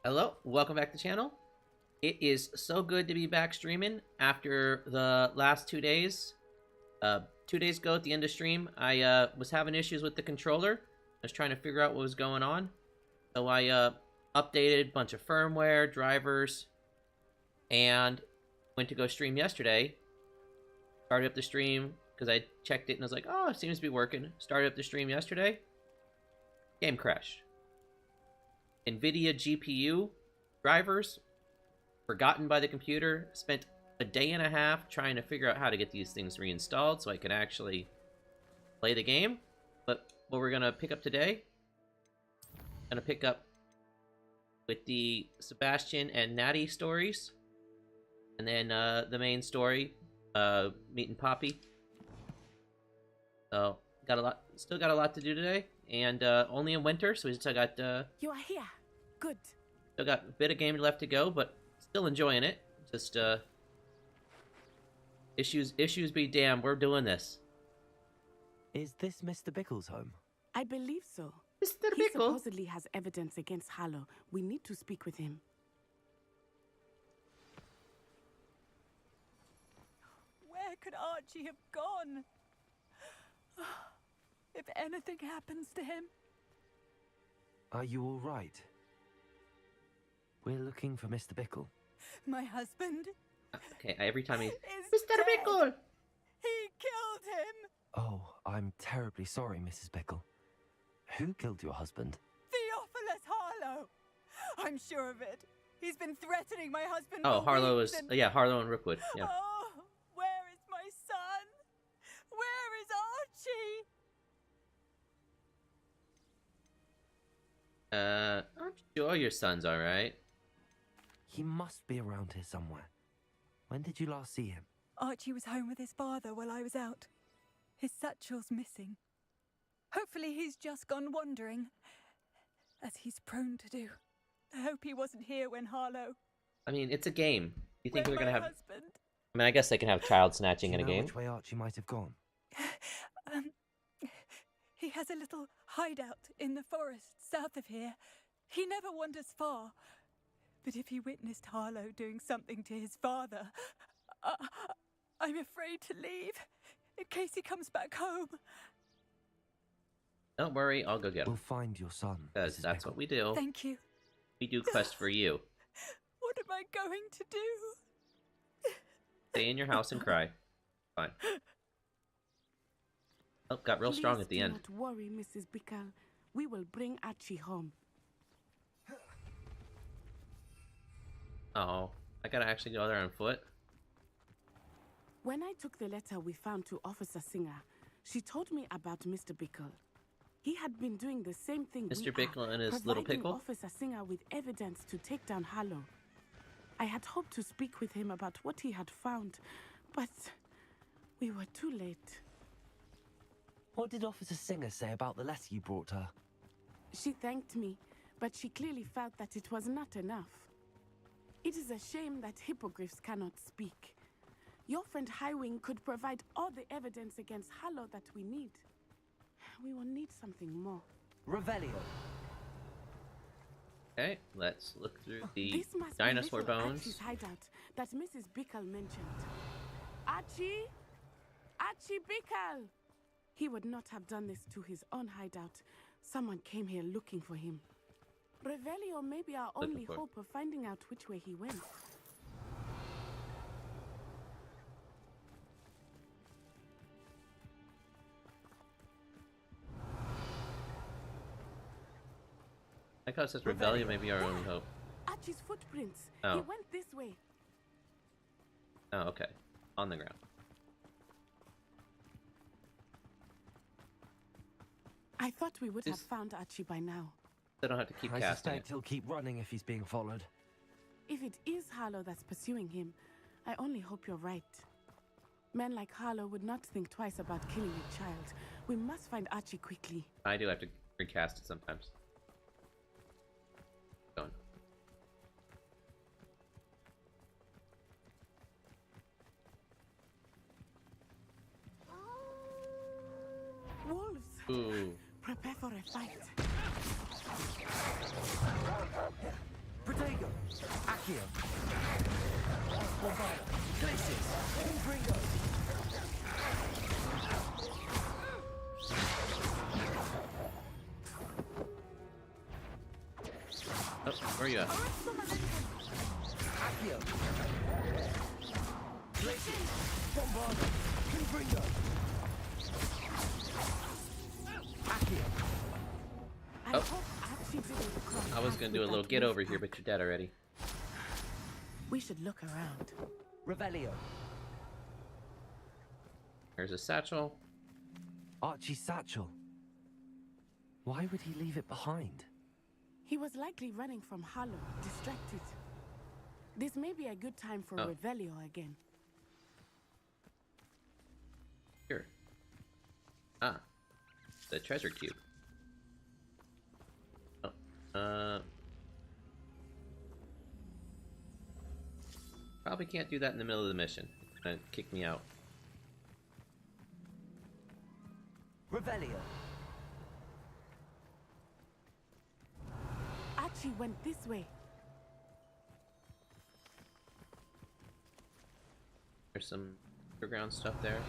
Hello, welcome back to the channel. It is so good to be back streaming after the last 2 days. 2 days ago at the end of stream, I was having issues with the controller. I was trying to figure out what was going on. So I updated a bunch of firmware, drivers, and went to go stream yesterday. Started up the stream because I checked it and I was like, oh, it seems to be working. Started up the stream yesterday. Game crashed. NVIDIA GPU drivers forgotten by the computer. Spent a day and a half trying to figure out how to get these things reinstalled so I can actually play the game. But what we're gonna pick up today, gonna pick up with the Sebastian and Natty stories, and then the main story, meeting Poppy. So still got a lot to do today, and only in winter, so we still got You are here. Good. still got a bit of game left to go, but still enjoying it. Just issues be damned, we're doing this. Is this Mr. Bickle's home? I believe so. Mr. He Bickle. supposedly has evidence against Harlow. We need to speak with him. Where could Archie have gone? If anything happens to him. Are you all right? We're looking for Mr. Bickle. My husband Okay, every time he... is Mr. dead. Bickle! He killed him. Oh, I'm terribly sorry, Mrs. Bickle. Who killed your husband? Theophilus Harlow. I'm sure of it. He's been threatening my husband. Oh, for Harlow weeks is... and... yeah, Harlow and Rookwood, yeah. Oh, where is my son? Where is Archie? I'm sure your son's alright. He must be around here somewhere. When did you last see him? Archie was home with his father while I was out. His satchel's missing. Hopefully he's just gone wandering, as he's prone to do. I hope he wasn't here when Harlow... I mean, it's a game. You think when they're gonna my have... husband... I mean, I guess they can have child Do snatching you in a know game. which way Archie might have gone? He has a little hideout in the forest south of here. He never wanders far. But if he witnessed Harlow doing something to his father, I'm afraid to leave in case he comes back home. Don't worry, I'll go get We'll him. find your son. Because Mrs. that's Bickle. what we do. Thank you. We do quests for you. What am I going to do? Stay in your house and cry. Fine. Oh, got real strong Please at the do end. not worry, Mrs. Bickle. We will bring Archie home. Oh, I gotta actually go there on foot? When I took the letter we found to Officer Singer, she told me about Mr. Bickle. He had been doing the same thing Mr. we are, Bickle and his little providing pickle? Officer Singer with evidence to take down Harlow. I had hoped to speak with him about what he had found, but we were too late. What did Officer Singer say about the letter you brought her? She thanked me, but she clearly felt that it was not enough. It is a shame that hippogriffs cannot speak. Your friend Highwing could provide all the evidence against Harlow that we need. We will need something more. Revelio. Okay, let's look through the This must dinosaur be little bones. Archie's hideout that Mrs. Bickle mentioned. Archie? Archie Bickle! He would not have done this to his own hideout. Someone came here looking for him. Revelio may be our Looking only for- hope of finding out which way he went. Like how it says Rebellion may be our only hope. Archie's footprints. Oh. He went this way. Oh, okay. On the ground. I thought we would have This- found Archie by now. They don't have to keep I casting suspect it. he'll keep running if he's being followed. If it is Harlow that's pursuing him, I only hope you're right. Men like Harlow would not think twice about killing a child. We must find Archie quickly. I do have to recast it sometimes. Going. Wolves! Ooh. Prepare for a fight. Protect Stego! Accio! Bombarda! Glacius! Confringo! Oh, where are you at? Accio! Glacius! Bombarda! Confringo! Accio! I Oh. hope Archie didn't cross I was paths gonna do a with little that get wolf over here, pack. but you're dead already. We should look around. Revelio! There's a satchel. Archie's satchel. Why would he leave it behind? He was likely running from Harlow, distracted. This may be a good time for Oh. Revelio again. Here. Ah. The treasure cube. Oh. Probably can't do that in the middle of the mission. It's gonna kick me out. Revelio! Archie went this way. There's some underground stuff there.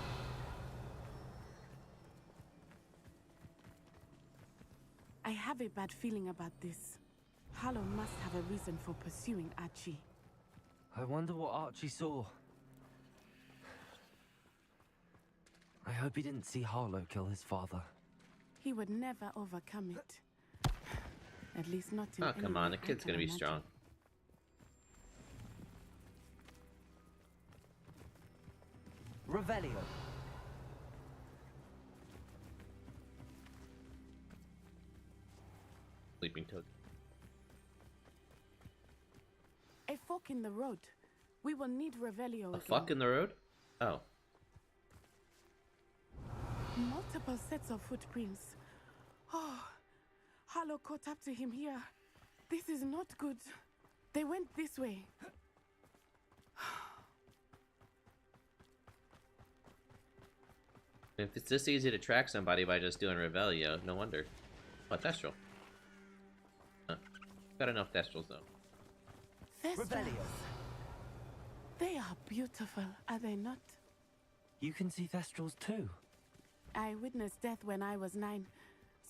I have a bad feeling about this. Harlow must have a reason for pursuing Archie. I wonder what Archie saw. I hope he didn't see Harlow kill his father. He would never overcome it. At least not in Oh, any come on. way The I kid's can gonna be imagine. strong. Revelio! Sleeping toad. A fork in the road. We will need Revelio A again. fuck in the road? Oh. Multiple sets of footprints. Oh, Harlow caught up to him here. This is not good. They went this way. If it's this easy to track somebody by just doing Revelio, no wonder. What, Thestral? Huh. Got enough Thestrals, though. Thestrals. Revelio! They are beautiful, are they not? You can see Thestrals too. I witnessed death when I was 9.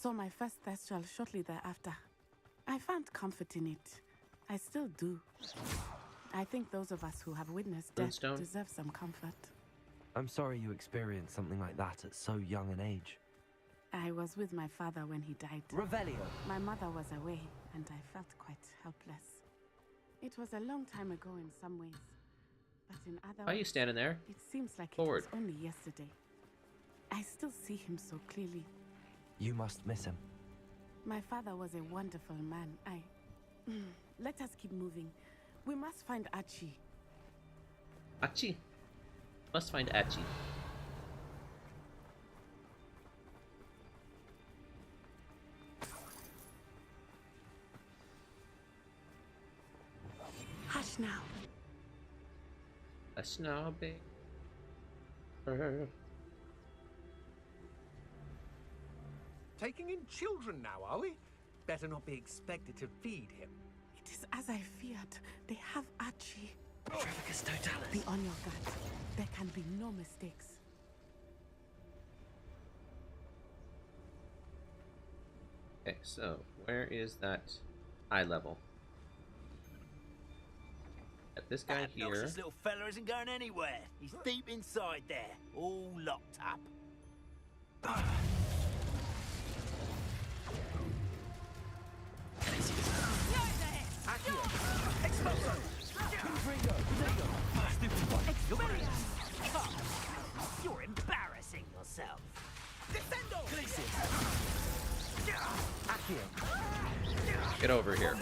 Saw my first Thestral shortly thereafter. I found comfort in it. I still do. I think those of us who have witnessed death Moonstone? deserve some comfort. I'm sorry you experienced something like that at so young an age. I was with my father when he died. Revelio! My mother was away, and I felt quite helpless. It was a long time ago in some ways, but in other Why are you ways, standing there? it seems like Forward. it was only yesterday. I still see him so clearly. You must miss him. My father was a wonderful man. Let us keep moving. We must find Archie. Achi. Must find Achi. Hush now. A snobby. Taking in children now, are we? Better not be expected to feed him. It is as I feared. They have Archie. Trevicus Totalis! Be on your guard. There can be no mistakes. Okay, so where is that eye level? At this guy That here. obnoxious little fella isn't going anywhere. He's deep inside there, all locked up. You're embarrassing yourself. Get over here.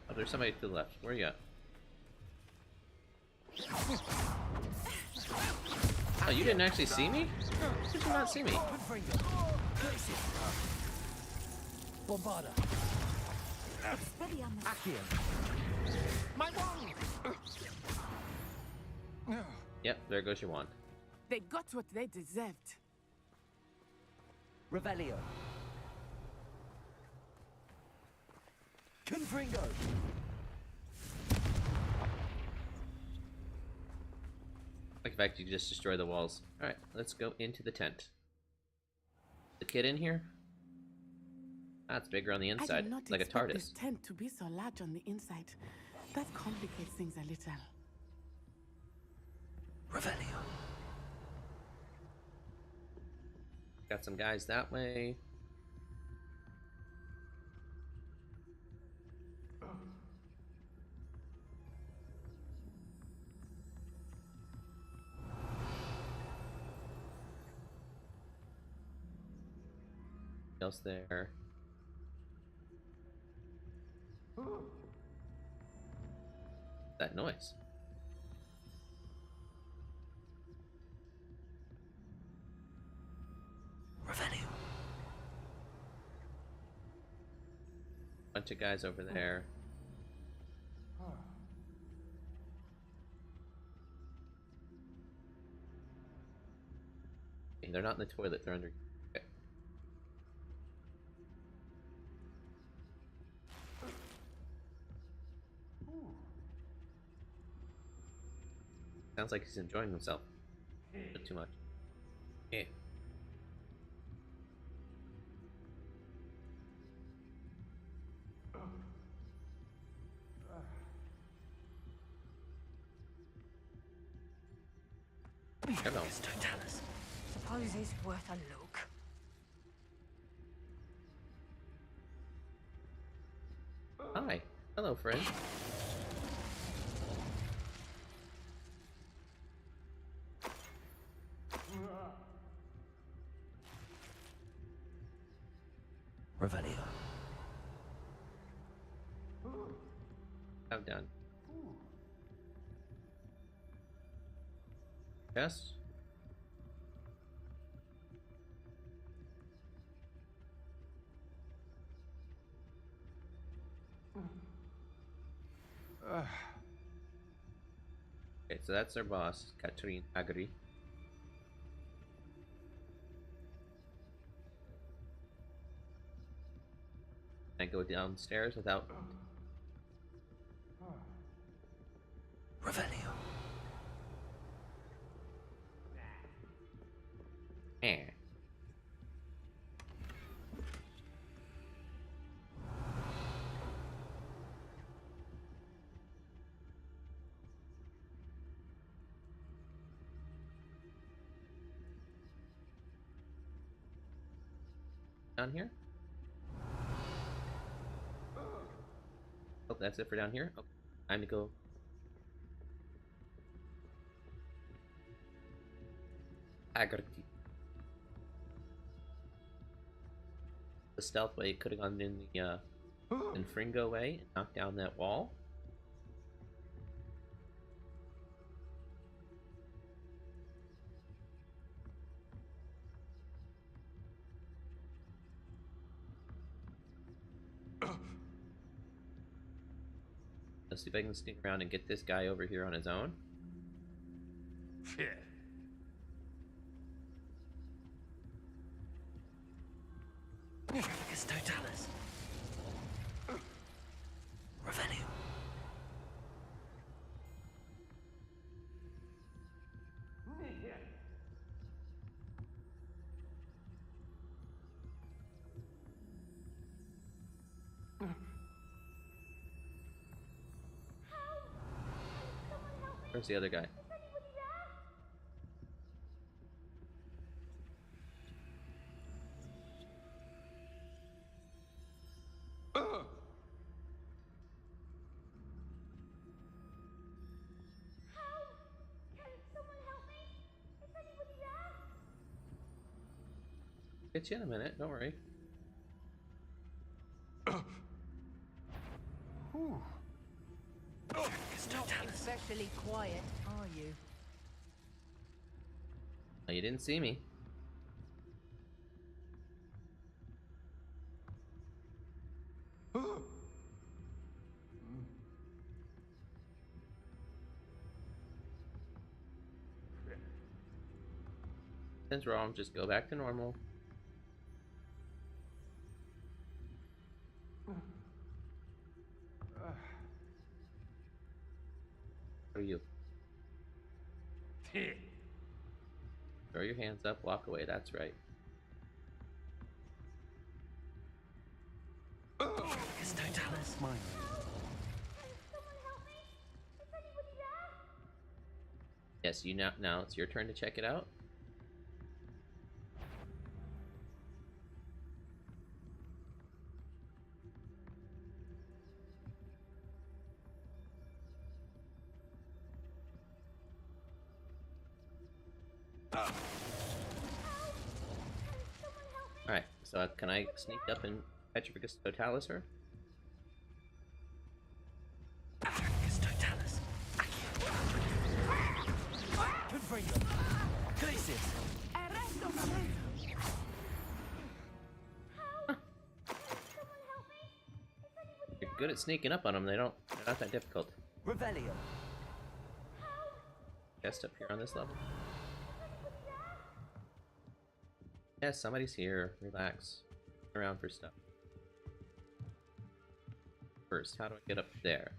Oh, there's somebody to the left. Where are you at? Oh, you didn't actually see me? How did you not see me? Bombarda! My wand! Yep, there goes your wand. They got what they deserved. Revelio. Confringo. Like the fact you just destroy the walls. Alright, let's go into the tent. The kid in here? That's bigger on the I inside, did not like a expect TARDIS. this tent to be so large on the inside. That complicates things a little. Revelio. Got some guys that way. What else there? That noise. Revelio. Bunch of guys over there. Okay, they're not in the toilet, they're under. Okay. Sounds like he's enjoying himself. Not too much. Yeah. Hello. Totalis. Suppose it's worth a look. Hi. Hello, friend. Revelio. I'm done. Yes? Okay, so that's our boss, Catherine Agri. I go downstairs without. Revelio. Eh. Down here? Oh, that's it for down here? Okay. Time to go. Agri. The stealth way could have gone in the Infringo way and knocked down that wall. Let's see if I can sneak around and get this guy over here on his own. Shit. Totalis. Revelio. Where's the other guy? Get you in a minute, don't worry. Not especially quiet, are you? Oh, you didn't see me. Nothing's wrong, just go back to normal. What are you? Throw your hands up, walk away, that's right. It's Totalis. Mine. Yes, you now it's your turn to check it out. Alright, so can I sneak up and Petrificus Totalis her? It's Totalis. Confringo. Crisis. Arresto Lorenzo. You're good at sneaking up on them, they're not that difficult. Revelio. Chest up here on this level. Yes, somebody's here. Relax. Look around for stuff. First, how do I get up there?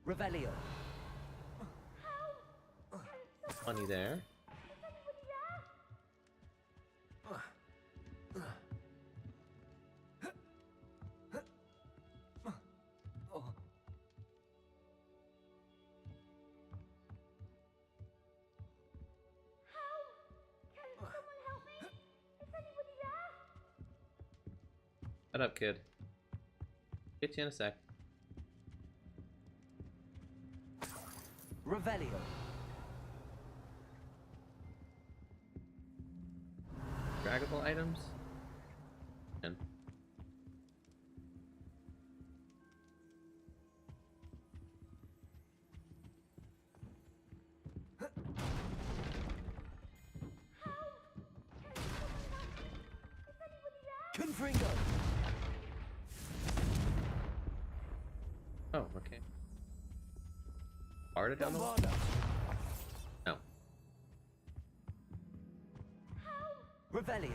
Revelio. Money there. Shut up, kid. Get you in a sec. Revelio. Draggable items? And Confringo. oh, okay. Arta down the wall? Bombarda. No. Revelio.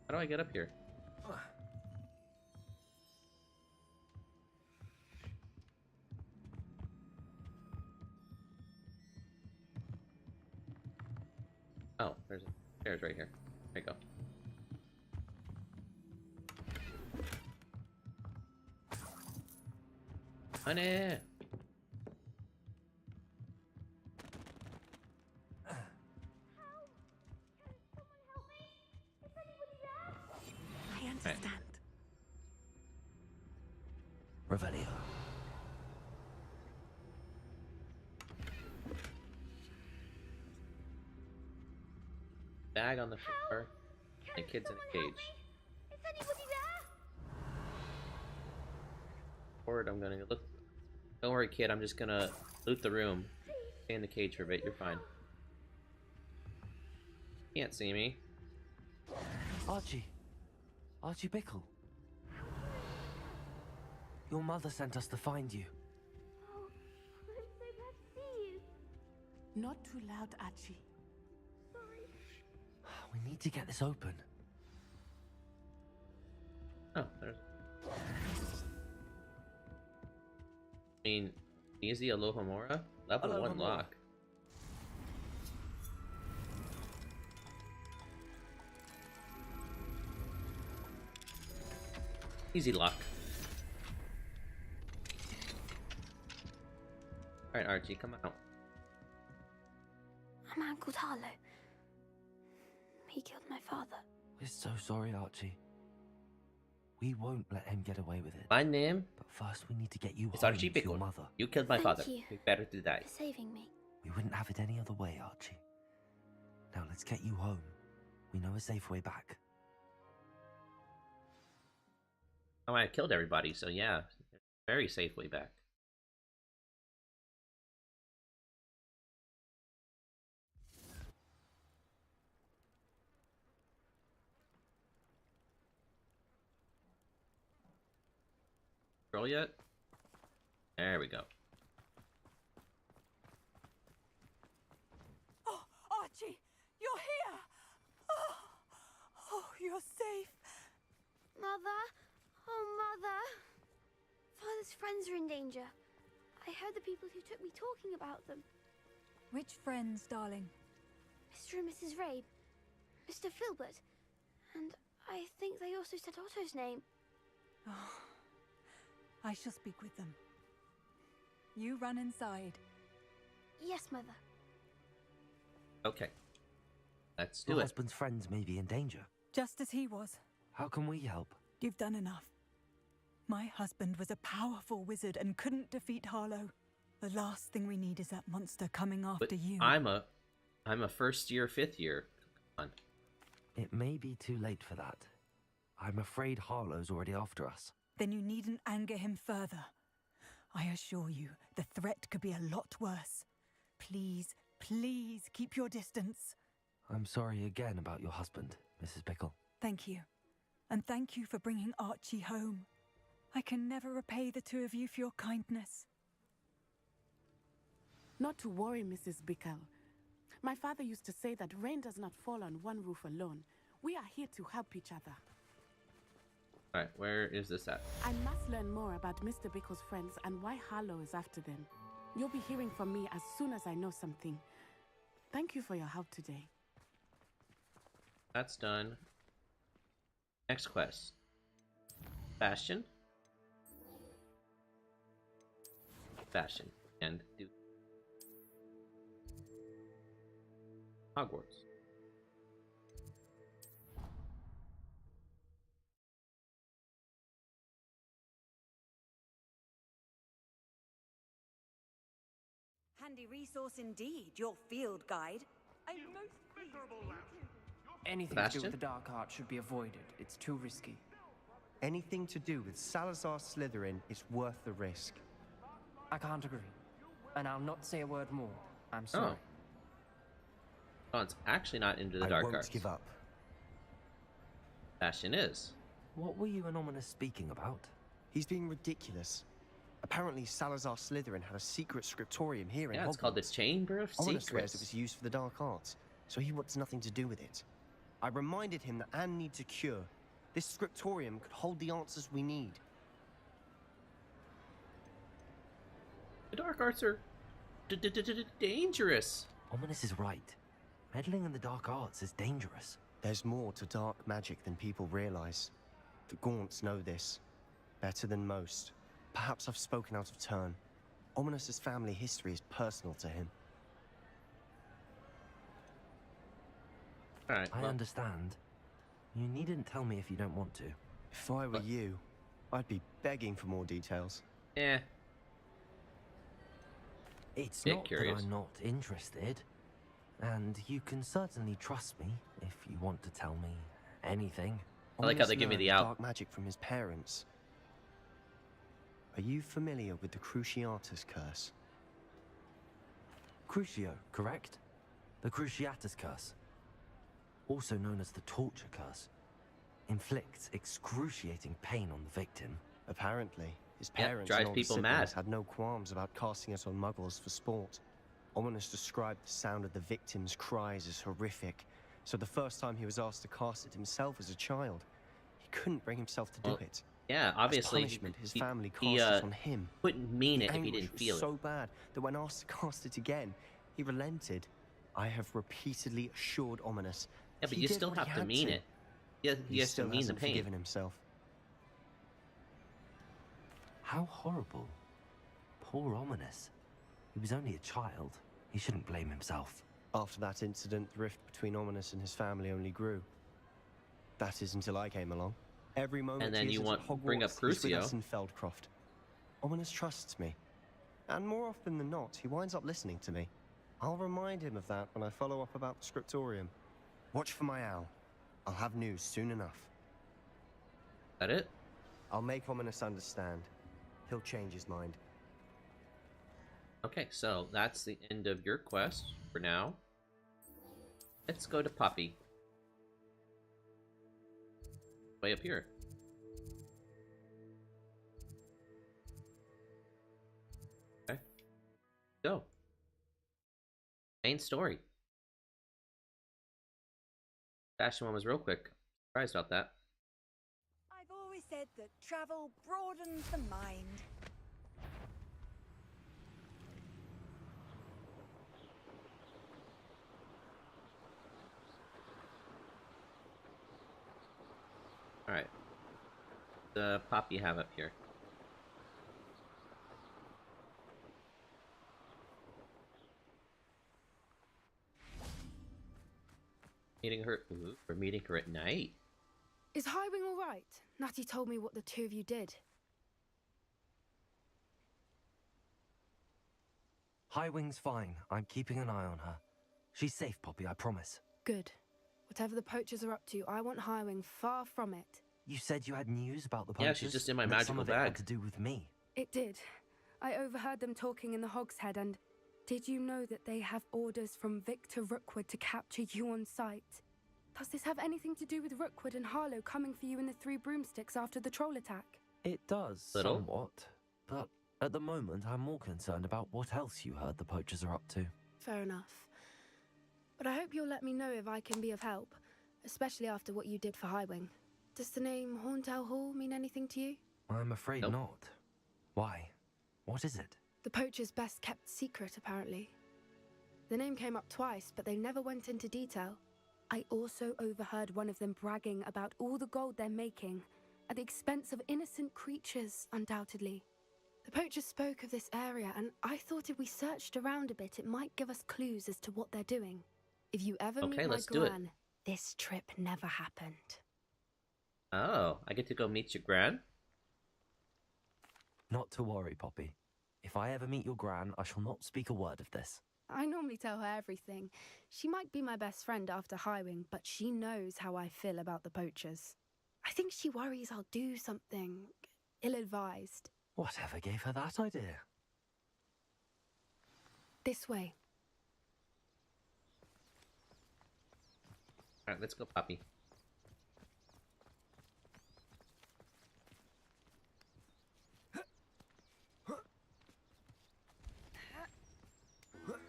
How do I get up here? Oh, there's stairs right here. There you go. Honey! I understand. Revelio. Bag on the floor. And kid's in a cage. Forward, I'm gonna look. Don't worry, kid. I'm just gonna loot the room. Stay in the cage for a bit. You're fine. Can't see me. Archie. Archie Bickle. Your mother sent us to find you. Oh, I'm so glad to see you. Not too loud, Archie. Sorry. We need to get this open. Oh, there's. I mean, easy Alohomora? Level 1 Alohomora. lock. Easy lock. Alright, Archie, come out. A man called Harlow. He killed my father. We're so sorry, Archie. We won't let him get away with it. My name But first, we need to get you is home Archie to your Bickle. mother. You killed my Thank father. you. You better to die. For saving me. We wouldn't have it any other way, Archie. Now let's get you home. We know a safe way back. Oh, I killed everybody, so yeah. Very safe way back. Girl yet? There we go. Oh, Archie, you're here! Oh, you're safe. Mother? Oh, Mother! Father's friends are in danger. I heard the people who took me talking about them. Which friends, darling? Mr. and Mrs. Rabe, Mr. Filbert, and I think they also said Otto's name. Oh, I shall speak with them. You run inside. Yes, Mother. Okay. Let's do Your it. husband's friends may be in danger. Just as he was. How can we help? You've done enough. My husband was a powerful wizard and couldn't defeat Harlow. The last thing we need is that monster coming after But you. I'm a first year, fifth year. Come on. It may be too late for that. I'm afraid Harlow's already after us. Then you needn't anger him further. I assure you, the threat could be a lot worse. Please, please keep your distance. I'm sorry again about your husband, Mrs. Pickle. Thank you. And thank you for bringing Archie home. I can never repay the two of you for your kindness. Not to worry, Mrs. Bickle. My father used to say that rain does not fall on one roof alone. We are here to help each other. Alright, where is this at? I must learn more about Mr. Bickle's friends and why Harlow is after them. You'll be hearing from me as soon as I know something. Thank you for your help today. That's done. Next quest. Bastion. Bastion. And do Hogwarts. Handy resource indeed, your field guide. I'm most pleased. Anything to Bastion? do with the dark art should be avoided. It's too risky. Anything to do with Salazar Slytherin is worth the risk. I can't agree. And I'll not say a word more. I'm sorry. Oh, it's actually not into the I dark won't arts. give up. Bastion is. What were you and Ominous speaking about? He's being ridiculous. Apparently, Salazar Slytherin had a secret scriptorium here in Yeah, Hogwarts. it's called the Chamber of Ominous swears Secrets. it was used for the dark arts, so he wants nothing to do with it. I reminded him that Anne needs a cure. This scriptorium could hold the answers we need. The dark arts are dangerous. Ominous is right. Meddling in the dark arts is dangerous. There's more to dark magic than people realize. The Gaunts know this better than most. Perhaps I've spoken out of turn. Ominous's family history is personal to him. Alright, I well, understand. You needn't tell me if you don't want to. If I were you, I'd be begging for more details. eh. It's Bit not curious. that I'm not interested. And you can certainly trust me if you want to tell me anything. I like how Ominous they give me learned the out. dark magic from his parents. Are you familiar with the Cruciatus curse? Crucio, correct? The Cruciatus curse. Also known as the torture curse. Inflicts excruciating pain on the victim. Apparently, his Yep, parents drives and older people siblings mad. had no qualms about casting it on muggles for sport. Ominous described the sound of the victim's cries as horrific, so the first time he was asked to cast it himself as a child, he couldn't bring himself to do Well, it. Yeah, obviously. As punishment, his he- family cast he, it on him. wouldn't mean The it if he anguish didn't was feel so it. bad that when asked to cast it again, he relented. I have repeatedly assured Ominous. Yeah, but he you did still what have he to had mean it. Yeah, he has to still mean the hasn't pain. forgiven himself. How horrible. Poor Ominous. He was only a child. He shouldn't blame himself. After that incident, the rift between Ominous and his family only grew. That is until I came along. Every moment And then he you is want at Hogwarts, bring up he's with Crucio. us in Feldcroft. Ominous trusts me. And more often than not, he winds up listening to me. I'll remind him of that when I follow up about the scriptorium. Watch for my owl. I'll have news soon enough. That it? I'll make Ominous understand. He'll change his mind. Okay, so that's the end of your quest for now. Let's go to Poppy. Way up here. main story. Fashion one was real quick. Surprised about that. I've always said that travel broadens the mind. Alright. The pop you have up here. We're meeting her at night. Is Highwing all right? Natty told me what the two of you did. Highwing's fine. I'm keeping an eye on her. She's safe, Poppy, I promise. Good. Whatever the poachers are up to, I want Highwing far from it. You said you had news about the poachers? Yeah, she's just in my that magical some of it bag. had to do with me. It did. I overheard them talking in the Hogshead, and did you know that they have orders from Victor Rookwood to capture you on sight? Does this have anything to do with Rookwood and Harlow coming for you in the Three Broomsticks after the troll attack? It does, Little. somewhat. But at the moment, I'm more concerned about what else you heard the poachers are up to. Fair enough. But I hope you'll let me know if I can be of help, especially after what you did for Highwing. Does the name Horntail Hall mean anything to you? I'm afraid Nope. not. Why? What is it? The poachers' best kept secret, apparently. The name came up twice, but they never went into detail. I also overheard one of them bragging about all the gold they're making, at the expense of innocent creatures, undoubtedly. The poachers spoke of this area, and I thought if we searched around a bit, it might give us clues as to what they're doing. If you ever Okay, meet my let's do it. gran, this trip never happened. Oh, I get to go meet your gran? Not to worry, Poppy. If I ever meet your gran, I shall not speak a word of this. I normally tell her everything. She might be my best friend after Highwing, but she knows how I feel about the poachers. I think she worries I'll do something ill-advised. Whatever gave her that idea? This way. Alright, let's go, Poppy.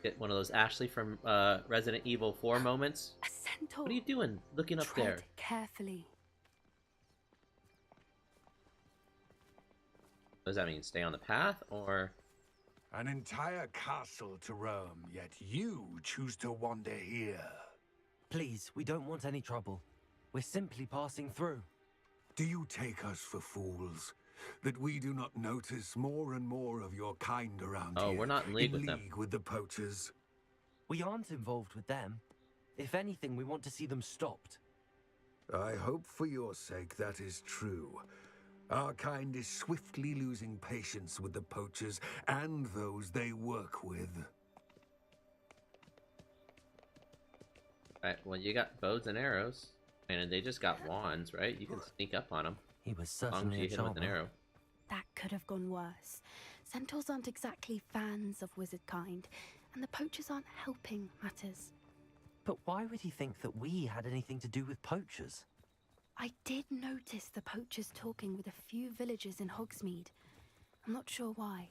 Get one of those Ashley from Resident Evil 4 moments. A centaur. What are you doing looking up Tread there? carefully. What does that mean? Stay on the path, or...? An entire castle to roam, yet you choose to wander here. Please, we don't want any trouble. We're simply passing through. Do you take us for fools? That we do not notice more and more of your kind around here? Oh, we're not in league with them. with the poachers? We aren't involved with them. If anything, we want to see them stopped. I hope for your sake that is true. Our kind is swiftly losing patience with the poachers and those they work with. Right, well, you got bows and arrows. And they just got wands, right? You can sneak up on them. He was As long as certainly you a hit him with an charmer. arrow. That could have gone worse. Centaurs aren't exactly fans of wizard kind, and the poachers aren't helping matters. But why would he think that we had anything to do with poachers? I did notice the poachers talking with a few villagers in Hogsmeade. I'm not sure why.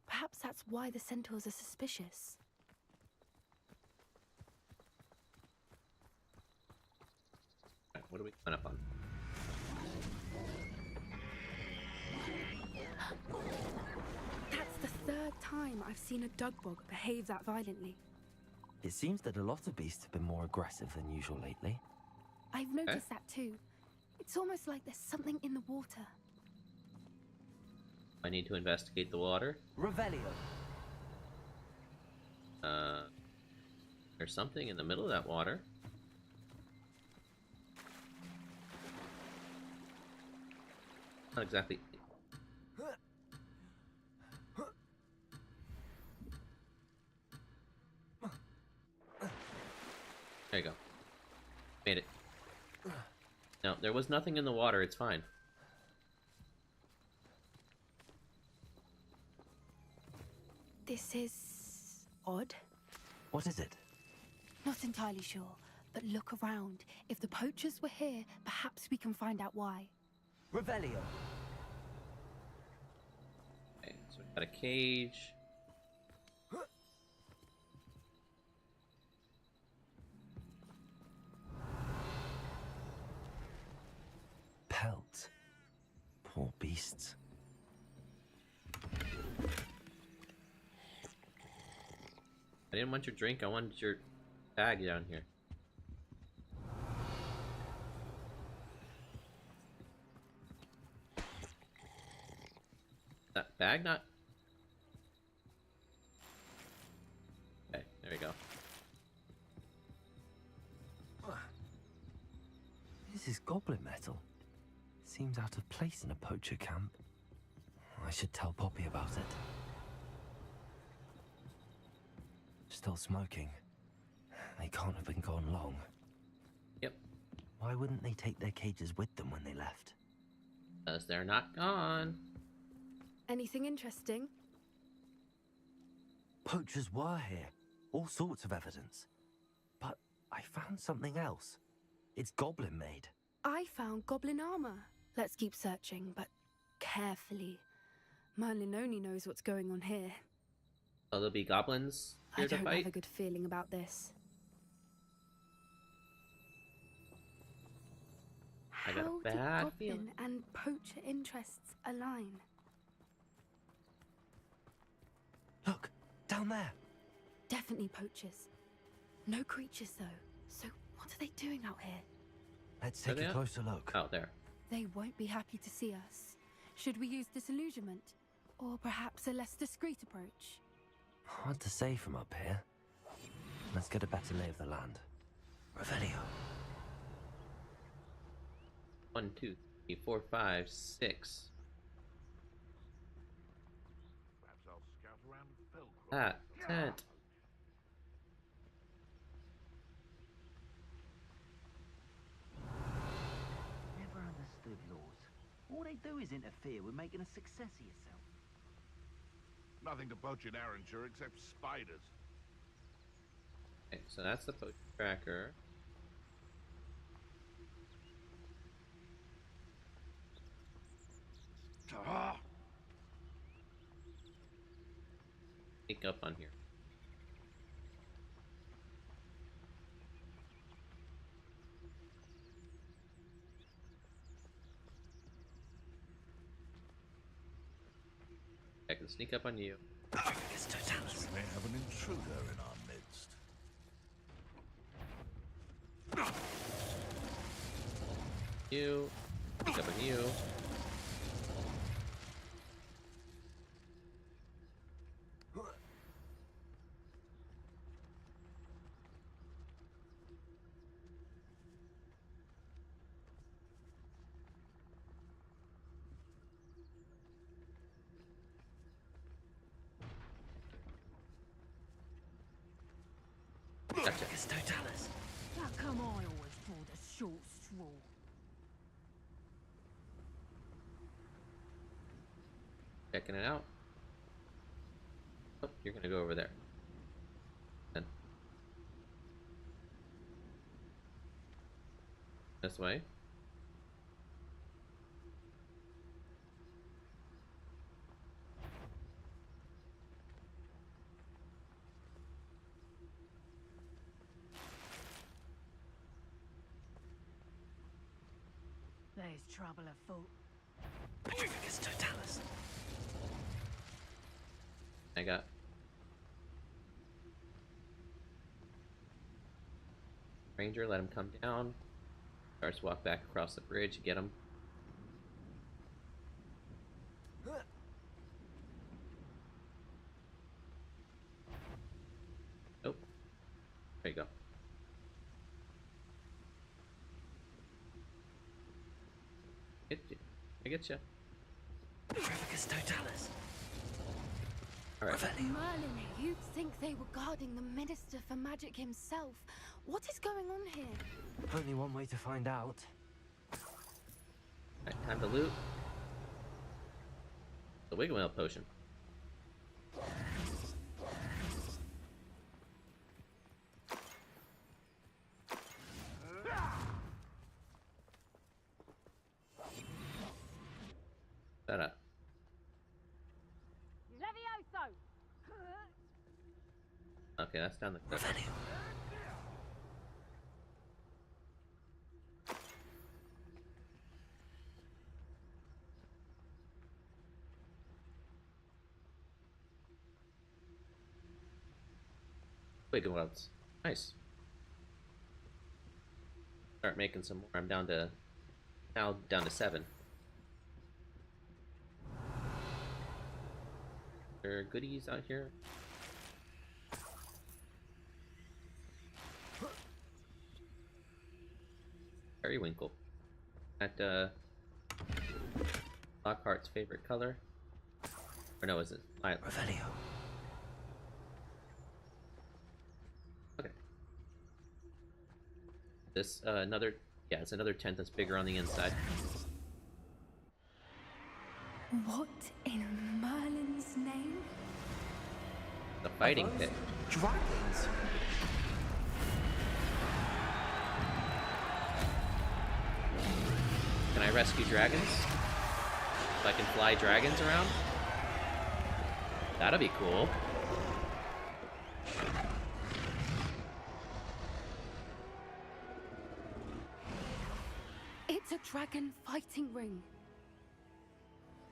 Perhaps that's why the centaurs are suspicious. Right, what are we coming up on? That's the third time I've seen a dugbog behave that violently. It seems that a lot of beasts have been more aggressive than usual lately. I've noticed that too. It's almost like there's something in the water. I need to investigate the water. Revelio. There's something in the middle of that water. Not exactly. There you go. Made it. No, there was nothing in the water. It's fine. This is odd. What is it? Not entirely sure, but look around. If the poachers were here, perhaps we can find out why. Revelio. Okay, so we got a cage. beasts. I didn't want your drink, I wanted your bag down here. That bag not... Okay, there we go. This is goblin metal. Seems out of place in a poacher camp. I should tell Poppy about it. Still smoking. They can't have been gone long. Yep. Why wouldn't they take their cages with them when they left? Because they're not gone. Anything interesting? Poachers were here. All sorts of evidence. But I found something else. It's goblin made. I found goblin armor. Let's keep searching, but carefully. Merlin only knows what's going on here. Oh, there'll be goblins here I to don't fight? have a good feeling about this. I got a How do bad goblin feeling. and poacher interests align? Look, down there. Definitely poachers. No creatures, though. So what are they doing out here? Let's take a closer look. Oh, there. They won't be happy to see us. Should we use disillusionment? Or perhaps a less discreet approach? Hard to say from up here. Let's get a better lay of the land. Revelio. 1, 2, 3, 4, 5, 6. Perhaps I'll scout around Felcroft. That tent. Never understood laws. All they do is interfere with making a success of yourself. Nothing to poach in Arranshire except spiders. Okay, so that's the poacher tracker. Sneak up on here. I can sneak up on you. We may have an intruder in our midst. You. Sneak up on you. Gotcha. How come I always draw the short straw? Checking it out. Oh, you're gonna go over there. Then. This way. There's trouble afoot. Petrificus totalis. I got. Ranger, let him come down. Starts to walk back across the bridge, get him. Oh, there you go. Get you. I get you. Petrificus totalis. All right. Merlin, you'd think they were guarding the Minister for Magic himself. What is going on here? Only one way to find out. Alright, time to loot. The Wigwam potion. That up. Levioso! Okay, that's down the cliff. Big ones. Nice. Start making some more. I'm down to 7. There are goodies out here. Periwinkle. That Lockhart's favorite color. Or no, is it lilac? Revelio. Okay. This another, yeah, it's another tent that's bigger on the inside. What in Merlin's name? The fighting pit. Dragons. Can I rescue dragons? If I can fly dragons around? That'll be cool. It's a dragon fighting ring.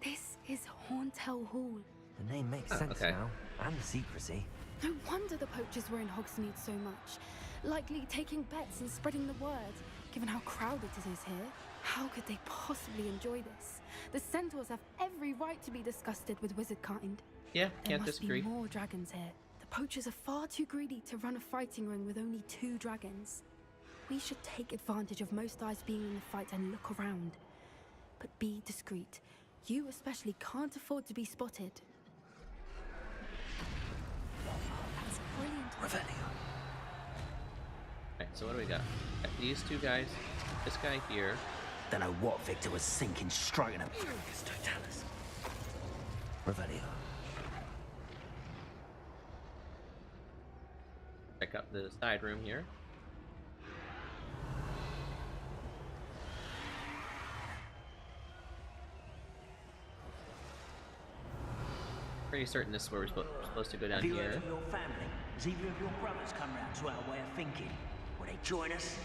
This is Horntail Hall. The name makes sense now, and the secrecy. No wonder the poachers were in Hogsmeade so much. Likely taking bets and spreading the word, given how crowded it is here. How could they possibly enjoy this? The centaurs have every right to be disgusted with wizard kind. Yeah, There can't must disagree. be more dragons here. The poachers are far too greedy to run a fighting ring with only 2 dragons. We should take advantage of most eyes being in the fight and look around. But be discreet. You especially can't afford to be spotted. That's brilliant. Revelio. Alright, so what do we got? Got these 2 guys. This guy here. Don't know what Victor was thinking, striking him. Totalis. Revelio. Check out the side room here. Pretty certain this is where we're supposed to go down Have you heard here. from your family? Has either of your brothers come round to our way of thinking? Will they join us?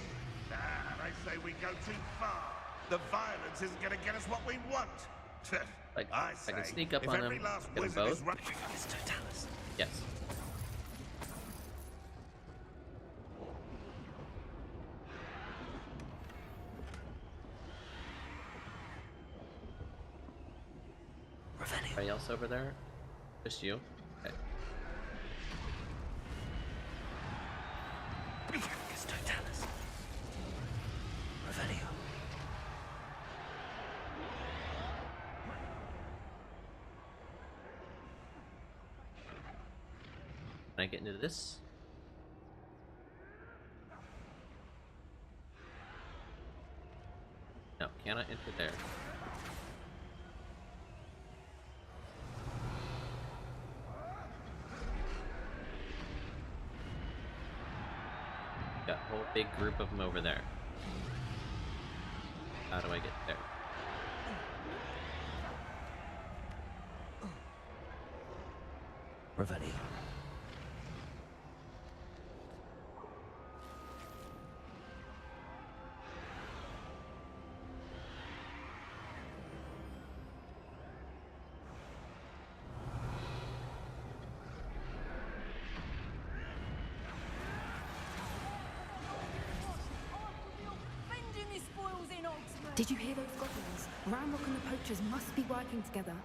Nah, they say we go too far. The violence isn't going to get us what we want. Like, I I can say, sneak up if on every them, last get them wizard is both. run- It's Totalis. Yes. Revelio. Anybody else over there? Just you. Okay. It's Totalis. Revelio. Can I get into this? No, cannot enter there. Got a whole big group of them over there. How do I get there? Revelio. Did you hear those goblins? Ramrock and the poachers must be working together.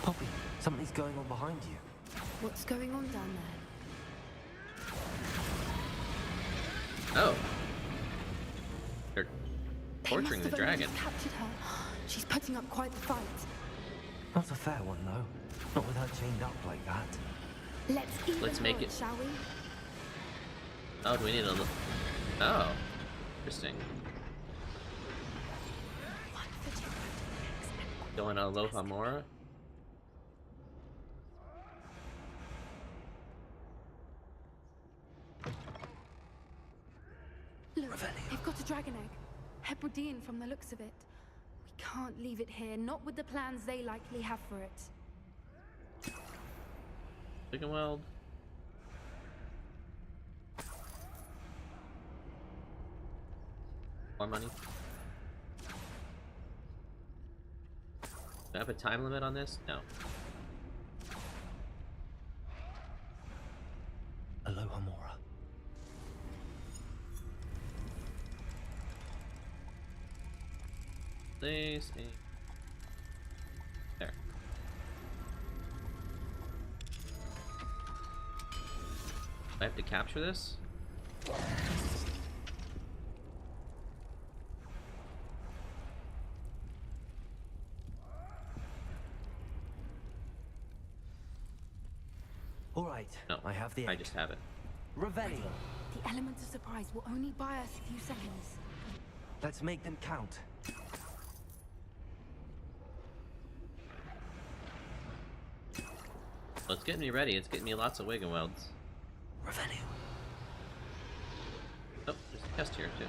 Poppy, something's going on behind you. What's going on down there? Oh. They're They torturing must the have only dragon. just captured her. She's putting up quite the fight. Not a fair one, though. Not with her chained up like that. Let's make it. Shall we? Oh, do we need a look? Oh. Interesting. Going Aloha Mora? Look, they've got a dragon egg. Hebridean from the looks of it. We can't leave it here, not with the plans they likely have for it. Chicken Weld. More money. Do I have a time limit on this? No. Aloha Mora. please. There. I have to capture this? All right, No, I have the egg. I just have it. Revelio. The element of surprise will only buy us a few seconds. Let's make them count. Well, it's getting me ready. It's getting me lots of Wiggenwelds. Revelio. Oh, there's a chest here too.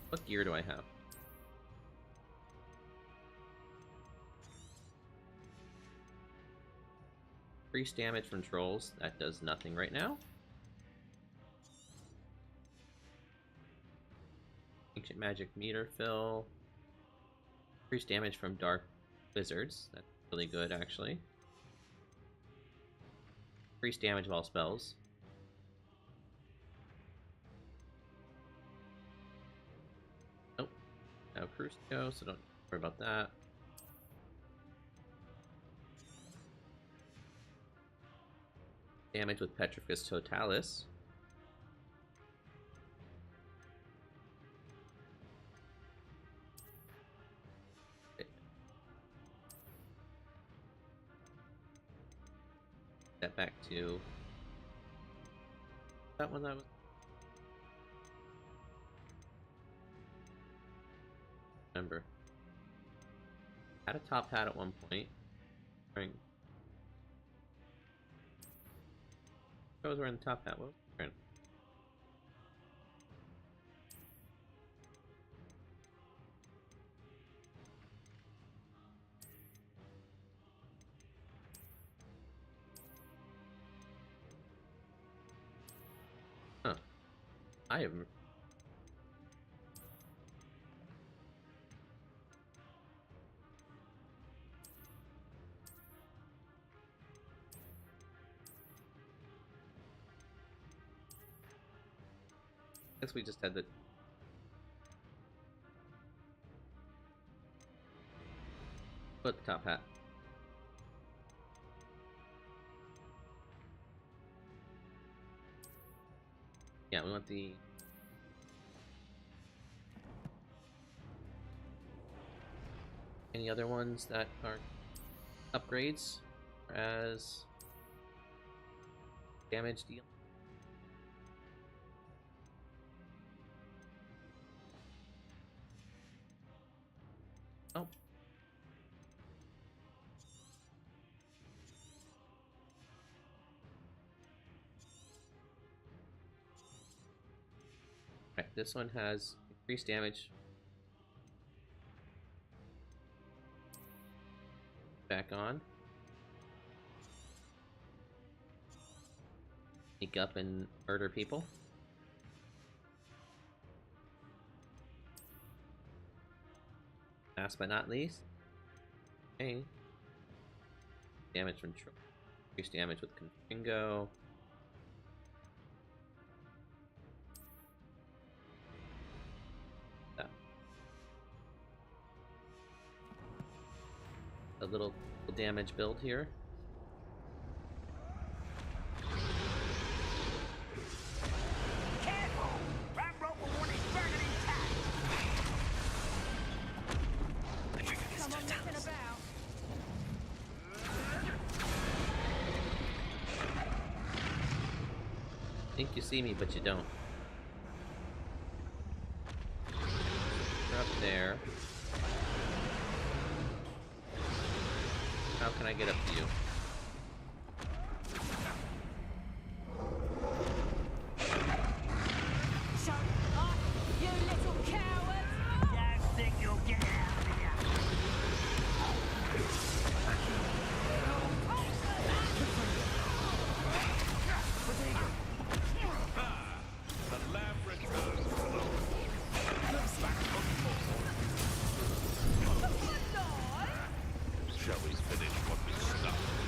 What gear do I have? Increased damage from trolls. That does nothing right now. Ancient magic meter fill. Increased damage from dark wizards. That's really good, actually. Increased damage of all spells. Nope. Now Crucio, so don't worry about that. Damage with Petrificus Totalis. That back to that one. That was remember. Had a top hat at one point. Wearing. I was wearing the top hat. What was I wearing? Huh. I have. Guess we just had the. Put the top hat. Yeah, we want the. Any other ones that are upgrades as damage deal? Oh. Right, this one has increased damage. Back on. Sneak up and murder people. Last but not least, okay. Damage from increased damage with Confringo. A little damage build here. Careful! That rope will want his dragon intact! Someone messing about. Think you see me, but you don't. You're up there. How can I get up to you? Shut up, you little coward! You think you'll get out of here? The lab returns. Back on board. Shall we finish what we started?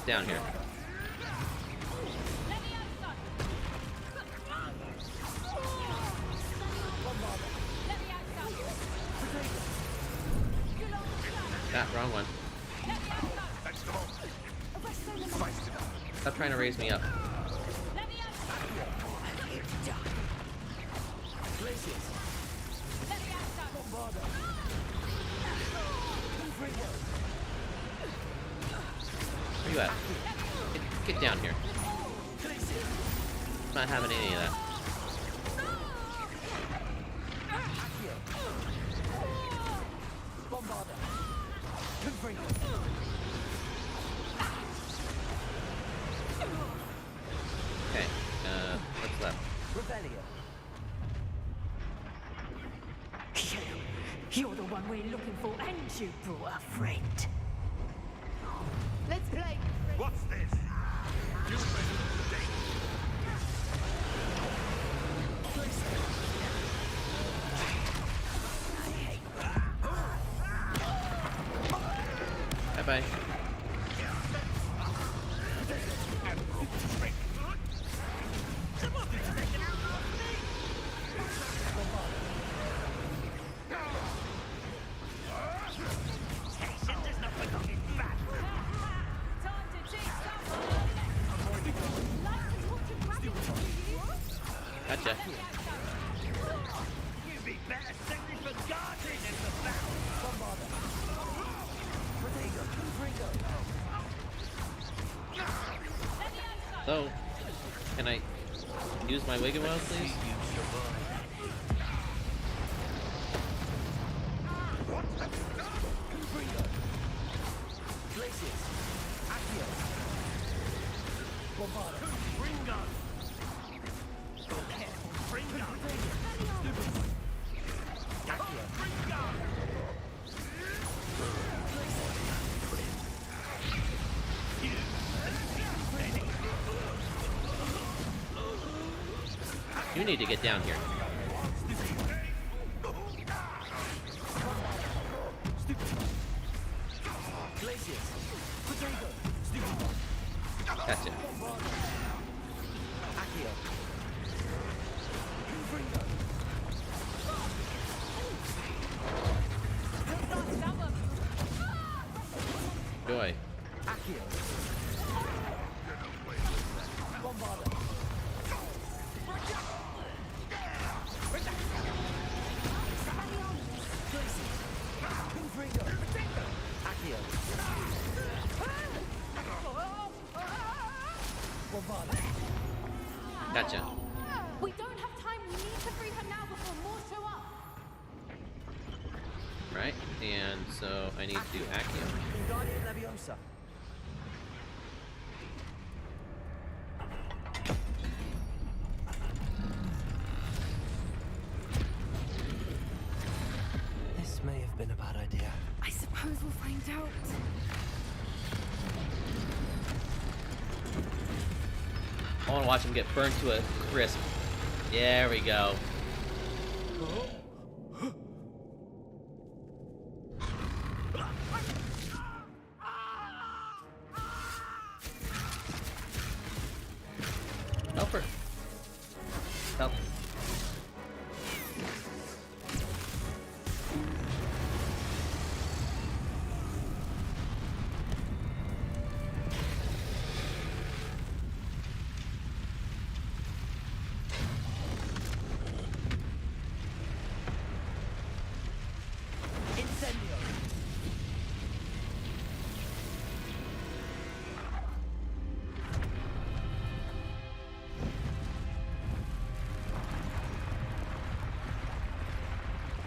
down here. Ah, wrong one. Stop trying to raise me up. Where you at? Get down here. I'm not having any of that. Okay, what's left? You're the one we're looking for, and you brought a friend. Let's play. What's this? You made a mistake. Bye-bye. Gotcha. You'd be better simply for guarding in the battle. So, can I use my Wigan Well, please? You need to get down here. Gotcha. Joy. Gotcha. We don't have time. We need to free her now before more show up. Right, and so I need to Accio. This may have been a bad idea. I suppose we'll find out. I want to watch him get burned to a crisp. There we go. Help her. Help.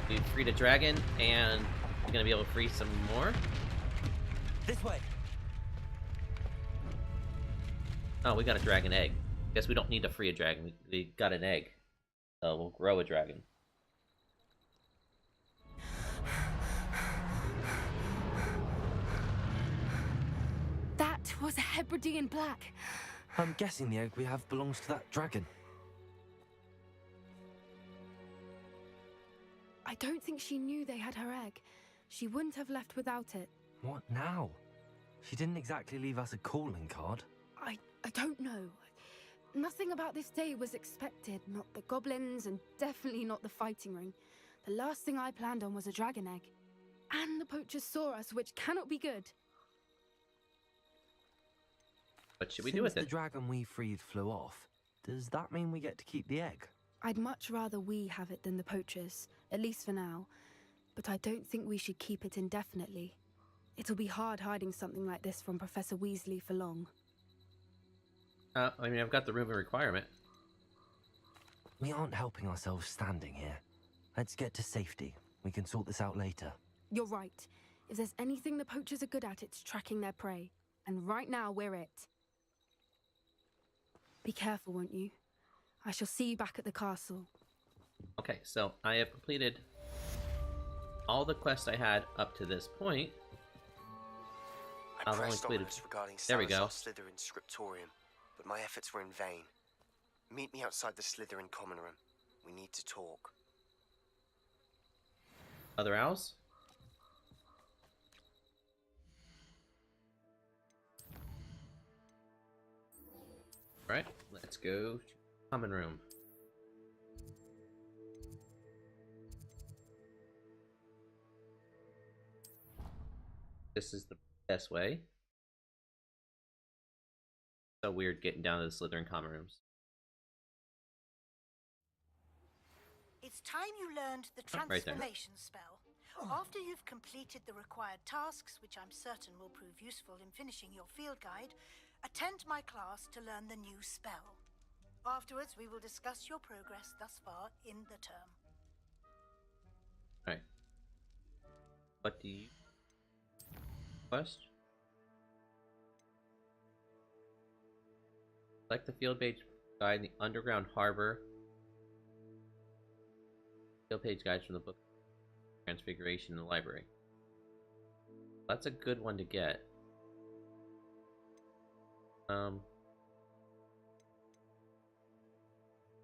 You freed a dragon, and you're gonna be able to free some more. This way. Oh, we got a dragon egg. Guess we don't need to free a dragon. We got an egg. So we'll grow a dragon. That was a Hebridean black. I'm guessing the egg we have belongs to that dragon. I don't think she knew they had her egg. She wouldn't have left without it. What now? She didn't exactly leave us a calling card. I don't know. Nothing about this day was expected. Not the goblins, and definitely not the fighting ring. The last thing I planned on was a dragon egg. And the poachers saw us, which cannot be good. What should we do with Since it? the dragon we freed flew off, does that mean we get to keep the egg? I'd much rather we have it than the poachers, at least for now. But I don't think we should keep it indefinitely. It'll be hard hiding something like this from Professor Weasley for long. I mean, I've got the room of requirement. We aren't helping ourselves standing here. Let's get to safety. We can sort this out later. You're right. If there's anything the poachers are good at, it's tracking their prey. And right now, we're it. Be careful, won't you? I shall see you back at the castle. Okay, so I have completed all the quests I had up to this point. I I've only pressed completed... Ominous regarding There we go. Salazar Slytherin's scriptorium, but my efforts were in vain. Meet me outside the Slytherin common room. We need to talk. Other owls? Alright, let's go to common room. This is the best way. So weird getting down to the Slytherin common rooms. It's time you learned the Right there. transformation spell. After you've completed the required tasks, which I'm certain will prove useful in finishing your field guide, attend my class to learn the new spell. Afterwards, we will discuss your progress thus far in the term. Alright. What do you... Quest? Select the field page guide in the underground harbor. Field page guides from the book Transfiguration in the library. That's a good one to get.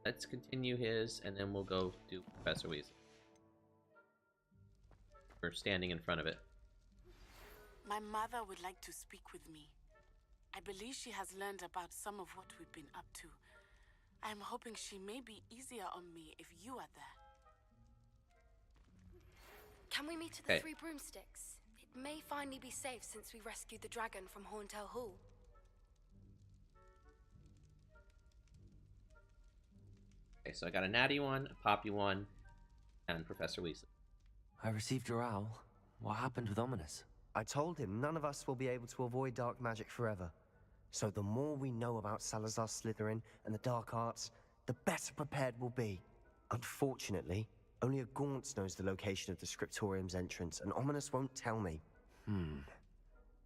Let's continue his, and then we'll go do Professor Weasley. We're standing in front of it. My mother would like to speak with me. I believe she has learned about some of what we've been up to. I am hoping she may be easier on me if you are there. Can we meet at the Okay. 3 Broomsticks? It may finally be safe since we rescued the dragon from Horntail Hall. Okay, so I got a natty one, a poppy one, and Professor Weasley. I received your owl. What happened with Ominous? I told him none of us will be able to avoid dark magic forever. So the more we know about Salazar Slytherin and the dark arts, the better prepared we'll be. Unfortunately, only a Gaunt's knows the location of the scriptorium's entrance, and Ominous won't tell me.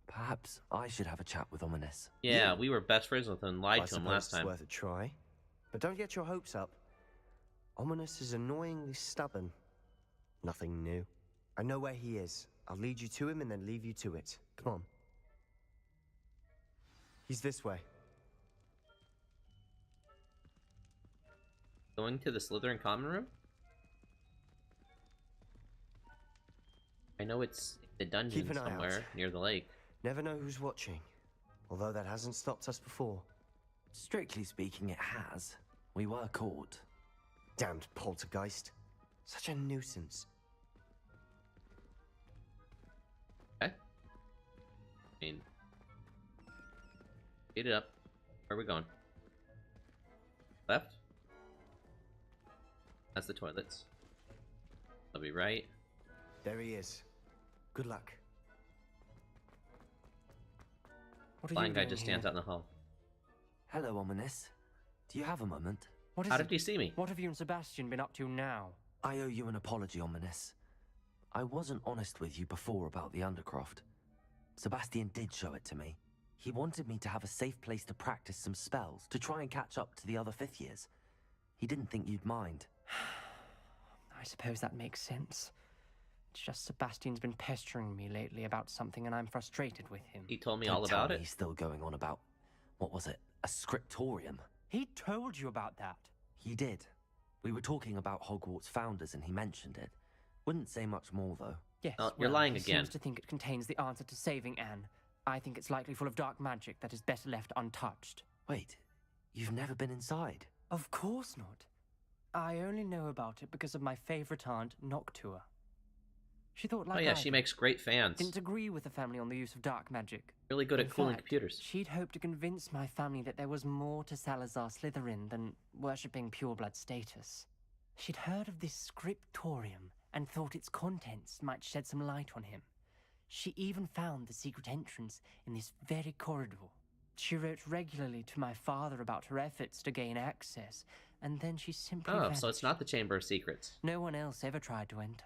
Perhaps I should have a chat with Ominous. Yeah, we were best friends with him and lied I to him suppose last it's time. worth a try. But don't get your hopes up. Ominous is annoyingly stubborn. Nothing new. I know where he is. I'll lead you to him and then leave you to it. Come on. He's this way. Going to the Slytherin common room? I know it's the dungeon Keep an eye somewhere out. near the lake. Never know who's watching. Although that hasn't stopped us before. Strictly speaking, it has. We were caught. Damned poltergeist. Such a nuisance. Okay. I mean, get it up. Where are we going? Left? That's the toilets. I'll be right. There he is. Good luck. What are Blind you guy doing just stands here? out in the hall. Hello, Ominous. Do you have a moment? What is How it? did you see me? What have you and Sebastian been up to now? I owe you an apology, Ominous. I wasn't honest with you before about the Undercroft. Sebastian did show it to me. He wanted me to have a safe place to practice some spells, to try and catch up to the other 5th years. He didn't think you'd mind. I suppose that makes sense. It's just Sebastian's been pestering me lately about something and I'm frustrated with him. He told me Don't all tell about me it. He's still going on about, what was it, a scriptorium? He told you about that. He did. We were talking about Hogwarts founders and he mentioned it. Wouldn't say much more, though. Yes, You're well, lying he again. seems to think it contains the answer to saving Anne. I think it's likely full of dark magic that is better left untouched. Wait, you've never been inside? Of course not. I only know about it because of my favorite aunt, Noctua. She thought like Oh yeah, I she did. makes great fans. Didn't agree with the family on the use of dark magic. Really good In at cooling fact, computers. She'd hoped to convince my family that there was more to Salazar Slytherin than worshipping pureblood status. She'd heard of this scriptorium and thought its contents might shed some light on him. She even found the secret entrance in this very corridor. She wrote regularly to my father about her efforts to gain access, and then she simply vanished. So it's not the Chamber of Secrets. No one else ever tried to enter.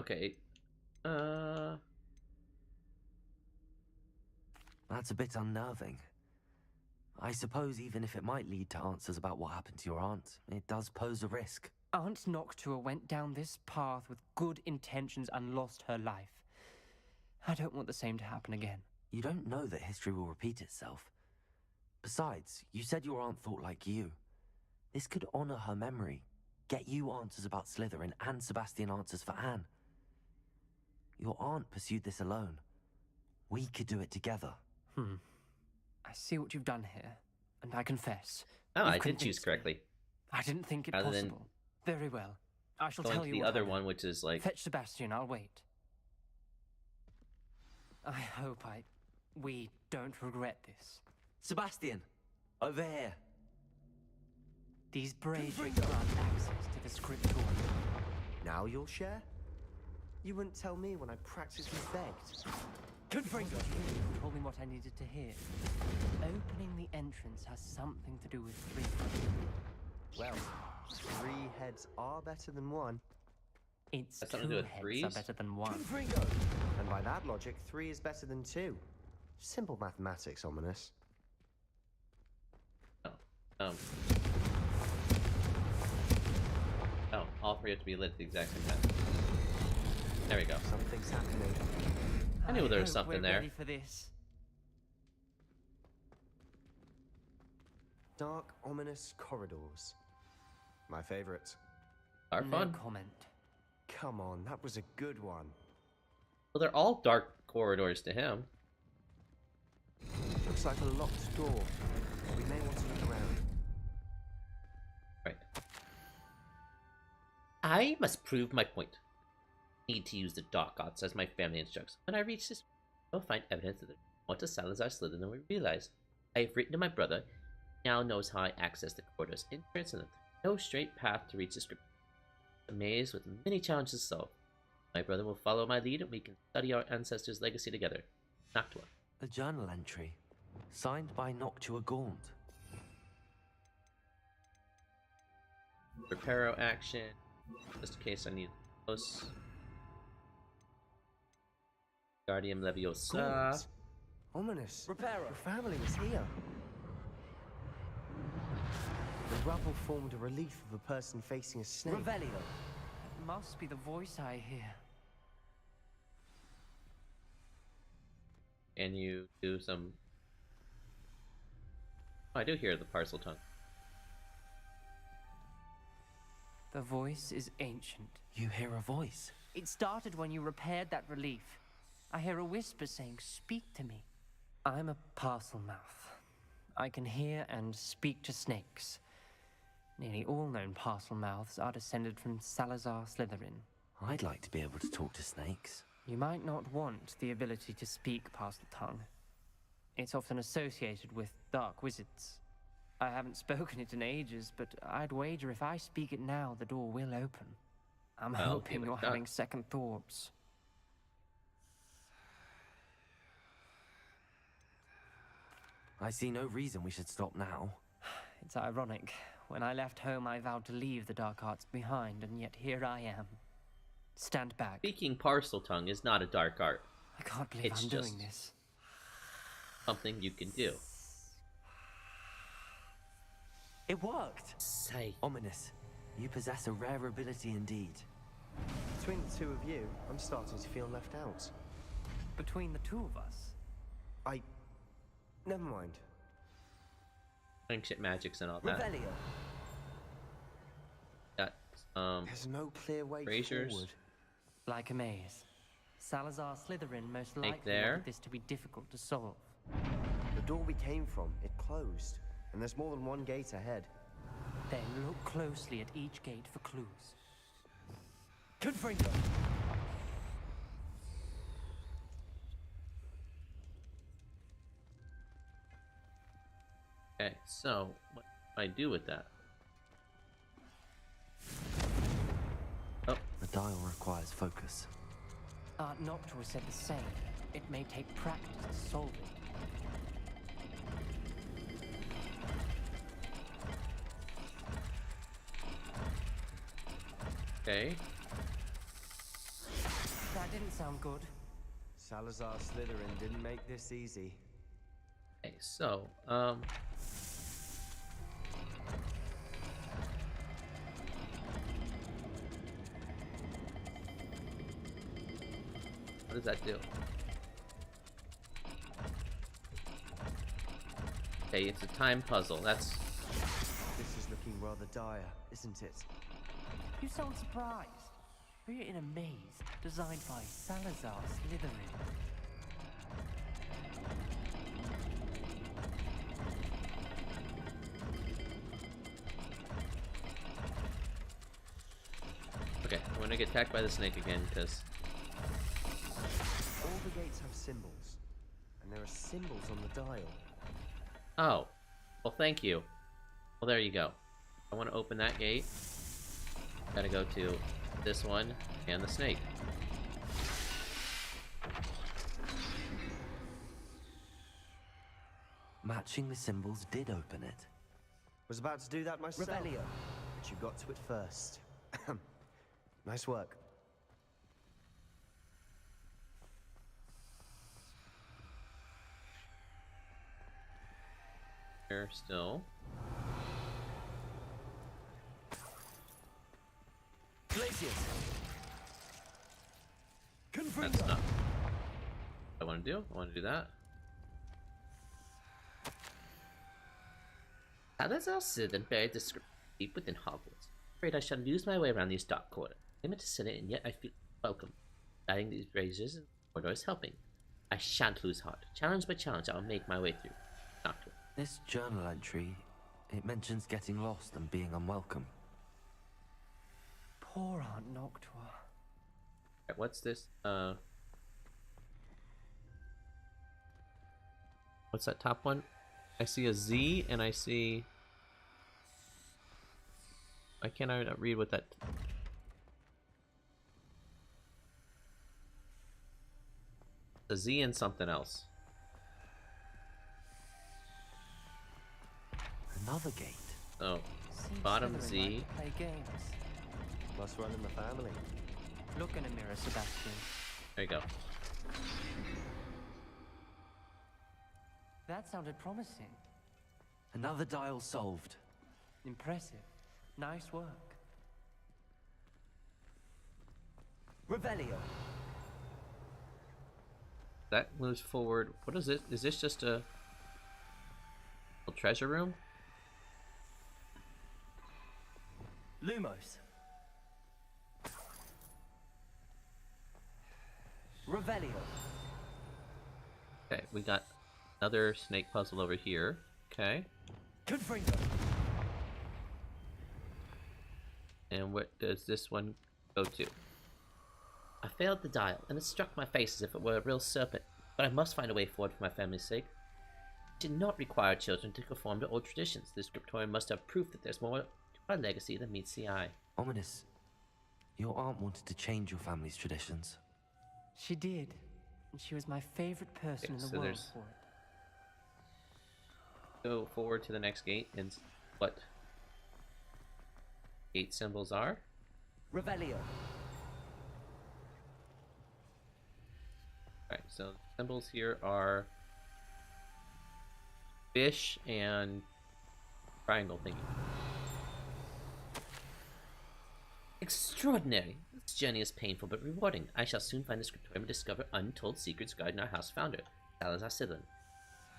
Okay. That's a bit unnerving. I suppose even if it might lead to answers about what happened to your aunt, it does pose a risk. Aunt Noctua went down this path with good intentions and lost her life. I don't want the same to happen again. You don't know that history will repeat itself. Besides, you said your aunt thought like you. This could honor her memory, get you answers about Slytherin, and Sebastian answers for Anne. Your aunt pursued this alone. We could do it together. I see what you've done here, and I confess. Oh, I did choose correctly. I didn't think it Rather than possible. Very well. I shall going tell to you the what other happened. one, which is like... Fetch Sebastian, I'll wait. I hope we don't regret this. Sebastian! Over here! These braziers grant access to the scriptorium. Now you'll share? You wouldn't tell me when I practically begged. Confringo! You told me what I needed to hear. Opening the entrance has something to do with three. Well, 3 heads are better than 1. It's That's something to do with heads threes? are better than 1. And by that logic, 3 is better than 2. Simple mathematics, Ominous. Oh, all 3 have to be lit at the exact same time. There we go. Something's happening. I knew there was hope something we're there. ready for this. Dark, ominous corridors. My favorite. Are fun. No comment. Come on, that was a good one. Well, they're all dark corridors to him. Looks like a locked door. We may want to look around. Right. I must prove my point. Need to use the dark arts as my family instructs. When I reach this, I will find evidence that there's more to Salazar Slytherin than we realize. I have written to my brother. He now knows how I access the corridor's entrance, and no straight path to reach the script. A maze with many challenges to solve. My brother will follow my lead, and we can study our ancestors' legacy together. Noctua. A journal entry, signed by Noctua Gaunt. Reparo action, just in case I need close. Guardium Leviosa. Gaunt. Ominous. Reparo. Your family was here. The rubble formed a relief of a person facing a snake. Revelio. It must be the voice I hear. Can you do some... Oh, I do hear the parcel tongue. The voice is ancient. You hear a voice? It started when you repaired that relief. I hear a whisper saying, "Speak to me." I'm a parcel mouth. I can hear and speak to snakes. Nearly all known parcel mouths are descended from Salazar Slytherin. I'd like to be able to talk to snakes. You might not want the ability to speak parcel tongue. It's often associated with dark wizards. I haven't spoken it in ages, but I'd wager if I speak it now, the door will open. I'm Well, hoping give it you're a shot. having second thoughts. I see no reason we should stop now. It's ironic. When I left home, I vowed to leave the dark arts behind, and yet here I am. Stand back. Speaking parcel tongue is not a dark art. I can't believe It's I'm just doing this. something you can do. It worked! Say. Ominous. You possess a rare ability indeed. Between the 2 of you, I'm starting to feel left out. Between the 2 of us? Never mind. Ancient magics and all that. Revelio. There's no clear way braziers. forward. Like a maze. Salazar Slytherin most Snake likely there. wanted this to be difficult to solve. The door we came from, it closed. And there's more than one gate ahead. Then look closely at each gate for clues. Confringo! Okay, so what do I do with that? Oh. The dial requires focus. Aunt Noctua said the same. It may take practice to solve it. Okay. That didn't sound good. Salazar Slytherin didn't make this easy. Okay, so, what does that do? Okay, it's a time puzzle. That's... This is looking rather dire, isn't it? You sound surprised. We're in a maze designed by Salazar Slytherin. Okay, I'm gonna get attacked by the snake again, because... All the gates have symbols. And there are symbols on the dial. Oh. Well, thank you. Well, there you go. I want to open that gate. Gotta go to this one and the snake. Matching the symbols did open it. Was about to do that myself. Revelio. But you got to it first. Nice work. Here still. Glaciers. That's not what I want to do. I want to do that. Salazar Slytherin buried the script deep within Hogwarts. Afraid I shall lose my way around these dark corridors. I'm to sit it, and yet I feel welcome. Guiding these braziers and corridors helping. I shan't lose heart. Challenge by challenge, I will make my way through. Doctor. This journal entry, it mentions getting lost and being unwelcome. Poor Aunt Noctua. Right, what's this? What's that top one? I see a Z and I see... Why can't I not read what that... A Z and something else. Another gate. Oh, Seems bottom Slytherin Z. like to play games. Must run in the family. Look in a mirror, Sebastian. There you go. That sounded promising. Another dial solved. Impressive. Nice work. Revelio. That moves forward. What is it? Is this just a treasure room? Lumos. Revelio. Okay, we got another snake puzzle over here. Okay. Confringo. And what does this one go to? I failed the dial, and it struck my face as if it were a real serpent. But I must find a way forward for my family's sake. It did not require children to conform to old traditions. The scriptorium must have proof that there's more to our legacy than meets the eye. Ominous. Your aunt wanted to change your family's traditions. She did. And she was my favorite person in the so world there's- for it. Go forward to the next gate and what gate symbols are. Revelio. Alright, so the symbols here are fish and triangle thingy. Extraordinary! This journey is painful but rewarding. I shall soon find the scriptorium and discover untold secrets guarding our house founder, Salazar Slytherin.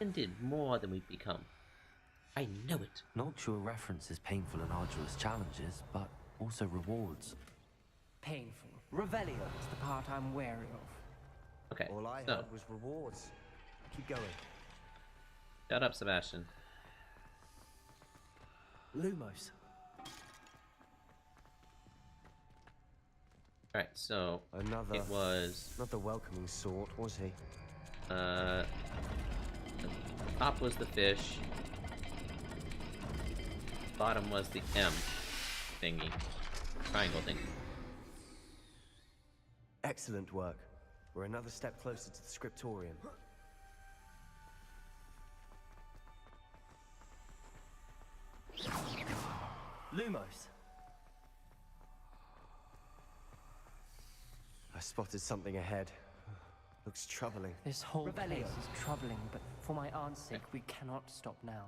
And did more than we've become. I know it. Noctua references painful and arduous challenges, but also rewards. Painful. Revelio is the part I'm wary of. Okay. All I heard was rewards. Keep going. Shut up, Sebastian. Lumos. Alright, so Another. it was Not the welcoming sort, was he? the top was the fish. Bottom was the M thingy. Triangle thing. Excellent work. We're another step closer to the scriptorium. Lumos. I spotted something ahead. Looks troubling. This whole place is troubling, but for my aunt's sake, we cannot stop now.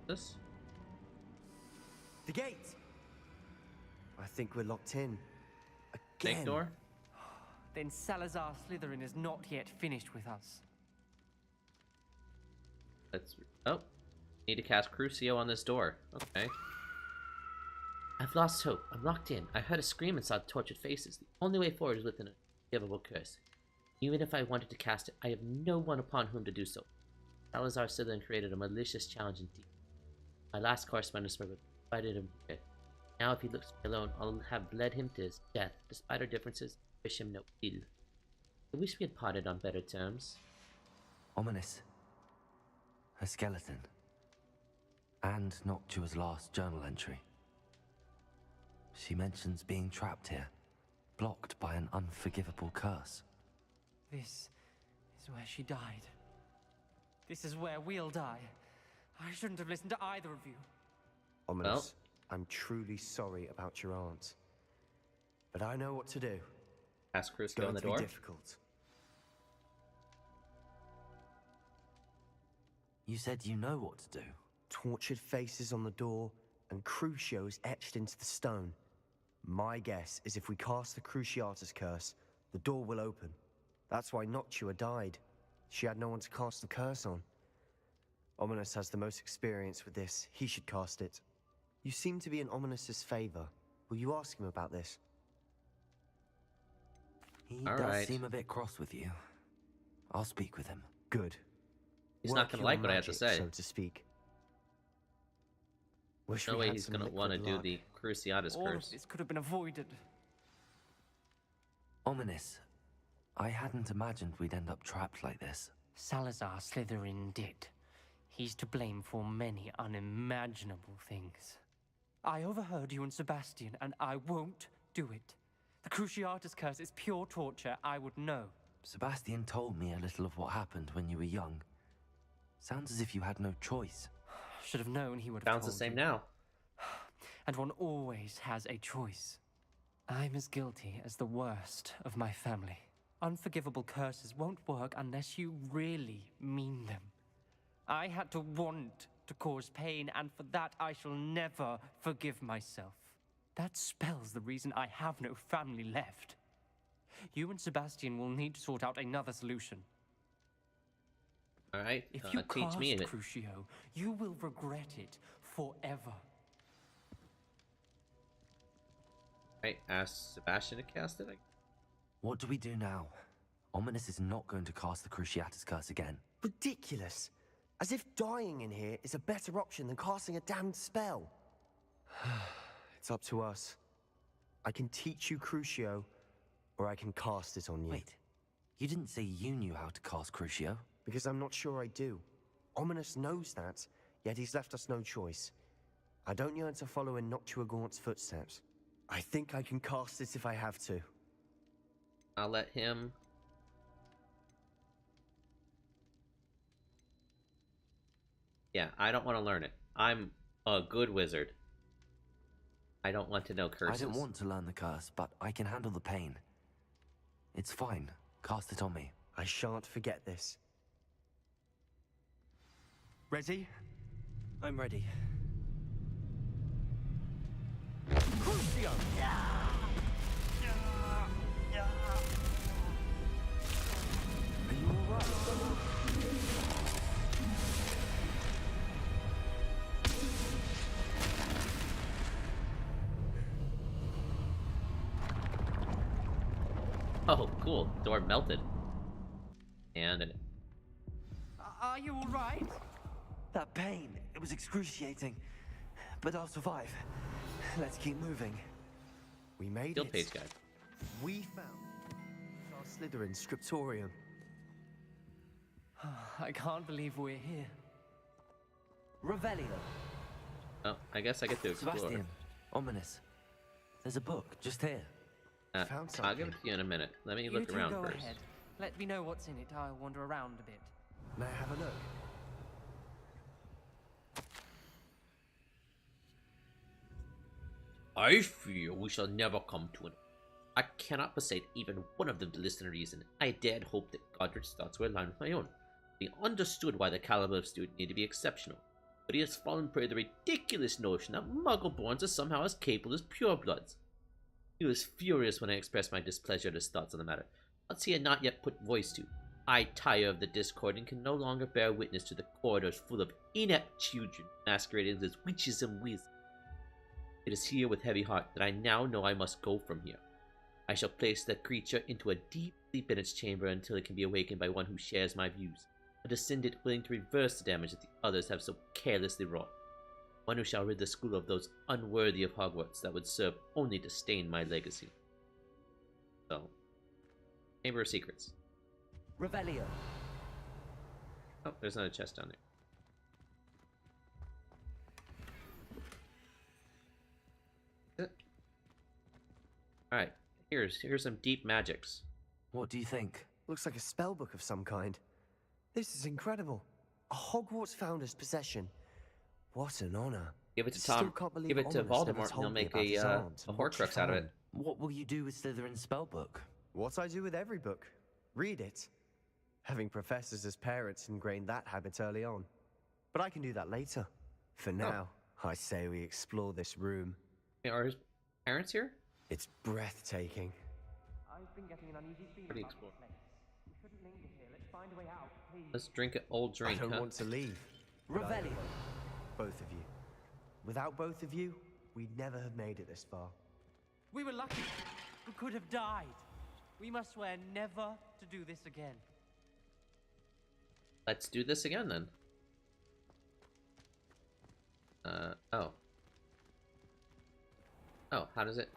This? The gate! I think we're locked in. Again. Snake door? Then Salazar Slytherin is not yet finished with us. Let's... Oh. Need to cast Crucio on this door. Okay. I've lost hope. I'm locked in. I heard a scream and saw tortured faces. The only way forward is with an unforgivable curse. Even if I wanted to cast it, I have no one upon whom to do so. Salazar Slytherin created a malicious challenge indeed. My last correspondence provided him with it. Now if he looks me alone, I'll have led him to his death. Despite our differences, I wish him no ill. I wish we had parted on better terms. Ominous. A skeleton. And Noctua's last journal entry. She mentions being trapped here, blocked by an unforgivable curse. This is where she died. This is where we'll die. I shouldn't have listened to either of you. Ominous, Well. I'm truly sorry about your aunt. But I know what to do. Ask It's Crucio going on the to door. be difficult. You said you know what to do. Tortured faces on the door, and Crucio's etched into the stone. My guess is if we cast the Cruciatus curse, the door will open. That's why Noctua died. She had no one to cast the curse on. Ominous has the most experience with this. He should cast it. You seem to be in Ominous's favor. Will you ask him about this? He All does right. seem a bit cross with you. I'll speak with him. Good. He's not Work gonna your like what I have to magic, say. so to speak. Wish No we way had he's some gonna liquid want to do luck. the Cruciatus All of curse. this could have been avoided. Ominous. I hadn't imagined we'd end up trapped like this. Salazar Slytherin did. He's to blame for many unimaginable things. I overheard you and Sebastian, and I won't do it. The Cruciatus curse is pure torture. I would know. Sebastian told me a little of what happened when you were young. Sounds as if you had no choice. Should have known he would have Sounds the told same you. now. And one always has a choice. I'm as guilty as the worst of my family. Unforgivable curses won't work unless you really mean them. I had to want to cause pain, and for that I shall never forgive myself. That spells the reason I have no family left. You and Sebastian will need to sort out another solution. All right. If you Teach cast me of it. Crucio, you will regret it forever. Right. Ask Sebastian to cast it. What do we do now? Ominous is not going to cast the Cruciatus curse again. Ridiculous. As if dying in here is a better option than casting a damned spell. It's up to us. I can teach you Crucio, or I can cast it on you. Wait, you didn't say you knew how to cast Crucio? Because I'm not sure I do. Ominous knows that, yet he's left us no choice. I don't yearn to follow in Noctua Gaunt's footsteps. I think I can cast it if I have to. I'll let him. Yeah, I don't want to learn it. I'm a good wizard. I don't want to know curses. I don't want to learn the curse, but I can handle the pain. It's fine. Cast it on me. I shan't forget this. Ready? I'm ready. Crucio! Are you alright? Oh, cool. Door melted. And Are you all right? That pain, it was excruciating. But I'll survive. Let's keep moving. We made Steel it. Page guy. We found our Slytherin scriptorium. I can't believe we're here. Revelio. Oh, I guess I get to explore. Sebastian, ominous. There's a book just here. Found I'll give something. it to you in a minute. Let me You look two around go first. ahead. Let me know what's in it. I'll wander around a bit. May I have a look? I fear we shall never come to an end. I cannot persuade even one of them to listen to reason. I dared hope that Godric's thoughts were aligned with my own. He understood why the caliber of student needed to be exceptional, but he has fallen prey to the ridiculous notion that Muggle-borns are somehow as capable as purebloods. He was furious when I expressed my displeasure at his thoughts on the matter, thoughts he had not yet put voice to. I tire of the discord and can no longer bear witness to the corridors full of inept children masquerading as witches and wizards. It is here with heavy heart that I now know I must go from here. I shall place the creature into a deep sleep in its chamber until it can be awakened by one who shares my views, a descendant willing to reverse the damage that the others have so carelessly wrought. One who shall rid the school of those unworthy of Hogwarts that would serve only to stain my legacy. So, Chamber of Secrets. Revelio. Oh, there's another chest down there. Alright, here's some deep magics. What do you think? Looks like a spell book of some kind. This is incredible. A Hogwarts founder's possession. What an honor. Give it to Still Tom. can't believe Give it to Ominous never Voldemort, and told he'll me make about his a aunt and what she Horcrux out of it. found. What will you do with Slytherin's spellbook? What I do with every book. Read it. Having professors as parents ingrained that habit early on. But I can do that later. For now, I say we explore this room. Are his parents here? It's breathtaking. I've been getting an uneasy feeling Pretty about explore. this place. We shouldn't linger here. Let's find a way out, please. Let's drink an old drink, I don't huh? want to leave. but I Revelio. will. Both of you. Without both of you, we'd never have made it this far. We were lucky. We could have died. We must swear never to do this again. Let's do this again then. Oh. Oh, how does it...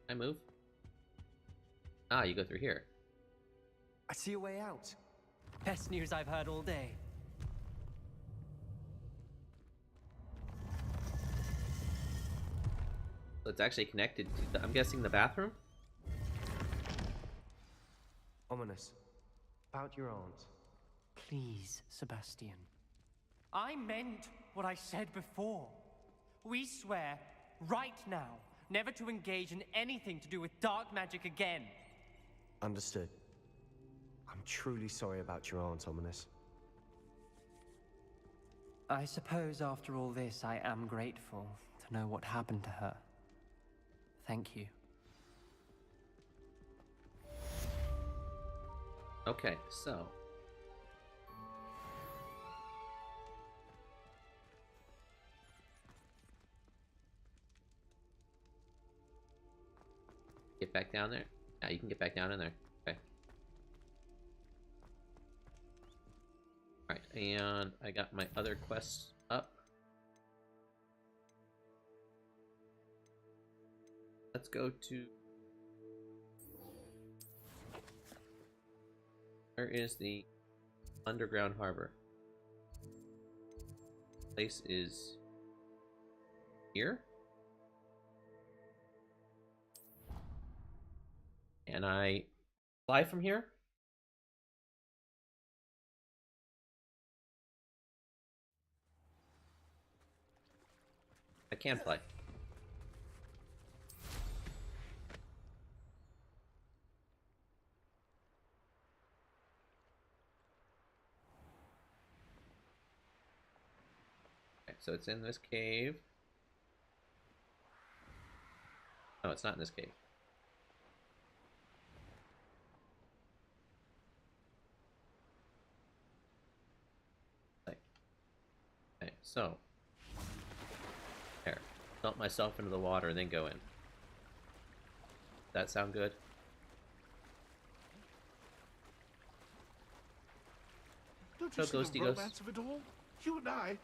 I move? Ah, you go through here. I see a way out. Best news I've heard all day. So it's actually connected to the, I'm guessing, the bathroom? Ominous. About your aunt. Please, Sebastian. I meant what I said before. We swear, right now, never to engage in anything to do with dark magic again. Understood. I'm truly sorry about your aunt, Ominous. I suppose after all this, I am grateful to know what happened to her. Thank you. Okay, so... Get back down there? Yeah, you can get back down in there. Okay. Alright, and I got my other quests up. Let's go to... Where is the underground harbor? Place is here? Can I fly from here? I can fly. Okay, so it's in this cave. No, it's not in this cave. Okay, so there. Dump myself into the water and then go in. That sound good? Don't you see Ghosty the Ghost. romance of it all? You and I,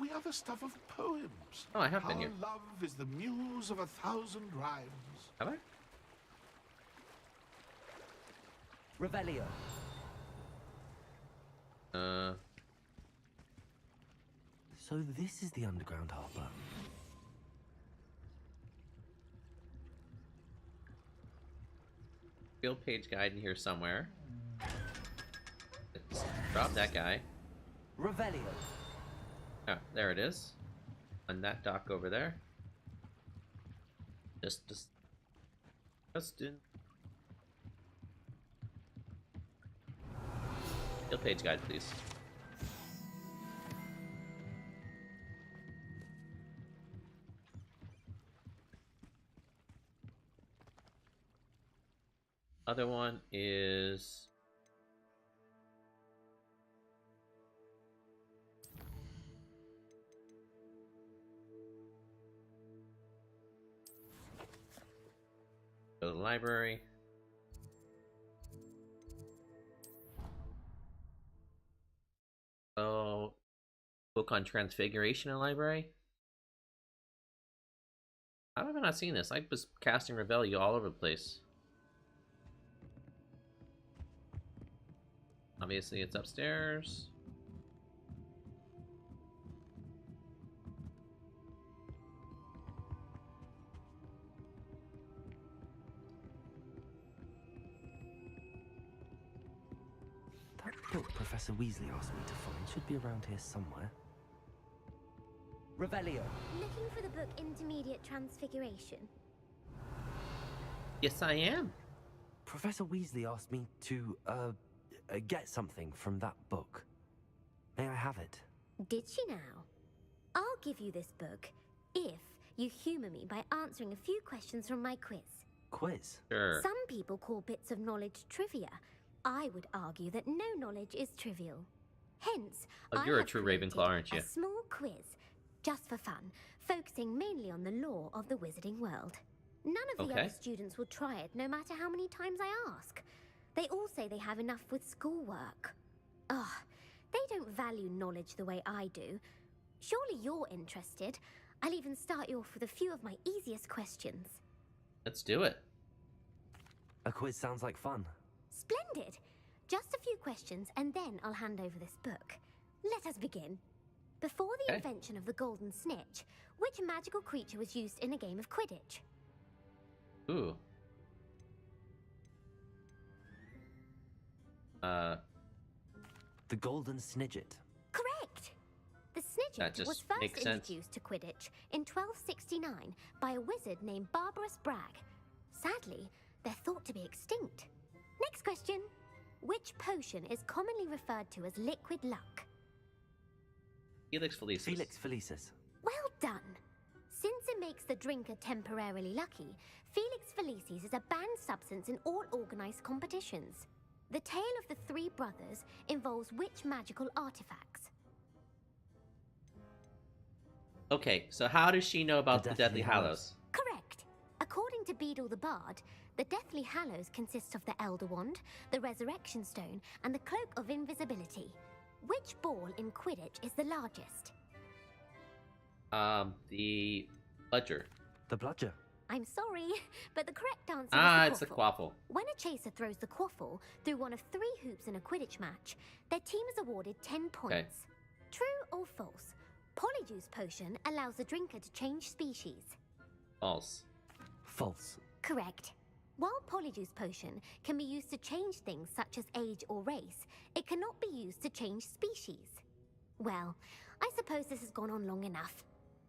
we are the stuff of poems. Oh, I have been here. Our love is the muse of 1,000 rhymes. Have I? Revelio. So this is the underground harbor. Field page guide in here somewhere. Let's drop that guy. Revelio. Oh, there it is. On that dock over there. Just in. Field page guide, please. Other one is go to the library. Oh, book on transfiguration in the library. How have I not seen this? I was casting Revelio all over the place. Obviously, it's upstairs. That book Professor Weasley asked me to find should be around here somewhere. Revelio. Looking for the book Intermediate Transfiguration? Yes, I am. Professor Weasley asked me to, get something from that book. May I have it? Did she now? I'll give you this book if you humor me by answering a few questions from my quiz. Quiz? Sure. Some people call bits of knowledge trivia. I would argue that no knowledge is trivial. Hence, Oh, you're a true Ravenclaw, aren't you? A small quiz, just for fun, focusing mainly on the lore of the wizarding world. None of the Okay. other students will try it, no matter how many times I ask. They all say they have enough with schoolwork. Ugh, they don't value knowledge the way I do. Surely you're interested. I'll even start you off with a few of my easiest questions. Let's do it. A quiz sounds like fun. Splendid! Just a few questions, and then I'll hand over this book. Let us begin. Before the invention of the golden snitch, which magical creature was used in a game of Quidditch? Ooh. The golden snidget. Correct! The That snidget just was first makes sense. introduced to Quidditch in 1269 by a wizard named Barbarous Bragg. Sadly, they're thought to be extinct. Next question. Which potion is commonly referred to as liquid luck? Felix Felicis. Felix Felicis. Well done! Since it makes the drinker temporarily lucky, Felix Felicis is a banned substance in all organized competitions. The tale of the three brothers involves which magical artifacts? Okay, so how does she know about the Deathly Hallows? Hallows? Correct. According to Beedle the Bard, the Deathly Hallows consists of the Elder Wand, the Resurrection Stone, and the Cloak of Invisibility. Which ball in Quidditch is the largest? The bludger. The bludger. I'm sorry, but the correct answer It's is the the quaffle. When a chaser throws the quaffle through one of 3 hoops in a Quidditch match, their team is awarded 10 points. Okay. True or false? Polyjuice potion allows the drinker to change species. False. False. Correct. While Polyjuice potion can be used to change things such as age or race, it cannot be used to change species. Well, I suppose this has gone on long enough.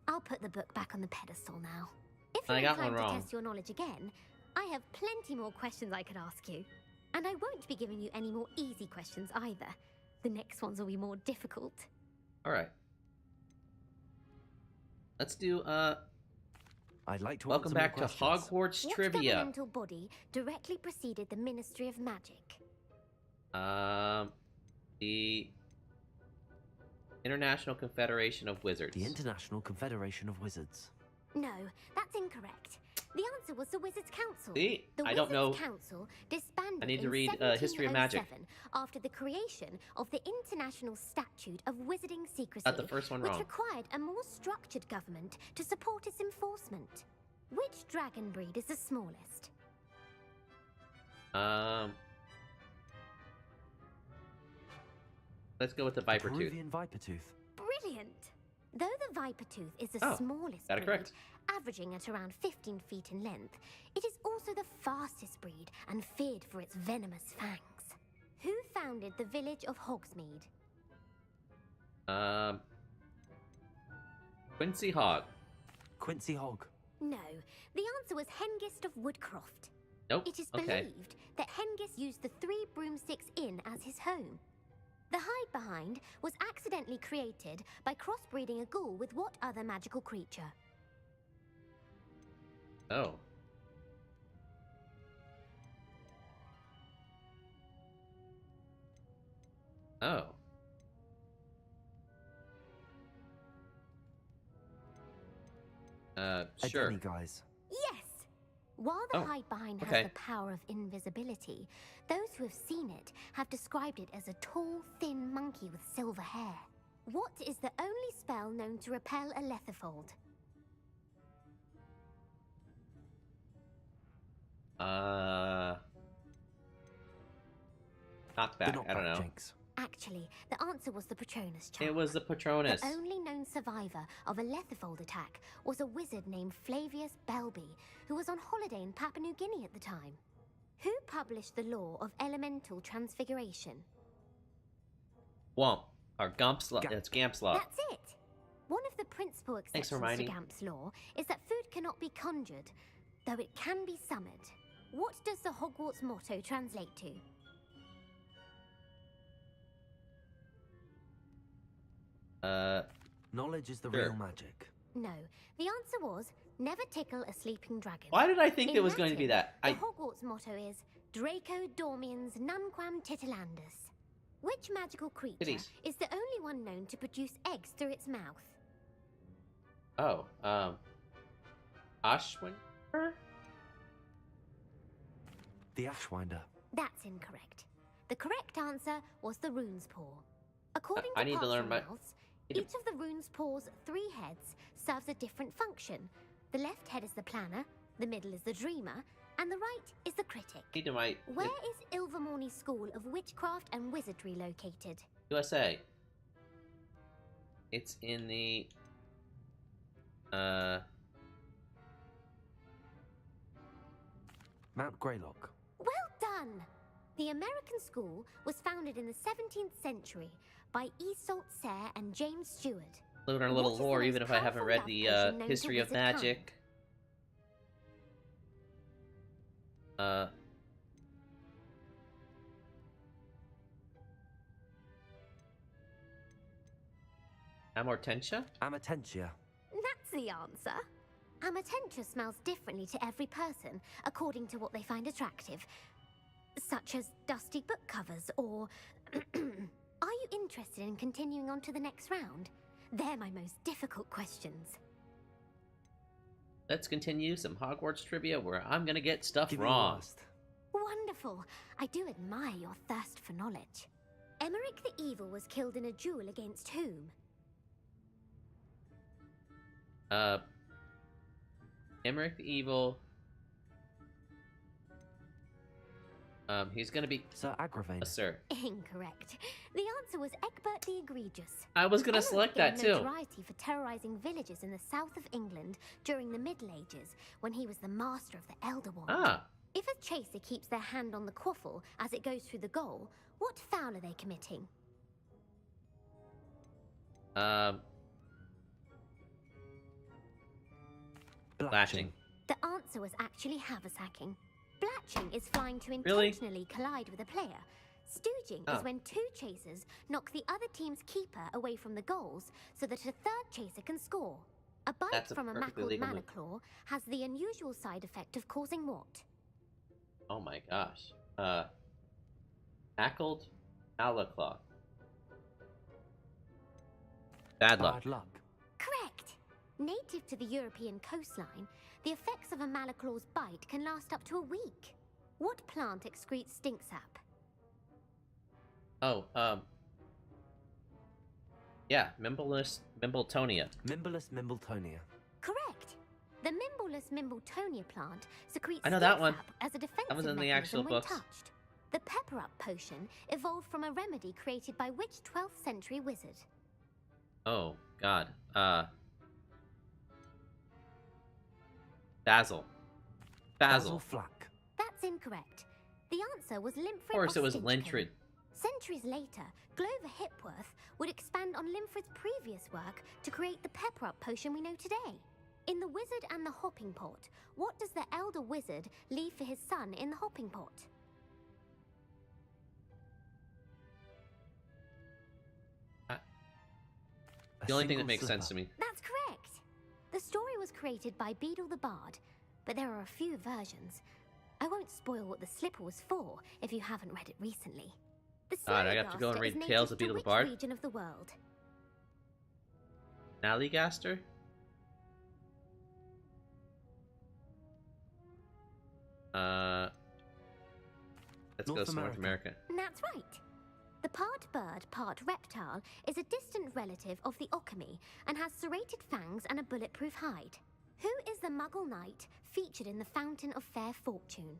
I'll put the book back on the pedestal now. If you're I got one inclined to wrong. test your knowledge again, I have plenty more questions I could ask you. And I won't be giving you any more easy questions either. The next ones will be more difficult. Alright. Let's do, I'd like to welcome answer back to more questions. Hogwarts What Trivia. governmental body directly preceded the Ministry of Magic? The International Confederation of Wizards. The International Confederation of Wizards. No, that's incorrect. The answer was the Wizards' Council. See? The I don't Wizards' know. Council disbanded I need to in read History of Magic. 1707 after the creation of the International Statute of Wizarding Secrecy, Got the first one which wrong. required a more structured government to support its enforcement. Which dragon breed is the smallest? Let's go with the Viper Tooth. Peruvian Viper Tooth. Brilliant! Though the Viper Tooth is the Oh, smallest got it breed, correct. averaging at around 15 feet in length, it is also the fastest breed and feared for its venomous fangs. Who founded the village of Hogsmeade? Quincy Hogg. Quincy Hogg. No, the answer was Hengist of Woodcroft. Nope. It is Okay. believed that Hengist used the Three Broomsticks Inn as his home. The hide behind was accidentally created by crossbreeding a ghoul with what other magical creature? Oh. Oh. Sure. Again, guys. Yes! While the Oh, hide behind has okay. the power of invisibility, those who have seen it have described it as a tall, thin monkey with silver hair. What is the only spell known to repel a letherfold? Knockback. I don't know. Jinx. Actually, the answer was the Patronus charm. It was the Patronus. The only known survivor of a letherfold attack was a wizard named Flavius Belby, who was on holiday in Papua New Guinea at the time. Who published the law of elemental transfiguration? Womp. Or Gomp's Law. It's Gamp's Law. That's it! One of the principal exceptions to Hermione. Gamp's law is that food cannot be conjured, though it can be summoned. What does the Hogwarts motto translate to? Knowledge is the Sure. real magic. No, the answer was never tickle a sleeping dragon. Why did I think In it was going to be Latin, that? The Hogwarts motto is Draco Dormiens Nunquam Titilandus. Which magical creature Titties. is the only one known to produce eggs through its mouth? Oh, Ashwin? The Ashwinder. That's incorrect. The correct answer was the rune's paw. According I to need to learn my- Mouths, each of the rune's paw's 3 heads serves a different function. The left head is the planner, the middle is the dreamer, and the right is the critic. Need to my Where is Ilvermorny School of Witchcraft and Wizardry located? USA. It's in the Mount Greylock. Well done! The American school was founded in the 17th century by Isolde Sayre and James Stewart. learn a little What is the lore, most even if I haven't powerful read love the potion known to history of wizard kind? magic. Amortentia? Amatentia. That's the answer. Amatentia smells differently to every person, according to what they find attractive, such as dusty book covers or... Are you interested in continuing on to the next round? They're my most difficult questions. Let's continue some Hogwarts trivia where I'm gonna get stuff Give me wrong. last. Wonderful. I do admire your thirst for knowledge. Emeric the Evil was killed in a duel against whom? Emeric the Evil. He's gonna be Sir Agravain. Sir. Incorrect. The answer was Egbert the Egregious. I was gonna Emeric select that gained too. notoriety for terrorizing villages in the south of England during the Middle Ages, when he was the master of the Elder Wand. Ah. If a chaser keeps their hand on the quaffle as it goes through the goal, what foul are they committing? Blatching. The answer was actually haversacking. Blatching is flying to Really? intentionally collide with a player. Stooging Oh. is when 2 chasers knock the other team's keeper away from the goals so that a 3rd chaser can score. A bite That's a from a perfectly mackled legal mana move. claw has the unusual side effect of causing what? Oh my gosh. Tackled Alaclaw. Bad luck. Bad luck. Correct! Native to the European coastline, the effects of a malaclaw's bite can last up to a week. What plant excretes stink sap? Oh, yeah, Mimbletonia. Mimbletonia. Correct. The Mimbletonia plant secretes I know stink that one. sap as a That defensive was in the mechanism actual when books. touched. The Pepper Up potion evolved from a remedy created by which 12th century wizard? Oh, God. Basil. Basil. Flack. That's incorrect. The answer was Limfrid. Of course, it was Stinchcombe. Lintrid. Centuries later, Glover Hipworth would expand on Limfrid's previous work to create the Pepper Up potion we know today. In The Wizard and the Hopping Pot, what does the elder wizard leave for his son in the hopping pot? The only thing that makes sense to me. That's correct. The story was created by Beadle the Bard, but there are a few versions. I won't spoil what the slipper was for if you haven't read it recently. The God, I have to go and Snallygaster read is Tales native of to Beadle the which Bard. region of the world? Snallygaster? Let's go to North America. That's right. The part bird, part reptile is a distant relative of the Occamy and has serrated fangs and a bulletproof hide. Who is the Muggle knight featured in the Fountain of Fair Fortune?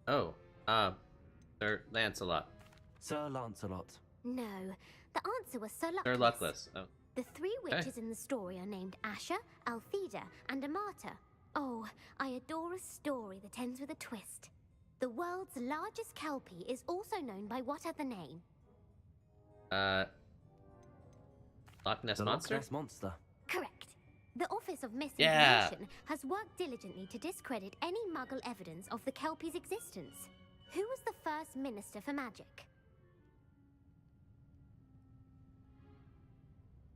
Oh, Sir Lancelot. Sir Lancelot. No, the answer was Sir Luckless. Sir Luckless. Oh. The three Okay. witches in the story are named Asher, Altheda, and Amata. Oh, I adore a story that ends with a twist. The world's largest kelpie is also known by what other name? Loch Ness The Monster? Loch Ness Monster. Correct. The Office of Yeah. Misinformation has worked diligently to discredit any Muggle evidence of the kelpie's existence. Who was the first Minister for Magic?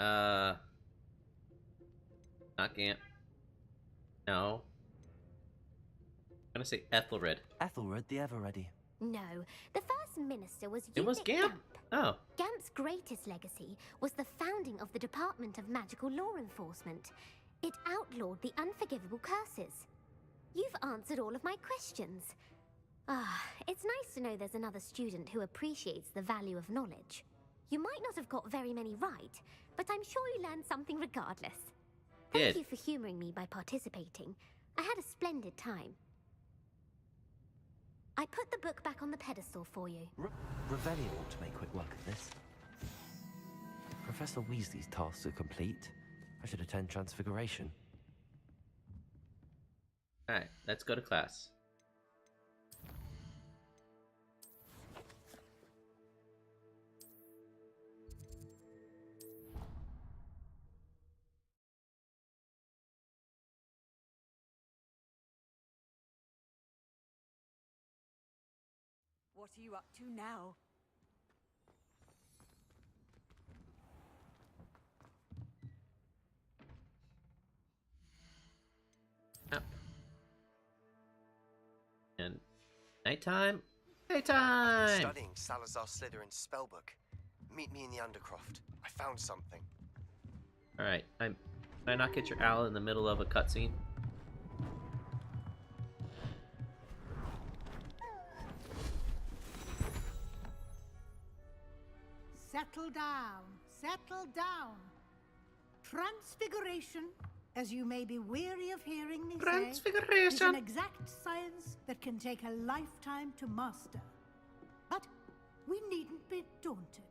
Not Gant. No. I'm gonna say Ethelred. Ethelred the Ever-Ready. No, the first minister was It was Eunuch Gamp. Oh. Gamp's greatest legacy was the founding of the Department of Magical Law Enforcement. It outlawed the unforgivable curses. You've answered all of my questions. Ah, it's nice to know there's another student who appreciates the value of knowledge. You might not have got very many right, but I'm sure you learned something regardless. Thank you for humoring me by participating. I had a splendid time. I put the book back on the pedestal for you. Revelio ought to make quick work of this. Professor Weasley's tasks are complete. I should attend Transfiguration. Alright, let's go to class. What are you up to now? Yep. And nighttime? Nighttime! Studying Salazar Slytherin's spellbook. Meet me in the Undercroft. I found something. Alright, can I not get your owl in the middle of a cutscene? Settle down, settle down. Transfiguration, as you may be weary of hearing me say, is an exact science that can take a lifetime to master. But we needn't be daunted.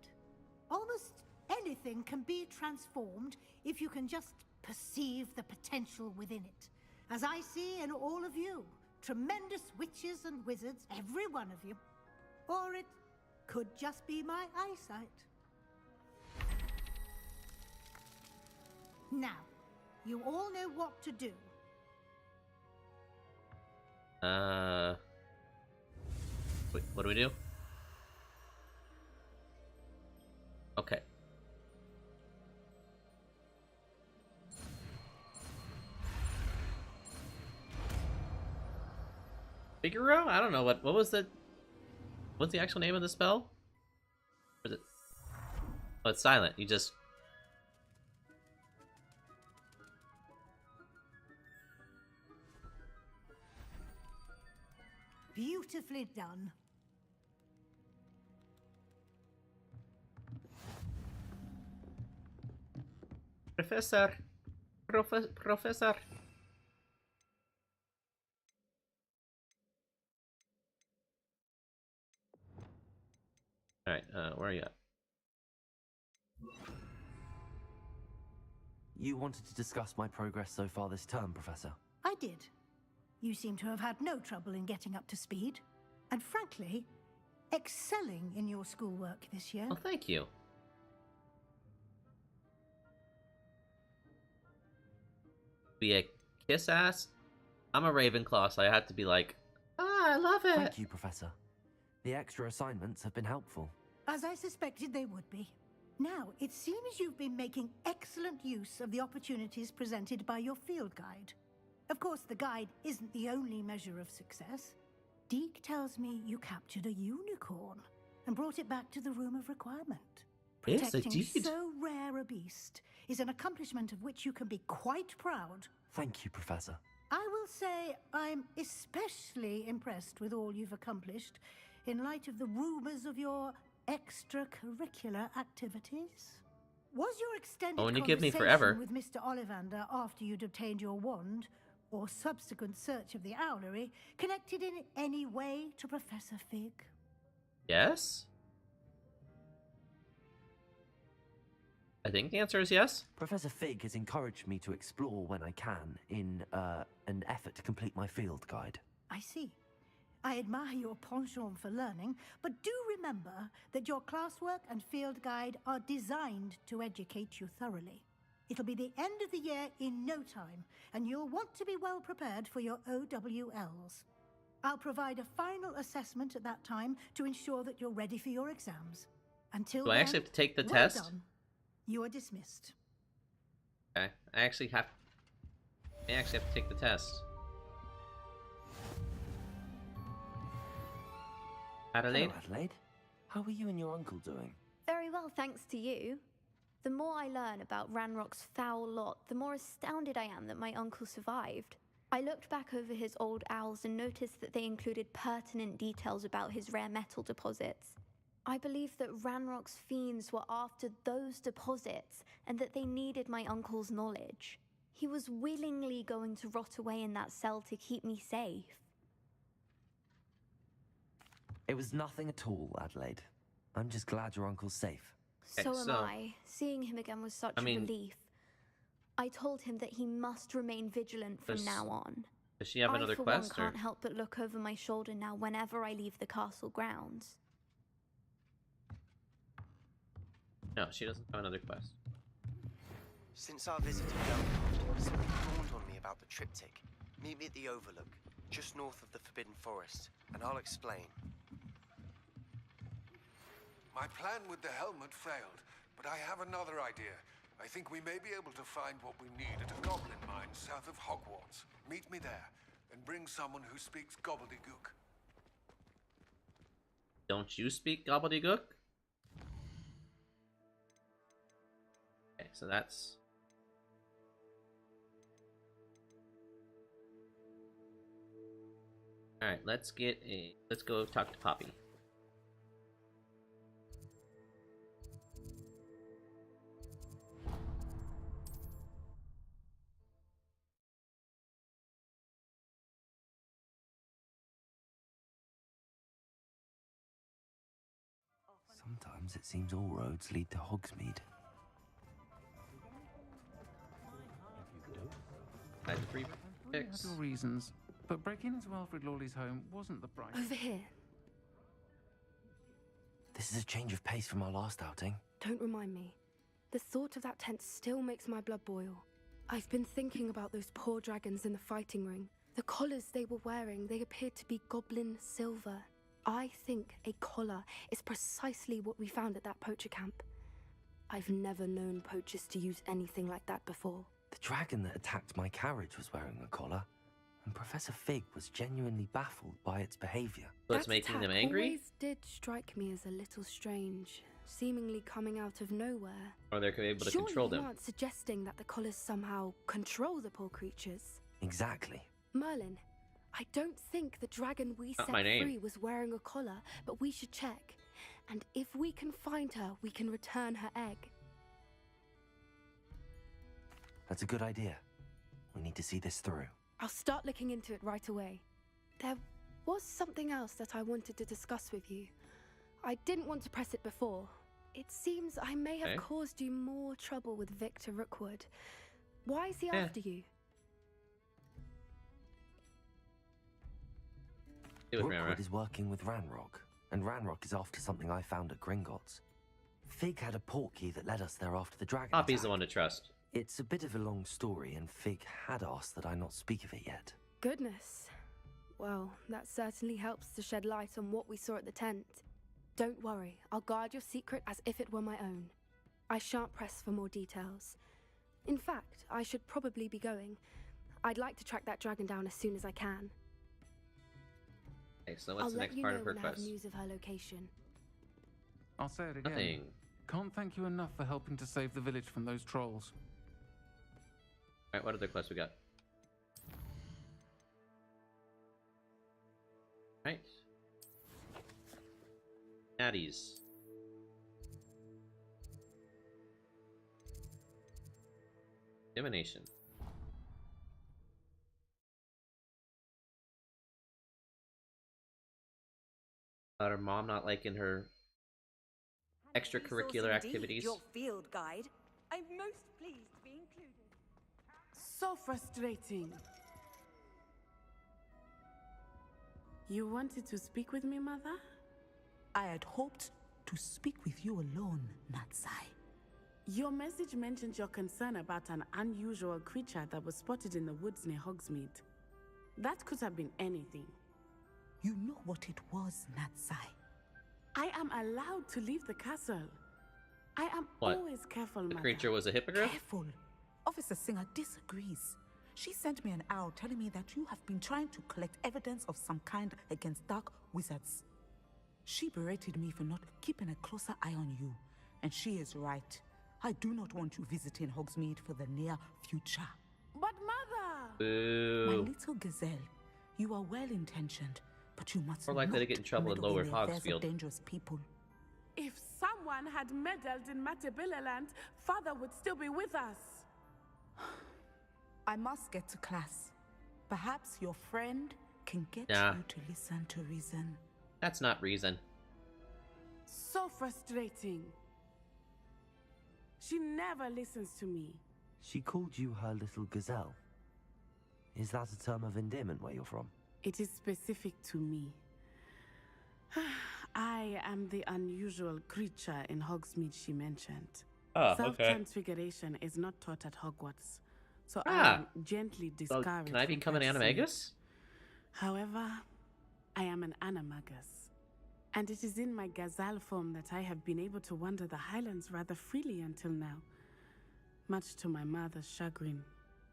Almost anything can be transformed if you can just perceive the potential within it. As I see in all of you, tremendous witches and wizards, every one of you. Or it could just be my eyesight. Now, you all know what to do. Wait, what do we do? Okay. Figaro? I don't know what was what's the actual name of the spell? Or is it? Oh, it's silent. You just Beautifully done. Professor. Professor. Alright, where are you at? You wanted to discuss my progress so far this term, Professor? I did. You seem to have had no trouble in getting up to speed. And frankly, excelling in your schoolwork this year. Oh, thank you. Be a kiss ass? I'm a Ravenclaw, so I had to be like, I love it. Thank you, Professor. The extra assignments have been helpful. As I suspected they would be. Now, it seems you've been making excellent use of the opportunities presented by your field guide. Of course, the guide isn't the only measure of success. Deke tells me you captured a unicorn and brought it back to the Room of Requirement. Yes, Protecting indeed. so rare a beast is an accomplishment of which you can be quite proud. Thank you, Professor. I will say I'm especially impressed with all you've accomplished in light of the rumors of your extracurricular activities. Was your extended Oh, and you give me conversation forever. with Mr. Ollivander after you'd obtained your wand, or subsequent search of the owlery, connected in any way to Professor Fig? Yes? I think the answer is yes. Professor Fig has encouraged me to explore when I can in an effort to complete my field guide. I see. I admire your penchant for learning, but do remember that your classwork and field guide are designed to educate you thoroughly. It'll be the end of the year in no time, and you'll want to be well prepared for your OWLs. I'll provide a final assessment at that time to ensure that you're ready for your exams. Until Do I then, actually have to take the well test? done. You are dismissed. Okay. I actually have to take the test. Adelaide? Hello, Adelaide. How are you and your uncle doing? Very well, thanks to you. The more I learn about Ranrock's foul lot, the more astounded I am that my uncle survived. I looked back over his old owls and noticed that they included pertinent details about his rare metal deposits. I believe that Ranrock's fiends were after those deposits and that they needed my uncle's knowledge. He was willingly going to rot away in that cell to keep me safe. It was nothing at all, Adelaide. I'm just glad your uncle's safe. So am I. Seeing him again was such a relief. I told him that he must remain vigilant from now on. Does she have another I, for quest? one, can't help but look over my shoulder now whenever I leave the castle grounds. No, she doesn't have another quest. Since our visit to Delft, something dawned on me about the triptych. Meet me at the Overlook, just north of the Forbidden Forest, and I'll explain. My plan with the helmet failed, but I have another idea. I think we may be able to find what we need at a goblin mine south of Hogwarts. Meet me there, and bring someone who speaks gobbledygook. Don't you speak gobbledygook? Okay, so that's... Alright, let's go talk to Poppy. Sometimes it seems all roads lead to Hogsmeade. I had three Had your reasons, but breaking into Alfred Lawley's home wasn't the price. Over here. This is a change of pace from our last outing. Don't remind me. The thought of that tent still makes my blood boil. I've been thinking about those poor dragons in the fighting ring. The collars they were wearing, they appeared to be goblin silver. I think a collar is precisely what we found at that poacher camp. I've never known poachers to use anything like that before. The dragon that attacked my carriage was wearing a collar, and Professor Fig was genuinely baffled by its behavior. So it's making them angry? Always did strike me as a little strange, seemingly coming out of nowhere. Or they're able to Surely control them. you aren't suggesting that the collars somehow control the poor creatures? Exactly. Merlin, I don't think the dragon we Not set my name. free was wearing a collar, but we should check. And if we can find her, we can return her egg. That's a good idea. We need to see this through. I'll start looking into it right away. There was something else that I wanted to discuss with you. I didn't want to press it before. It seems I may have caused you more trouble with Victor Rookwood. Why is he after you? Rookwood is working with Ranrock, and Ranrock is after something I found at Gringotts. Fig had a portkey that led us there after the dragon Poppy's attack. the one to trust. It's a bit of a long story, and Fig had asked that I not speak of it yet. Goodness. Well, that certainly helps to shed light on what we saw at the tent. Don't worry, I'll guard your secret as if it were my own. I shan't press for more details. In fact, I should probably be going. I'd like to track that dragon down as soon as I can. Okay, so what's the next part of her I'll let you know when I have quest? news of her location. I'll say it again. Nothing. Can't thank you enough for helping to save the village from those trolls. Alright, what other quests we got? Right. Natties. Divination. About her mom not liking her extracurricular activities. Your field guide. I'm most pleased to be included. So frustrating. You wanted to speak with me, Mother? I had hoped to speak with you alone, Natsai. Your message mentioned your concern about an unusual creature that was spotted in the woods near Hogsmeade. That could have been anything. You know what it was, Natsai. I am allowed to leave the castle. I am What? always careful, The Mother. creature was a hippogriff? Careful. Officer Singer disagrees. She sent me an owl telling me that you have been trying to collect evidence of some kind against dark wizards. She berated me for not keeping a closer eye on you, and she is right. I do not want you visiting Hogsmeade for the near future. But Mother! Boo. My little gazelle, you are well-intentioned, but you must More likely to get in trouble in meddle Lower the affairs of Hogsfield. dangerous people. If someone had meddled in Matabeleland, Father would still be with us. I must get to class. Perhaps your friend can get Nah. you to listen to reason. That's not reason. So frustrating. She never listens to me. She called you her little gazelle. Is that a term of endearment where you're from? It is specific to me. I am the unusual creature in Hogsmeade she mentioned. Oh, okay. Self-transfiguration is not taught at Hogwarts, so I Ah. am gently So discouraged. can I from become an practicing animagus? it. However, I am an animagus, and it is in my gazelle form that I have been able to wander the Highlands rather freely until now, much to my mother's chagrin.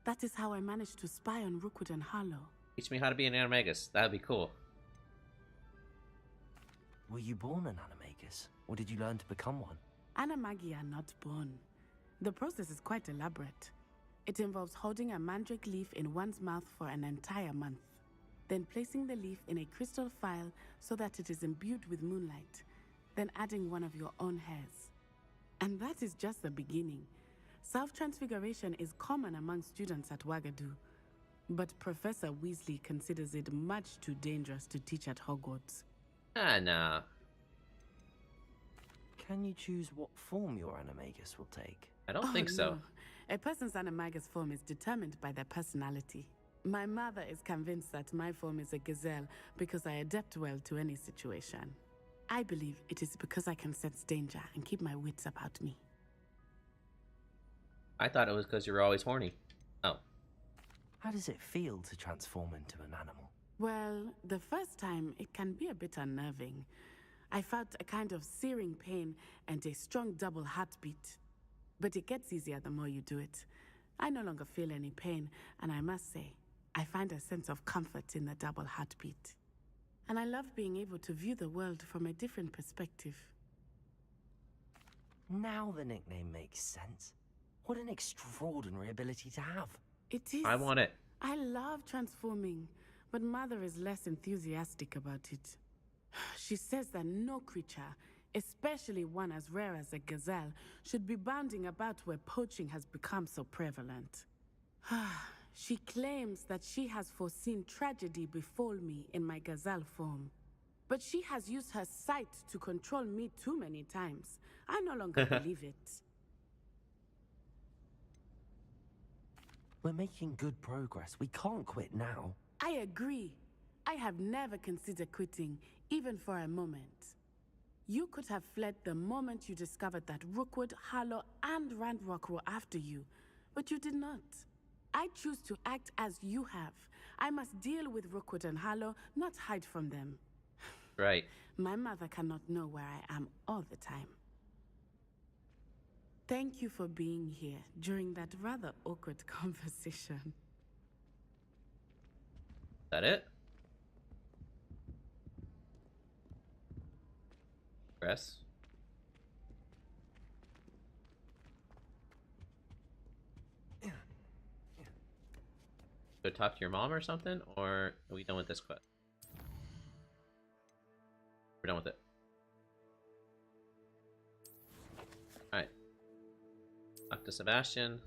That is how I managed to spy on Rookwood and Harlow. Teach me how to be an animagus. That'd be cool. Were you born an animagus, or did you learn to become one? Animagi are not born. The process is quite elaborate. It involves holding a mandrake leaf in one's mouth for an entire month, then placing the leaf in a crystal phial so that it is imbued with moonlight, then adding one of your own hairs. And that is just the beginning. Self-transfiguration is common among students at Wagadu, but Professor Weasley considers it much too dangerous to teach at Hogwarts. Ah, nah. Can you choose what form your animagus will take? I don't think so. No. A person's animagus form is determined by their personality. My mother is convinced that my form is a gazelle because I adapt well to any situation. I believe it is because I can sense danger and keep my wits about me. I thought it was because you were always horny. Oh. How does it feel to transform into an animal? Well, the first time it can be a bit unnerving. I felt a kind of searing pain and a strong double heartbeat. But it gets easier the more you do it. I no longer feel any pain, and I must say, I find a sense of comfort in the double heartbeat. And I love being able to view the world from a different perspective. Now the nickname makes sense. What an extraordinary ability to have. It is. I want it. I love transforming, but Mother is less enthusiastic about it. She says that no creature, especially one as rare as a gazelle, should be bounding about where poaching has become so prevalent. She claims that she has foreseen tragedy befall me in my gazelle form. But she has used her sight to control me too many times. I no longer believe it. We're making good progress. We can't quit now. I agree. I have never considered quitting, even for a moment. You could have fled the moment you discovered that Rookwood, Harlow, and Randrock were after you, but you did not. I choose to act as you have. I must deal with Rookwood and Harlow, not hide from them. Right. My mother cannot know where I am all the time. Thank you for being here during that rather awkward conversation. Is that it? Press. Go talk to your mom or something? Or are we done with this quest? We're done with it. Alright. Talk to Sebastian.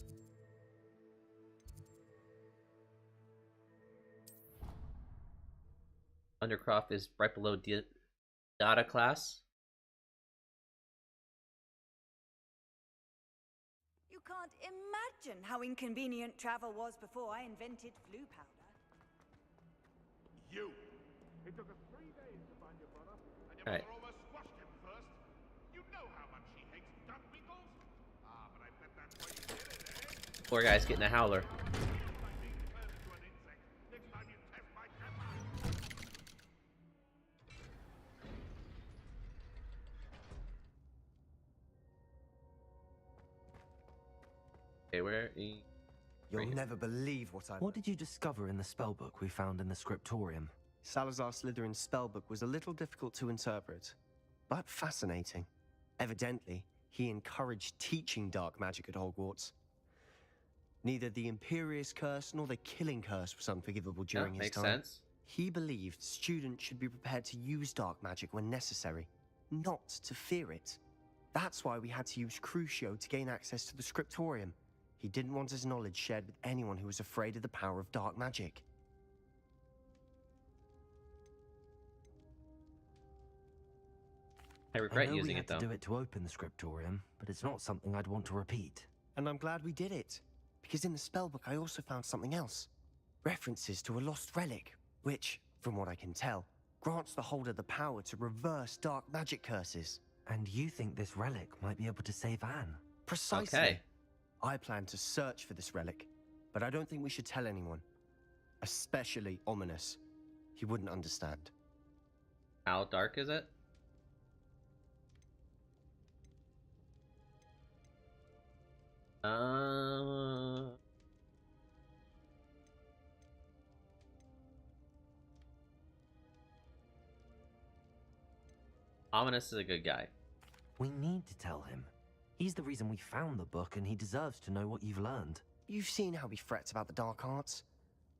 Undercroft is right below data class. You can't imagine how inconvenient travel was before I invented flu powder. You! It took us 3 days to find your brother, and your Right. mother almost squashed him first. You know how much she hates duck beetles? Ah, but I bet that's why you did it, eh? Poor guy's getting a howler. Next time you test my temper. Okay, where You'll never believe what I... What did you discover in the spellbook we found in the scriptorium? Salazar Slytherin's spellbook was a little difficult to interpret, but fascinating. Evidently, he encouraged teaching dark magic at Hogwarts. Neither the Imperious Curse nor the Killing Curse was unforgivable during his makes time. sense. He believed students should be prepared to use dark magic when necessary, not to fear it. That's why we had to use Crucio to gain access to the scriptorium. He didn't want his knowledge shared with anyone who was afraid of the power of dark magic. I regret using we it had though. to do it to open the scriptorium, but it's not something I'd want to repeat. And I'm glad we did it, because in the spellbook I also found something else. References to a lost relic, which, from what I can tell, grants the holder the power to reverse dark magic curses. And you think this relic might be able to save Anne? Precisely. Okay. I plan to search for this relic, but I don't think we should tell anyone. Especially Ominous. He wouldn't understand. How dark is it? Ominous is a good guy. We need to tell him. He's the reason we found the book, and he deserves to know what you've learned. You've seen how he frets about the dark arts.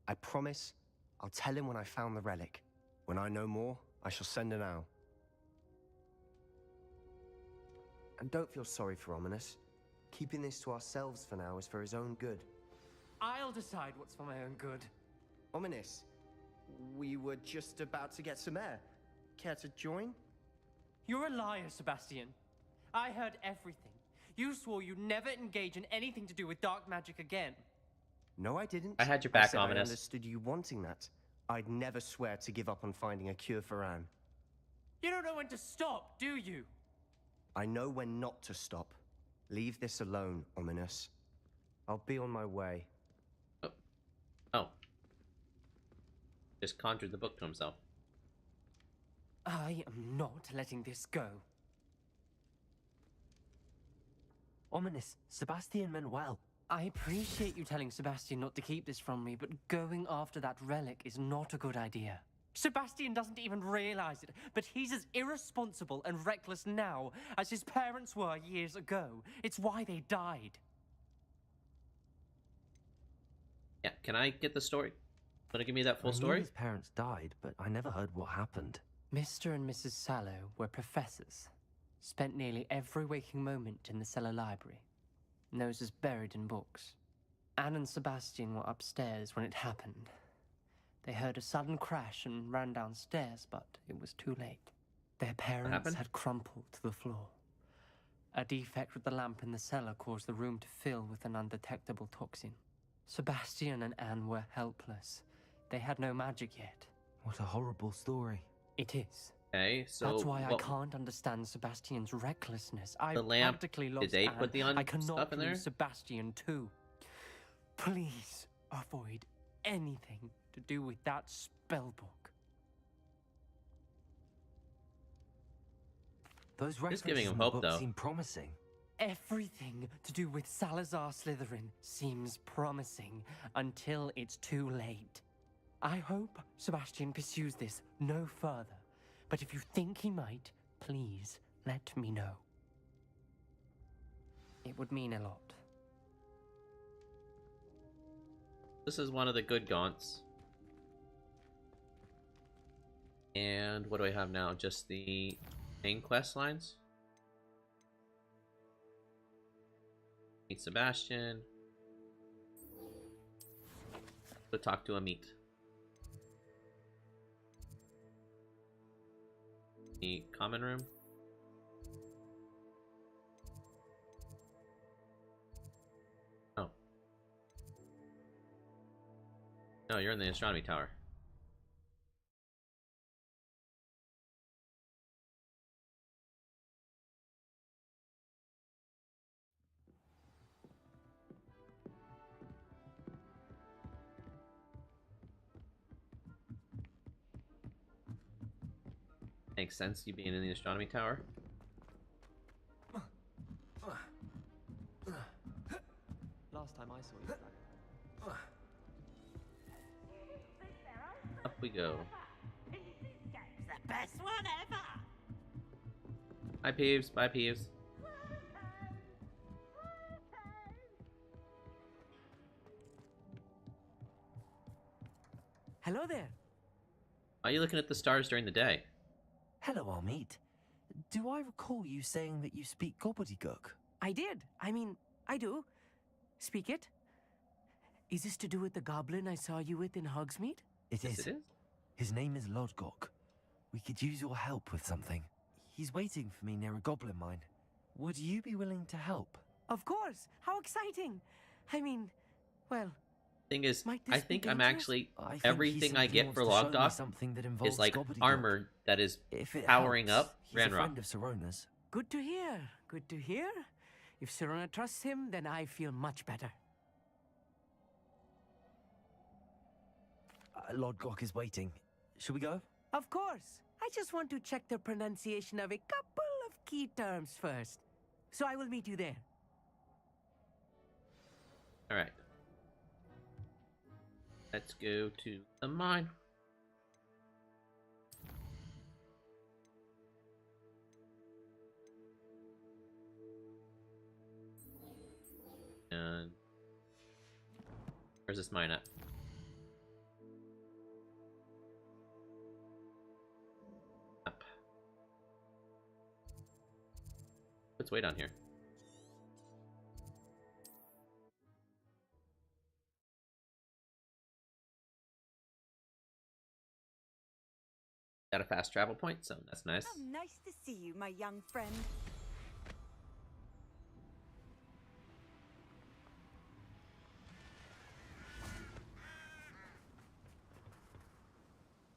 I promise I'll tell him when I found the relic. When I know more, I shall send an owl. And don't feel sorry for Ominous. Keeping this to ourselves for now is for his own good. I'll decide what's for my own good. Ominous, we were just about to get some air. Care to join? You're a liar, Sebastian. I heard everything. You swore you'd never engage in anything to do with dark magic again. No, I didn't. I had your back, said Ominous. I understood you wanting that. I'd never swear to give up on finding a cure for Anne. You don't know when to stop, do you? I know when not to stop. Leave this alone, Ominous. I'll be on my way. Oh. Just conjured the book to himself. I am not letting this go. Ominous, Sebastian meant well. I appreciate you telling Sebastian not to keep this from me, but going after that relic is not a good idea. Sebastian doesn't even realize it, but he's as irresponsible and reckless now as his parents were years ago. It's why they died. Yeah, can I get the story? Want to give me that full I knew story? his parents died, but I never heard what happened. Mr. and Mrs. Sallow were professors. Spent nearly every waking moment in the cellar library. Noses buried in books. Anne and Sebastian were upstairs when it happened. They heard a sudden crash and ran downstairs, but it was too late. Their parents had crumpled to the floor. A defect with the lamp in the cellar caused the room to fill with an undetectable toxin. Sebastian and Anne were helpless. They had no magic yet. What a horrible story. It is. Okay, so that's why I can't understand Sebastian's recklessness. I the lamp, practically lost did they Anne. put the I cannot stuff in there? lose Sebastian too. Please avoid anything to do with that spell book. Those Just references giving him in the hope, book though. seem promising. Everything to do with Salazar Slytherin seems promising until it's too late. I hope Sebastian pursues this no further, but if you think he might, please let me know. It would mean a lot. This is one of the good gaunts. And what do I have now? Just the main quest lines? Meet Sebastian. Go talk to a meet. The common room. Oh. No, you're in the astronomy tower. Makes sense, you being in the astronomy tower. Last time I saw you, Up we go. The best one ever. Bye, Peeves. Bye, Peeves. Hello there. Why are you looking at the stars during the day? Hello, Amit. Do I recall you saying that you speak gobbledygook? I did. I mean, I do. Speak it. Is this to do with the goblin I saw you with in Hogsmeade? It is. Yes, it is. His name is Lodgok. We could use your help with something. He's waiting for me near a goblin mine. Would you be willing to help? Of course. How exciting. I mean, well... Thing is, might I this be think I'm dangerous? actually... I think everything he I simply get wants for to show me Logdoc something that is involves like gobbledygook. armor that is If it powering helps, up he's a Ranrock. friend of Sirona's. Good to hear. Good to hear. If Sirona trusts him, then I feel much better. Lodgok is waiting. Should we go? Of course. I just want to check the pronunciation of a couple of key terms first. So I will meet you there. Alright. Let's go to the mine. And where's this mine at? Up. Let's wait on here. Got a fast travel point, so that's nice. Oh, nice to see you, my young friend.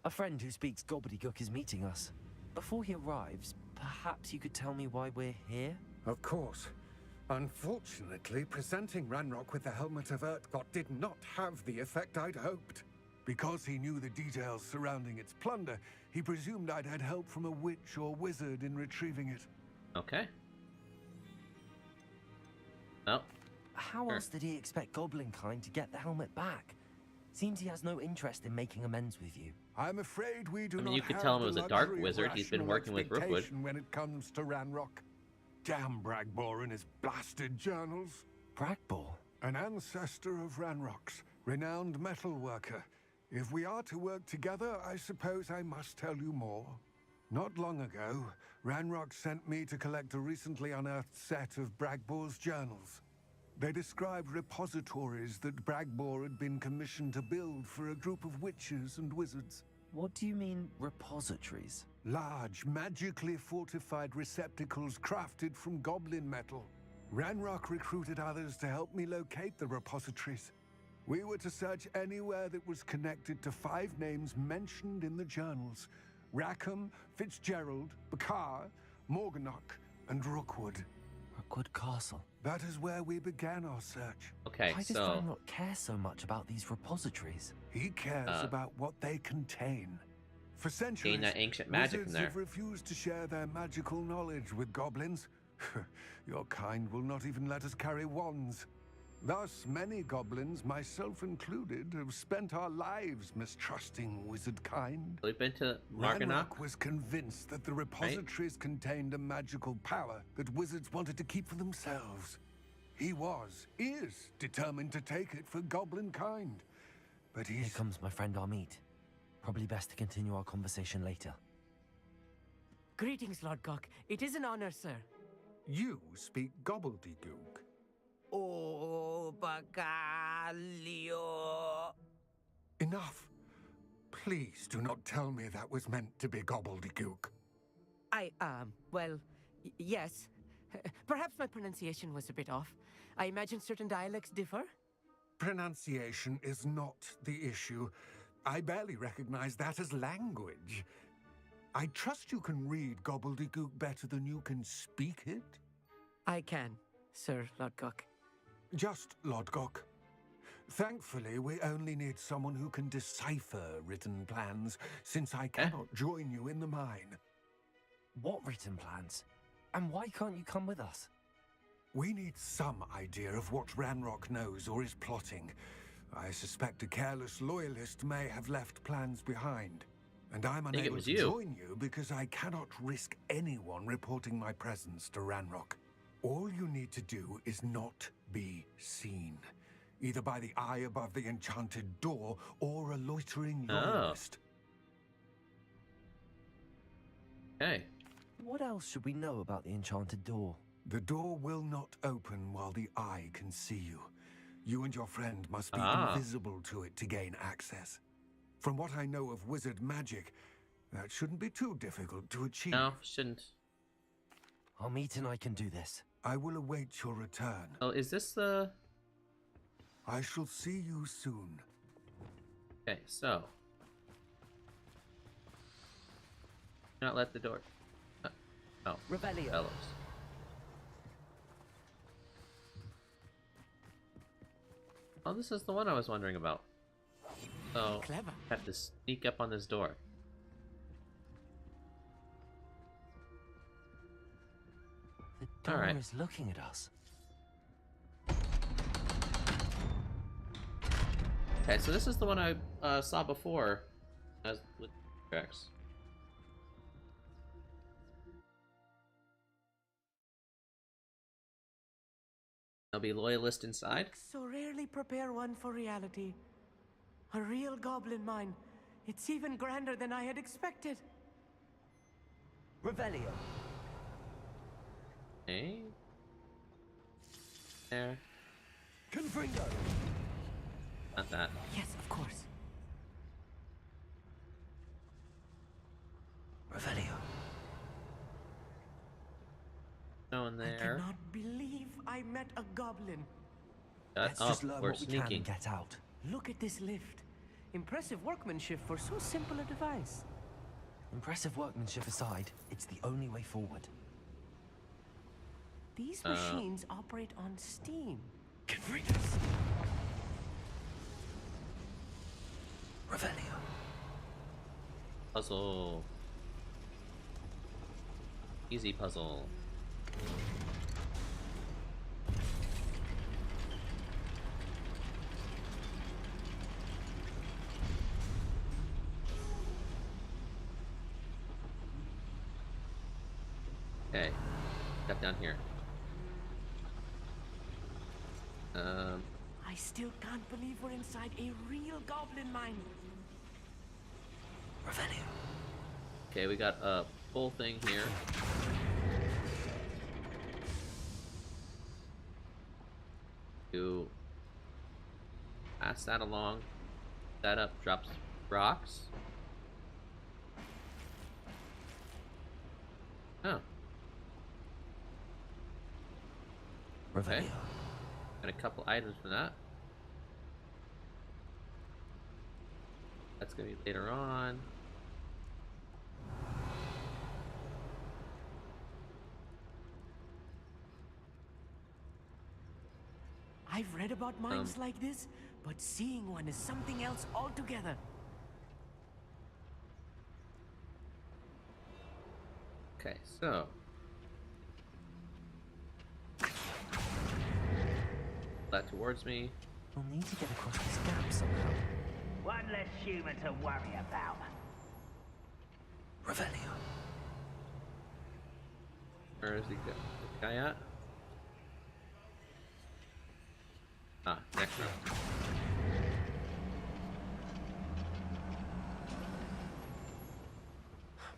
A friend who speaks gobbledygook is meeting us. Before he arrives, perhaps you could tell me why we're here? Of course. Unfortunately, presenting Ranrock with the Helmet of Urtkot did not have the effect I'd hoped. Because he knew the details surrounding its plunder, he presumed I'd had help from a witch or wizard in retrieving it. Okay. Well, How else did he expect Goblinkind to get the helmet back? Seems he has no interest in making amends with you. I'm afraid we do I mean, not you could have tell him the it was a dark luxury of wizard. He's been rational working with Rookwood. expectation when it comes to Ranrock. Damn Bragbor and his blasted journals. Bragbor? An ancestor of Ranrock's, renowned metal worker. If we are to work together, I suppose I must tell you more. Not long ago, Ranrock sent me to collect a recently unearthed set of Bragbor's journals. They described repositories that Bragbor had been commissioned to build for a group of witches and wizards. What do you mean, repositories? Large, magically fortified receptacles crafted from goblin metal. Ranrock recruited others to help me locate the repositories. We were to search anywhere that was connected to 5 names mentioned in the journals: Rackham, Fitzgerald, Bakar, Morganach, and Rookwood. Rookwood Castle. That is where we began our search. Okay, Why does Ranrock care so much about these repositories? He cares about what they contain. For centuries, that ancient magic in wizards there. have refused to share their magical knowledge with goblins. Your kind will not even let us carry wands. Thus, many goblins, myself included, have spent our lives mistrusting wizard kind. We've been to Morganach. Ranrock was convinced that the repositories contained a magical power that wizards wanted to keep for themselves. He is determined to take it for goblin kind. But Here comes my friend Amit. Probably best to continue our conversation later. Greetings, Lord Cock. It is an honor, sir. You speak gobbledygook. Oh, Bacalio. Enough. Please do not tell me that was meant to be gobbledygook. Well, yes. Perhaps my pronunciation was a bit off. I imagine certain dialects differ. Pronunciation is not the issue. I barely recognize that as language. I trust you can read gobbledygook better than you can speak it? I can, Sir Lodgok. Just Lodgok. Thankfully, we only need someone who can decipher written plans, since I cannot join you in the mine. What written plans? And why can't you come with us? We need some idea of what Ranrock knows or is plotting. I suspect a careless loyalist may have left plans behind. And I'm unable to join you because I cannot risk anyone reporting my presence to Ranrock. All you need to do is not be seen, either by the eye above the enchanted door or a loitering loyalist. Okay. What else should we know about the enchanted door? The door will not open while the eye can see you. You and your friend must be invisible to it to gain access. From what I know of wizard magic, that shouldn't be too difficult to achieve. No, shouldn't. Amit and I can do this. I will await your return. Oh, is this the... I shall see you soon. Okay, so... Not let the door... oh, Revelio. Fellows. Oh, this is the one I was wondering about. So, clever. Have to sneak up on this door. The door is looking at us. Okay, so this is the one I saw before, as with tracks. There'll be loyalist inside. So rarely prepare one for reality. A real goblin mine. It's even grander than I had expected. Revelio. Okay. There. Confringo. Not that. Yes, of course. Revelio. No one there. I cannot believe I met a goblin. Let's just learn we're what we sneaking. can and get out. Look at this lift. Impressive workmanship for so simple a device. Impressive workmanship aside, it's the only way forward. These machines operate on steam. Confringus. Revelio. Puzzle. Easy puzzle. Okay, got down here. I still can't believe we're inside a real goblin mine. Revelio. Okay, we got a full thing here. To pass that along. That up drops rocks. Oh. Okay. Got a couple items for that. That's gonna be later on. I've read about mines like this, but seeing one is something else altogether. Okay, so that towards me. We'll need to get across this gap somehow. One less human to worry about. Revelio. Where is the guy at? Ah, next room.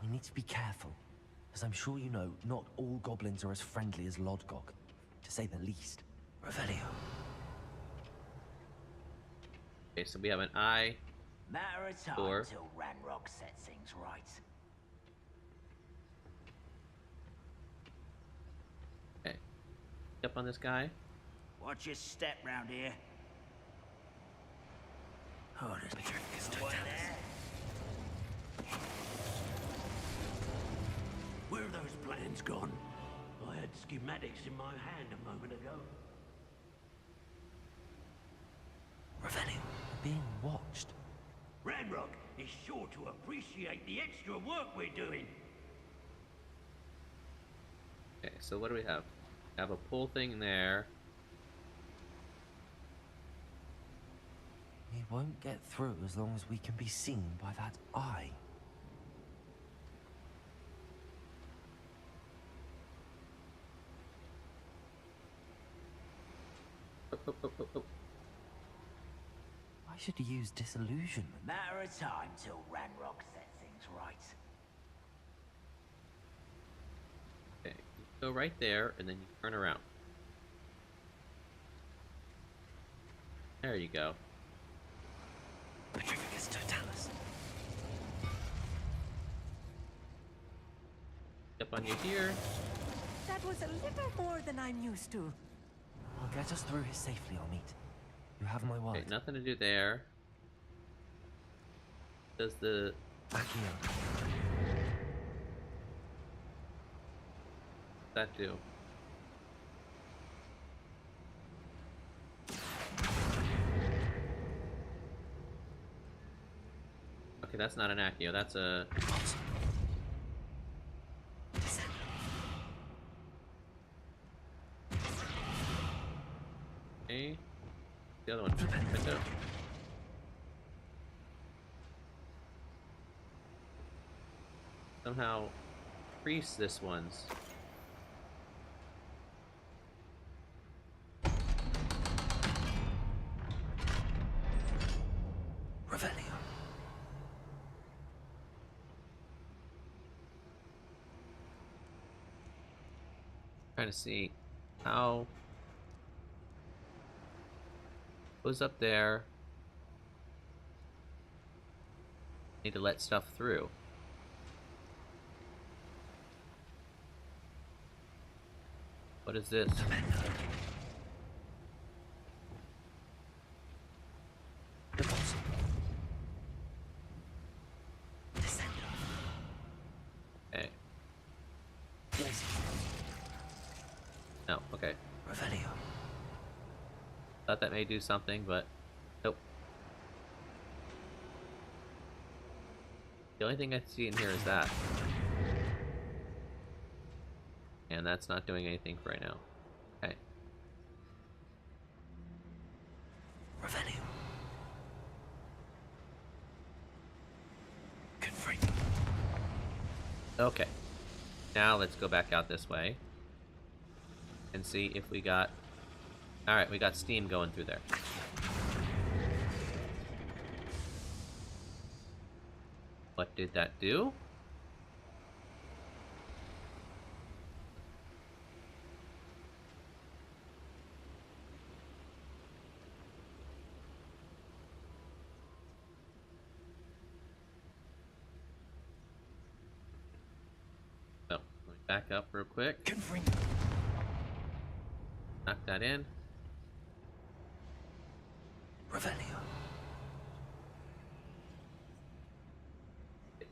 We need to be careful. As I'm sure you know, not all goblins are as friendly as Lodgok, to say the least. Revelio. Okay, so we have an eye. Matter of time Door. till Ranrock sets things right. Okay. Up on this guy. Watch your step round here. Oh, there's no one there. Where are those plans gone? I had schematics in my hand a moment ago. Revelio, we're being watched. Ranrock is sure to appreciate the extra work we're doing. Okay, so what do we have? We have a pull thing there. We won't get through as long as we can be seen by that eye. I should use disillusionment. Matter of time till Ranrock sets things right. Okay, you go right there, and then you turn around. There you go. Petrificus totalis. Up on you here. That was a little more than I'm used to. I'll get us through here safely, I'll meet. You have my word. Okay, nothing to do there. Does the... Back here. What's that do? Okay, that's not an Accio, that's a... Okay. The other one. Window. Somehow increase this one's. Revelio. Trying to see how goes up there. Need to let stuff through. What is this? Okay. No, okay. Revelio. Thought that may do something, but nope. The only thing I see in here is that. And that's not doing anything for right now. Okay. Revelio. Confront. Okay. Now let's go back out this way. And see if we got... Alright, we got steam going through there. What did that do? Oh, let me back up real quick. Knock that in. Revelio.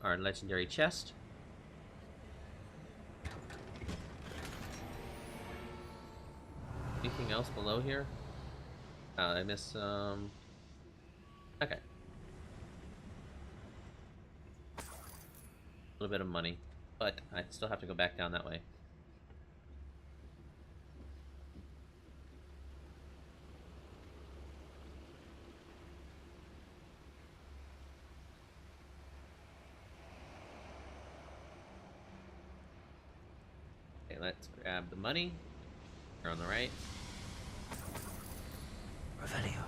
Our legendary chest. Anything else below here? Oh, I missed some. Okay. A little bit of money, but I still have to go back down that way. Okay, let's grab the money. We're on the right. Revelio.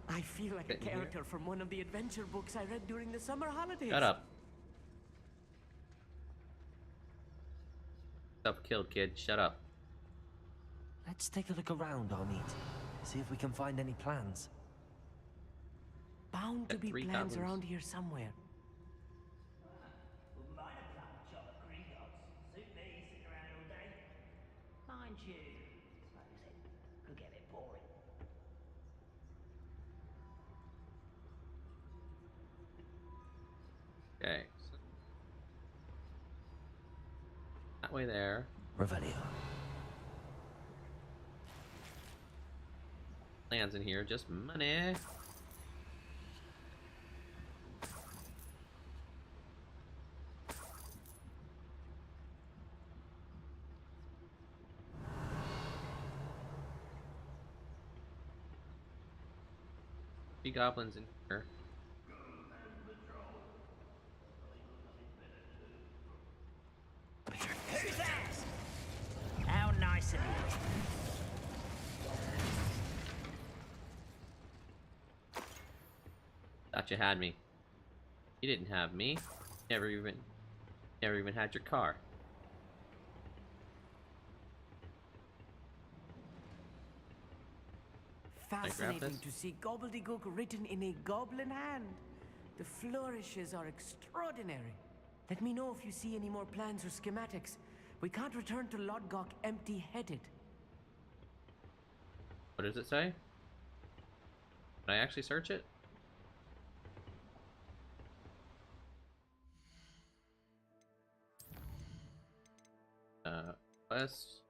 I feel like a character from one of the adventure books I read during the summer holidays. Shut up. Self-killed, kid. Shut up. Let's take a look around, Armit. See if we can find any plans. Bound to be plans around here somewhere. Wouldn't mind a plum chop of Gringotts. Suit me, sitting around all day. Mind you, suppose it could get a bit boring. Okay. So that way there. Revelio. Lands in here, just money. Three goblins in here. Who's that? How nice of you. Thought you had me. You didn't have me. Never even had your car. Fascinating to see gobbledygook written in a goblin hand. The flourishes are extraordinary. Let me know if you see any more plans or schematics. We can't return to Lodgok empty-headed. What does it say? Did I actually search it? Quest.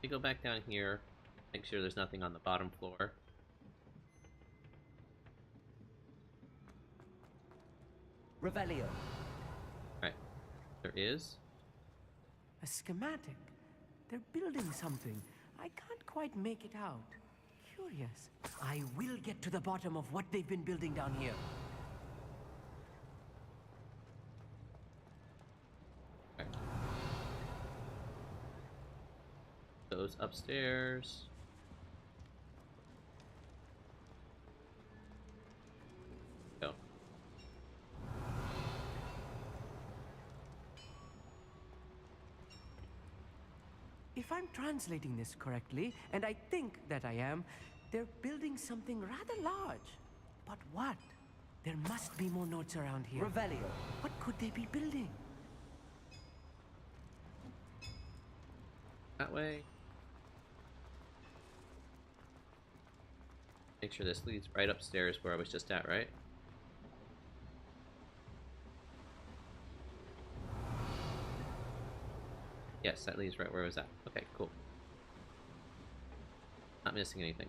We go back down here, make sure there's nothing on the bottom floor. Revelio. Right. There is. A schematic. They're building something. I can't quite make it out. Curious. I will get to the bottom of what they've been building down here. Okay. Those upstairs. Go. If I'm translating this correctly, and I think that I am, they're building something rather large. But what? There must be more notes around here. Revelio. What could they be building? That way. Make sure this leads right upstairs where I was just at, right? Yes, that leads right where I was at. Okay, cool. Not missing anything.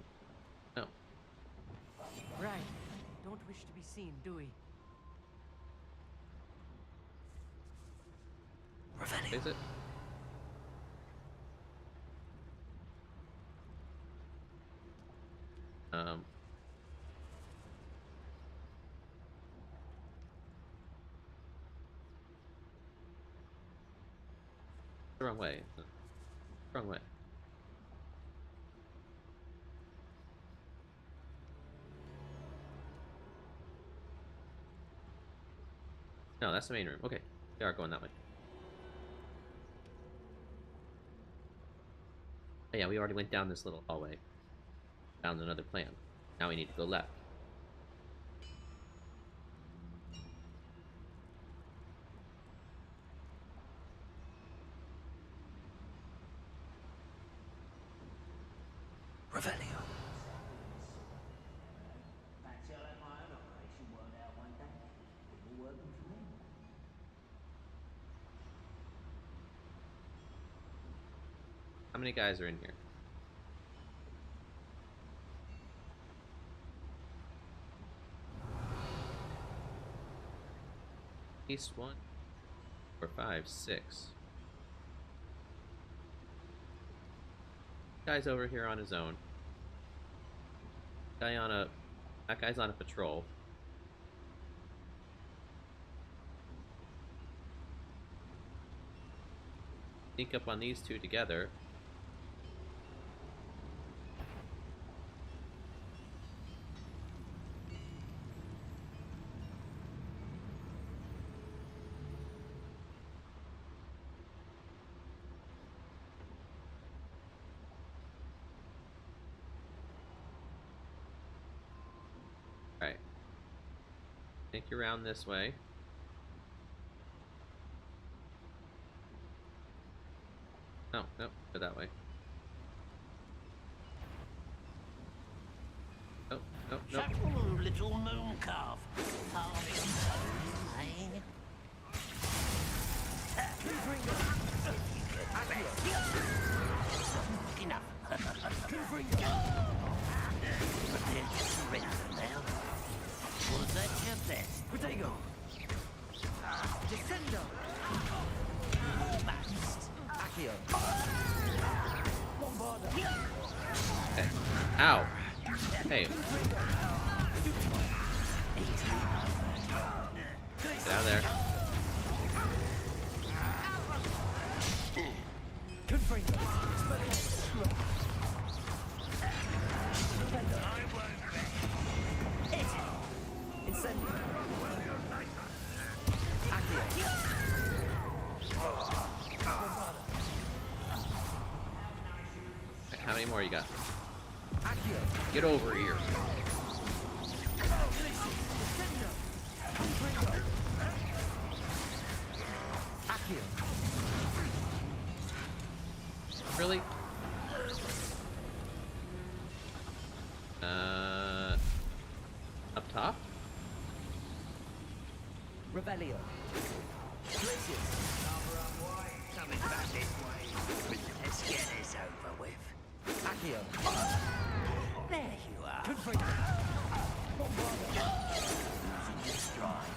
No. Right. Don't wish to be seen, do we? Is it? The wrong way. Wrong way. No, that's the main room. Okay, we are going that way. Oh, yeah, we already went down this little hallway. Found another plan. Now we need to go left. Revelio. Fancy I'll have my own operation worked out one day. People working for me. How many guys are in here? At least 1, 4, 5, 6. Guy's over here on his own. That guy's on a patrol. Sneak up on these two together. Right. Think around this way. No, no, go that way. No, no, no. So, little moon calf. Eh? Enough. Was that your best? Protego. Descendo. Bust. Accio. Okay. Ow. Hey. Get out of there. How many more you got? Get over here. Really? Up top? Revelio. Coming back this way. Let's get this over with. Accio. There you are. Losing your stride.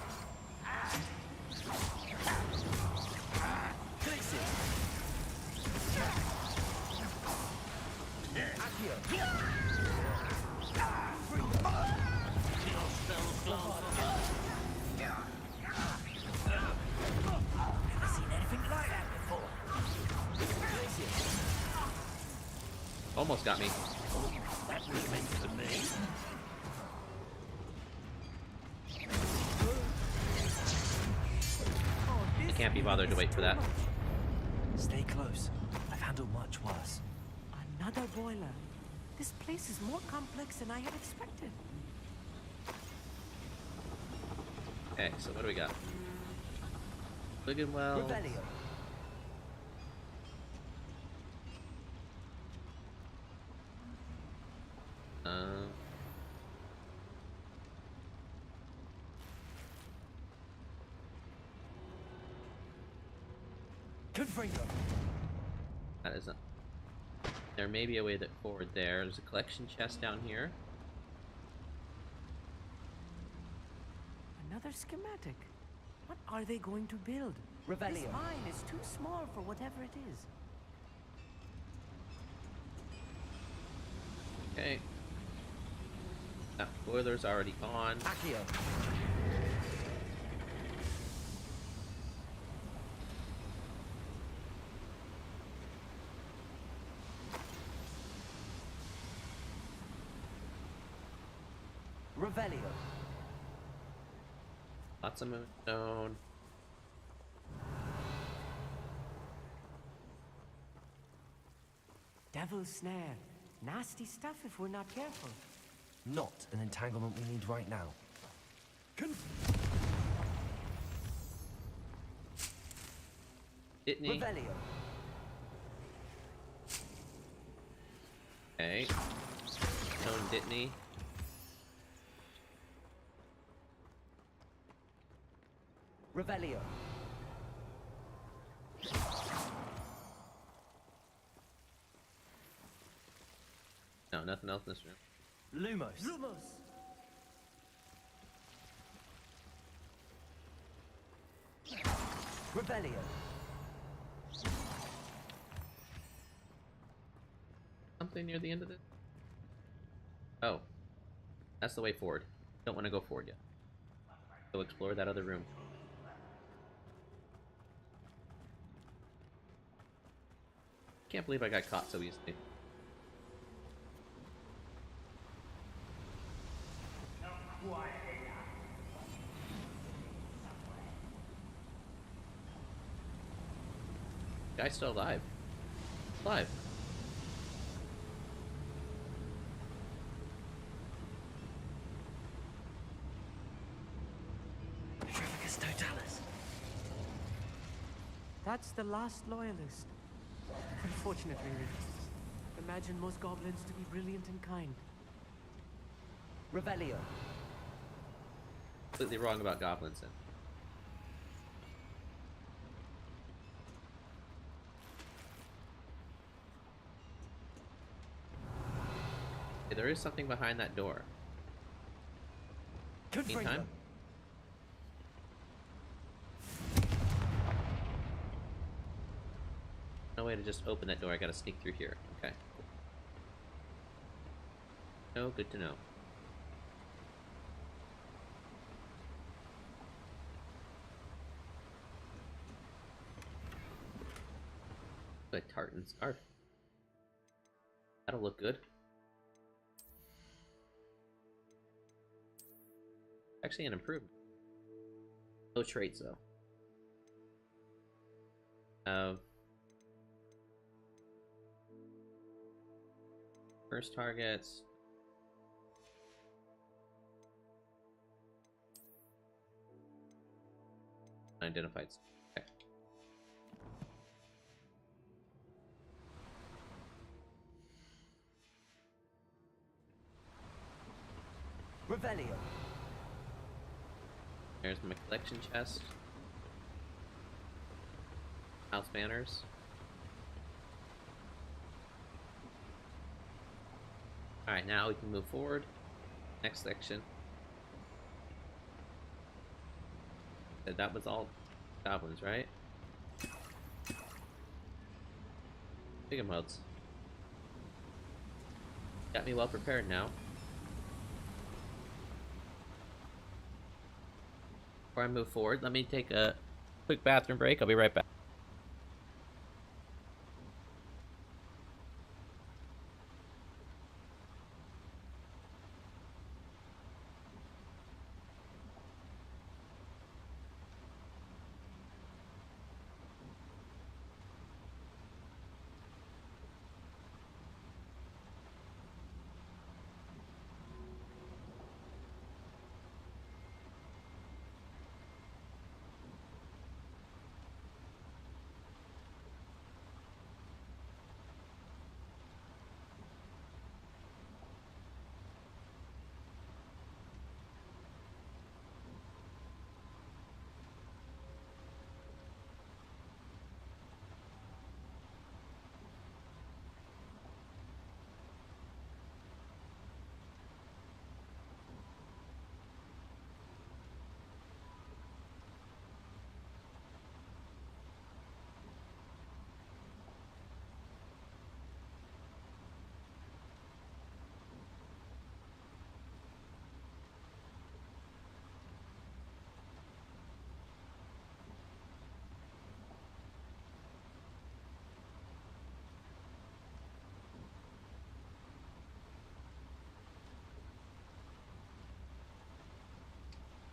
Never seen anything like that before. Almost got me. That was meant for me. I can't be bothered to wait for that. Stay close. I've handled much worse. Another boiler. This place is more complex than I had expected. Okay, so what do we got? Looking well. Revelio. Confringo. That isn't. There may be a way that forward there. There's a collection chest down here. Another schematic. What are they going to build? Revelio. This mine is too small for whatever it is. Okay. That boiler's already on. Accio. Revelio. Lots of moonstone. Devil's snare. Nasty stuff if we're not careful. Not an entanglement we need right now. Ditney. Revelio. Okay. Stone Ditney. Revelio. No, nothing else in this room. Lumos. Lumos. Revelio. Something near the end of this? Oh. That's the way forward. Don't want to go forward yet. Go explore that other room. Can't believe I got caught so easily. Guy's still alive. Alive. Petrificus totalis. That's the last loyalist. Unfortunately, imagine most goblins to be brilliant and kind. Revelio. Completely wrong about goblins then. Okay, there is something behind that door. Meantime. No way to just open that door. I gotta sneak through here. Okay. Oh, good to know. Like tartan scarf. That'll look good. Actually, an improvement. No traits though. First targets. Unidentified. Okay. Revelio. There's my collection chest. House banners. Alright, now we can move forward. Next section. That was all goblins, right? Big modes. Got me well prepared now. Before I move forward, let me take a quick bathroom break. I'll be right back.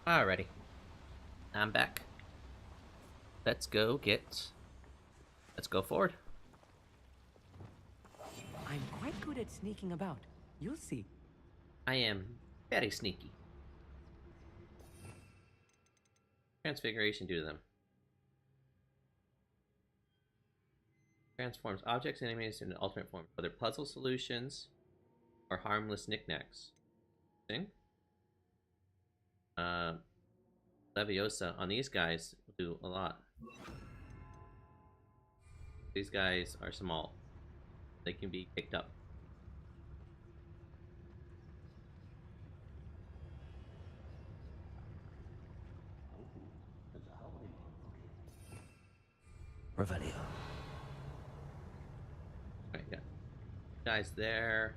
Alrighty. I'm back. Let's go forward. I'm quite good at sneaking about. You'll see. I am very sneaky. Transfiguration do to them. Transforms objects and enemies into alternate forms, whether puzzle solutions or harmless knickknacks. Interesting. Leviosa on these guys do a lot. These guys are small. They can be picked up. Revelio. Alright, yeah. Guys there.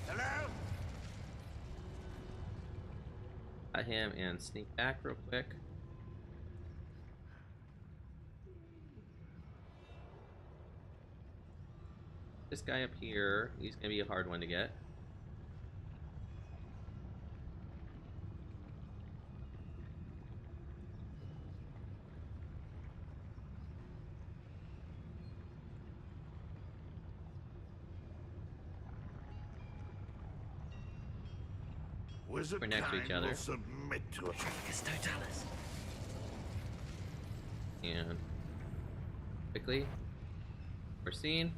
Hello? Got him and sneak back real quick. This guy up here, he's gonna be a hard one to get. Wizard We're next to each kind other. will submit to it. Totalis. And quickly, we're seen.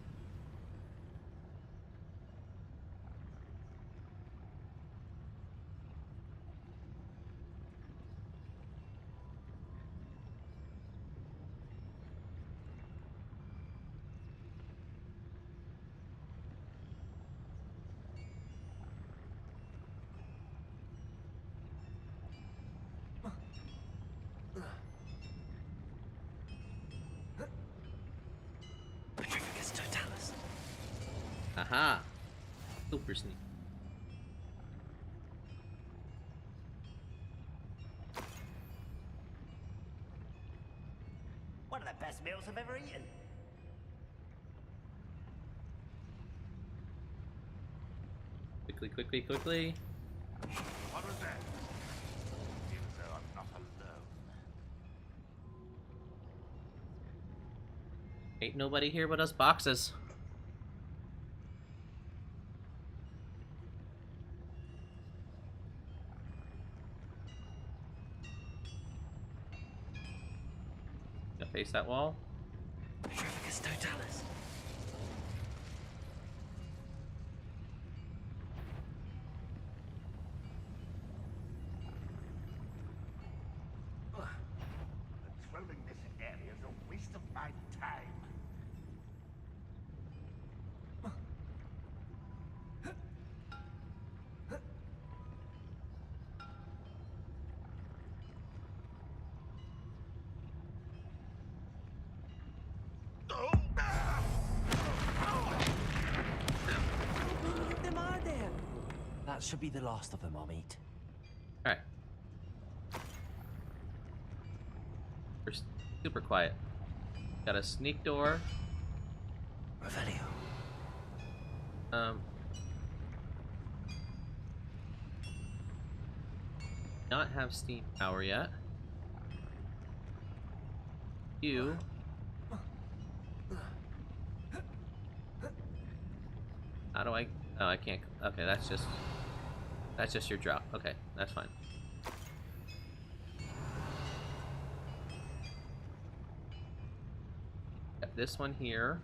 Totalis. Aha! Super sneak. One of the best meals I've ever eaten. Quickly. What was that? Seems though I'm not alone. Ain't nobody here but us boxes. Gonna face that wall. Totalis. Patrolling this area is a waste of my time. How many of them are there? That should be the last of them I'll meet. Alright. We're super quiet. Got a sneak door. Revelio. Not have steam power yet. You. How do I? Oh, I can't. Okay, that's just your drop. Okay, that's fine. Got this one here.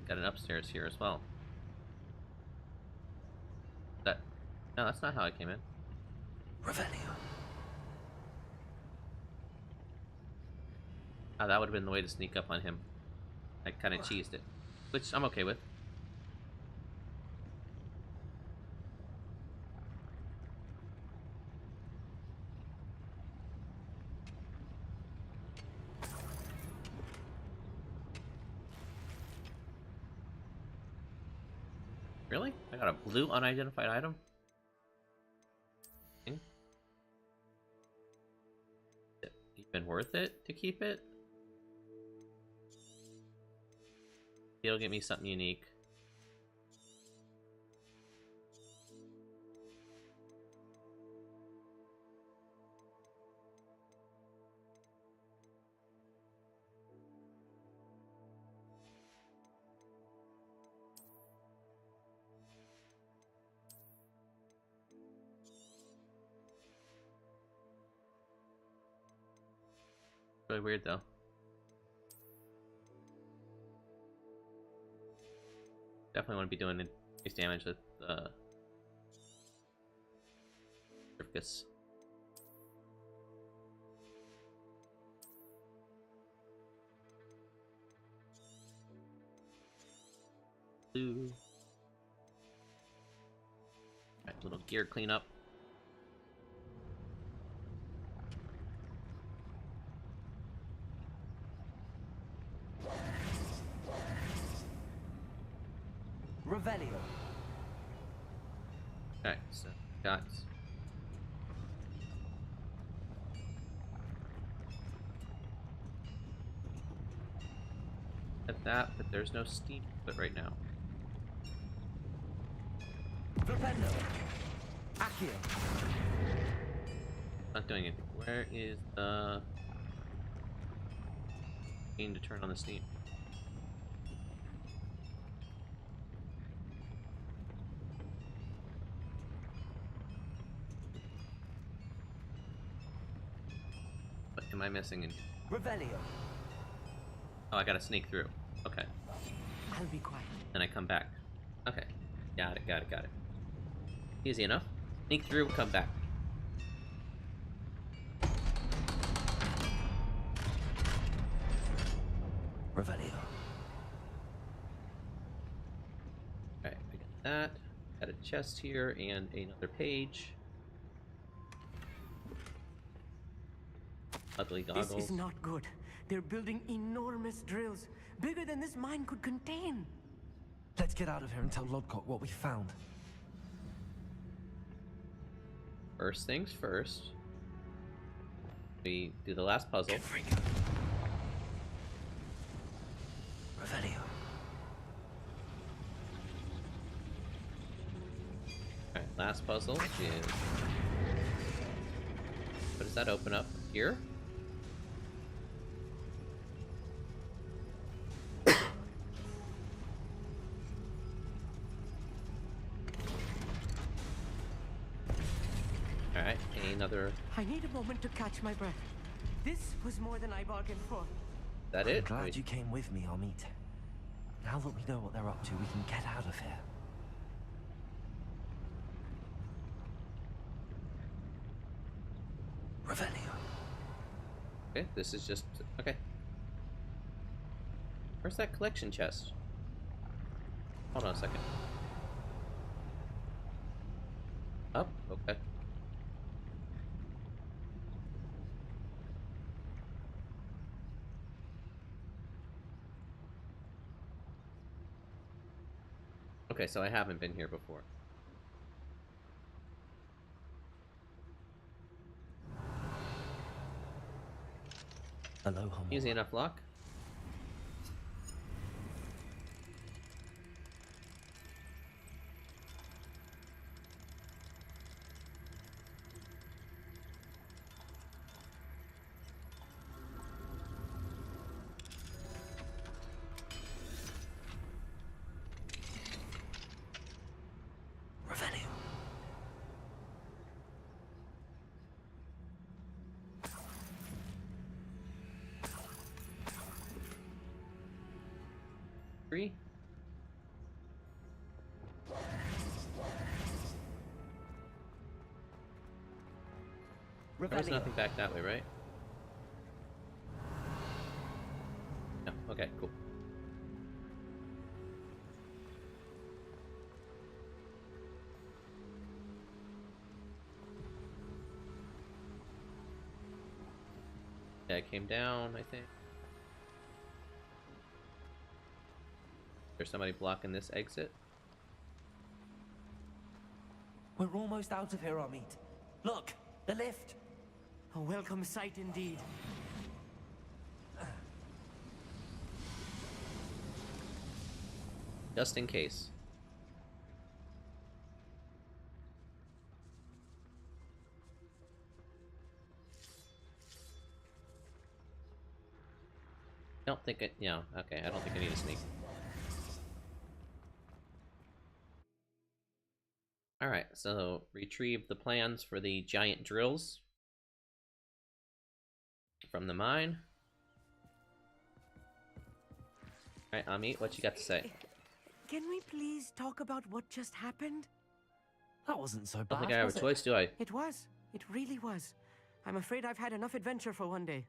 Got an upstairs here as well. That? No, that's not how I came in. Revelio. Oh, that would have been the way to sneak up on him. I kind of cheesed it, which I'm okay with. Really? I got a blue unidentified item? been worth it to keep it. It'll get me something unique. Really weird though. Definitely want to be doing increased damage with Circus. Blue. Alright, little gear cleanup. Revelio. Okay, so got at that, but there's no steam but right now. Flipendo. Accio. Not doing it. Where is the steam to turn on the steam? What am I missing in here? Revelio. Oh, I gotta sneak through. Okay. I'll be quiet. Then I come back. Okay. Got it, got it, got it. Easy enough. Sneak through, come back. Revelio. Alright, I got that. Got a chest here and another page. Ugly goggles. This is not good. They're building enormous drills, bigger than this mine could contain. Let's get out of here and tell Lodcock what we found. First things first. We do the last puzzle. Revelio. Alright, last puzzle is... What does that open up? Here? Alright, another... I need a moment to catch my breath. This was more than I bargained for. Is that it? I'm glad you came with me, Amit. Now that we know what they're up to, we can get out of here. Revelio. Okay, this is just... Okay. Where's that collection chest? Hold on a second. Up? Okay. Okay, so I haven't been here before. Hello, Easy enough lock. Revelio. Three. There's nothing back that way, right? No. Okay, cool. Yeah, I came down, I think. There's somebody blocking this exit. We're almost out of here, Amit. Look, the lift. A welcome sight indeed. just in case. I don't think it, okay, I don't think I need to sneak. Alright, so retrieve the plans for the giant drills from the mine. Alright, Amit, what you got to say? Can we please talk about what just happened? That wasn't so I bad, don't think I have a was it? choice, do I? It was. It really was. I'm afraid I've had enough adventure for one day.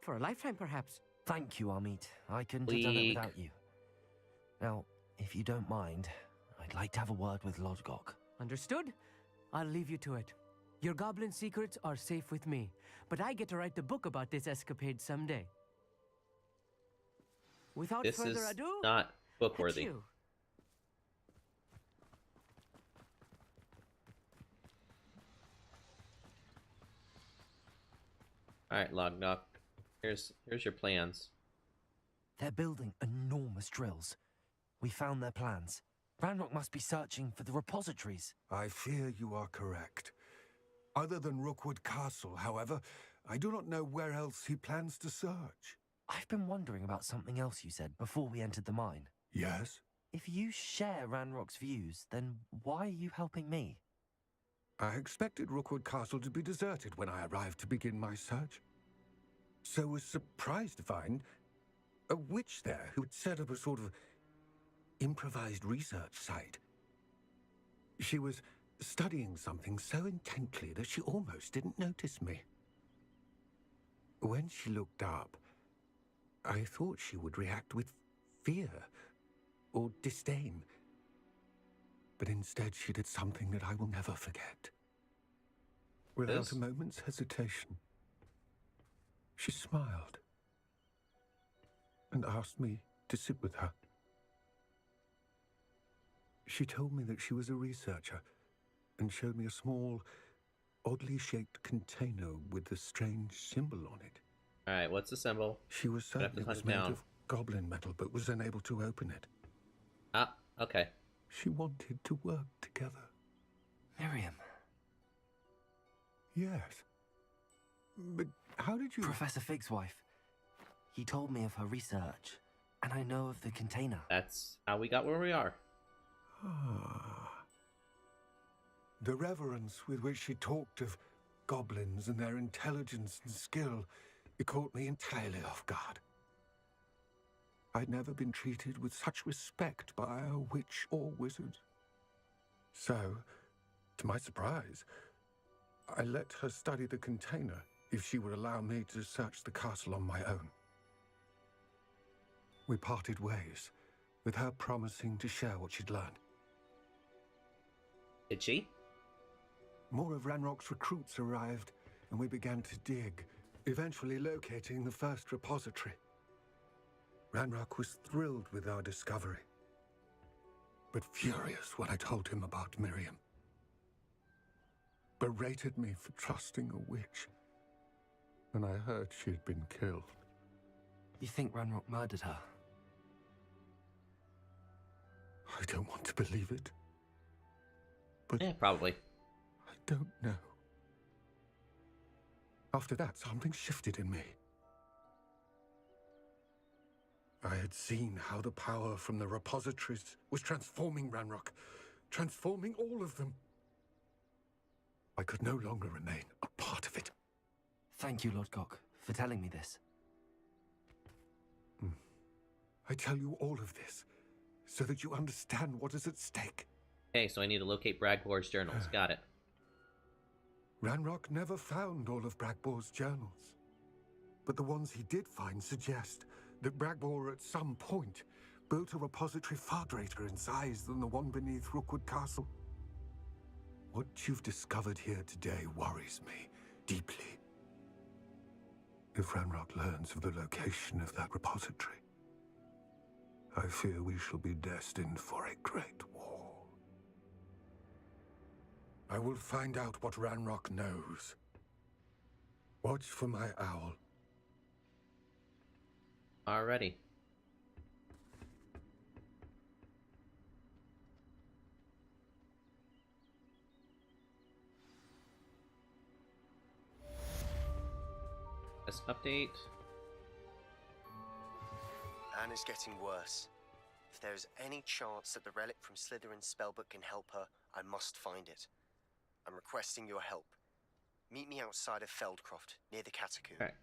For a lifetime, perhaps. Thank you, Amit. I couldn't have done it without you. Now, if you don't mind, I'd like to have a word with Lodgok. Understood? I'll leave you to it. Your goblin secrets are safe with me, but I get to write the book about this escapade someday. Without This further is ado, not book-worthy. adieu. Alright, Lognock. Here's your plans. They're building enormous drills. We found their plans. Ranrock must be searching for the repositories. I fear you are correct. Other than Rookwood Castle, however, I do not know where else he plans to search. I've been wondering about something else you said before we entered the mine. Yes? If you share Ranrock's views, then why are you helping me? I expected Rookwood Castle to be deserted when I arrived to begin my search. So was surprised to find a witch there who had set up a sort of improvised research site. She was studying something so intently that she almost didn't notice me. When she looked up, I thought she would react with fear or disdain. But instead she did something that I will never forget. Without a moment's hesitation, she smiled and asked me to sit with her. She told me that she was a researcher and showed me a small, oddly shaped container with a strange symbol on it. Alright, what's the symbol? She was certain it was made of goblin metal, but was unable to open it. Ah, okay. She wanted to work together. Miriam. Yes. But how did you... Professor Fig's wife. He told me of her research, and I know of the container. That's how we got where we are. Ah. The reverence with which she talked of goblins and their intelligence and skill, it caught me entirely off guard. I'd never been treated with such respect by a witch or wizard. So, to my surprise, I let her study the container if she would allow me to search the castle on my own. We parted ways, with her promising to share what she'd learned. Did she? More of Ranrock's recruits arrived, and we began to dig, eventually locating the first repository. Ranrock was thrilled with our discovery, but furious when I told him about Miriam. Berated me for trusting a witch, and I heard she had been killed. You think Ranrock murdered her? I don't want to believe it. But yeah, probably. I don't know. After that, something shifted in me. I had seen how the power from the repositories was transforming Ranrock, transforming all of them. I could no longer remain a part of it. Thank you, Lodgok, for telling me this. I tell you all of this so that you understand what is at stake. Okay, so I need to locate Bragbor's journals. Got it. Ranrock never found all of Bragbor's journals. But the ones he did find suggest that Bragbor at some point built a repository far greater in size than the one beneath Rookwood Castle. What you've discovered here today worries me deeply. If Ranrock learns of the location of that repository, I fear we shall be destined for a great war. I will find out what Ranrock knows. Watch for my owl. Alrighty. Let's update. Anna's getting worse. If there is any chance that the relic from Slytherin's spellbook can help her, I must find it. I'm requesting your help. Meet me outside of Feldcroft, near the catacomb. Okay.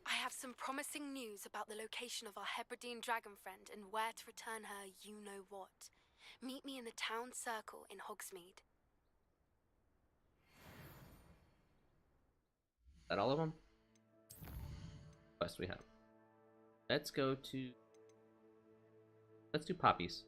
I have some promising news about the location of our Hebridean dragon friend and where to return her you-know-what. Meet me in the town circle in Hogsmeade. Is that all of them? Quest we have. Let's go to... Let's do poppies.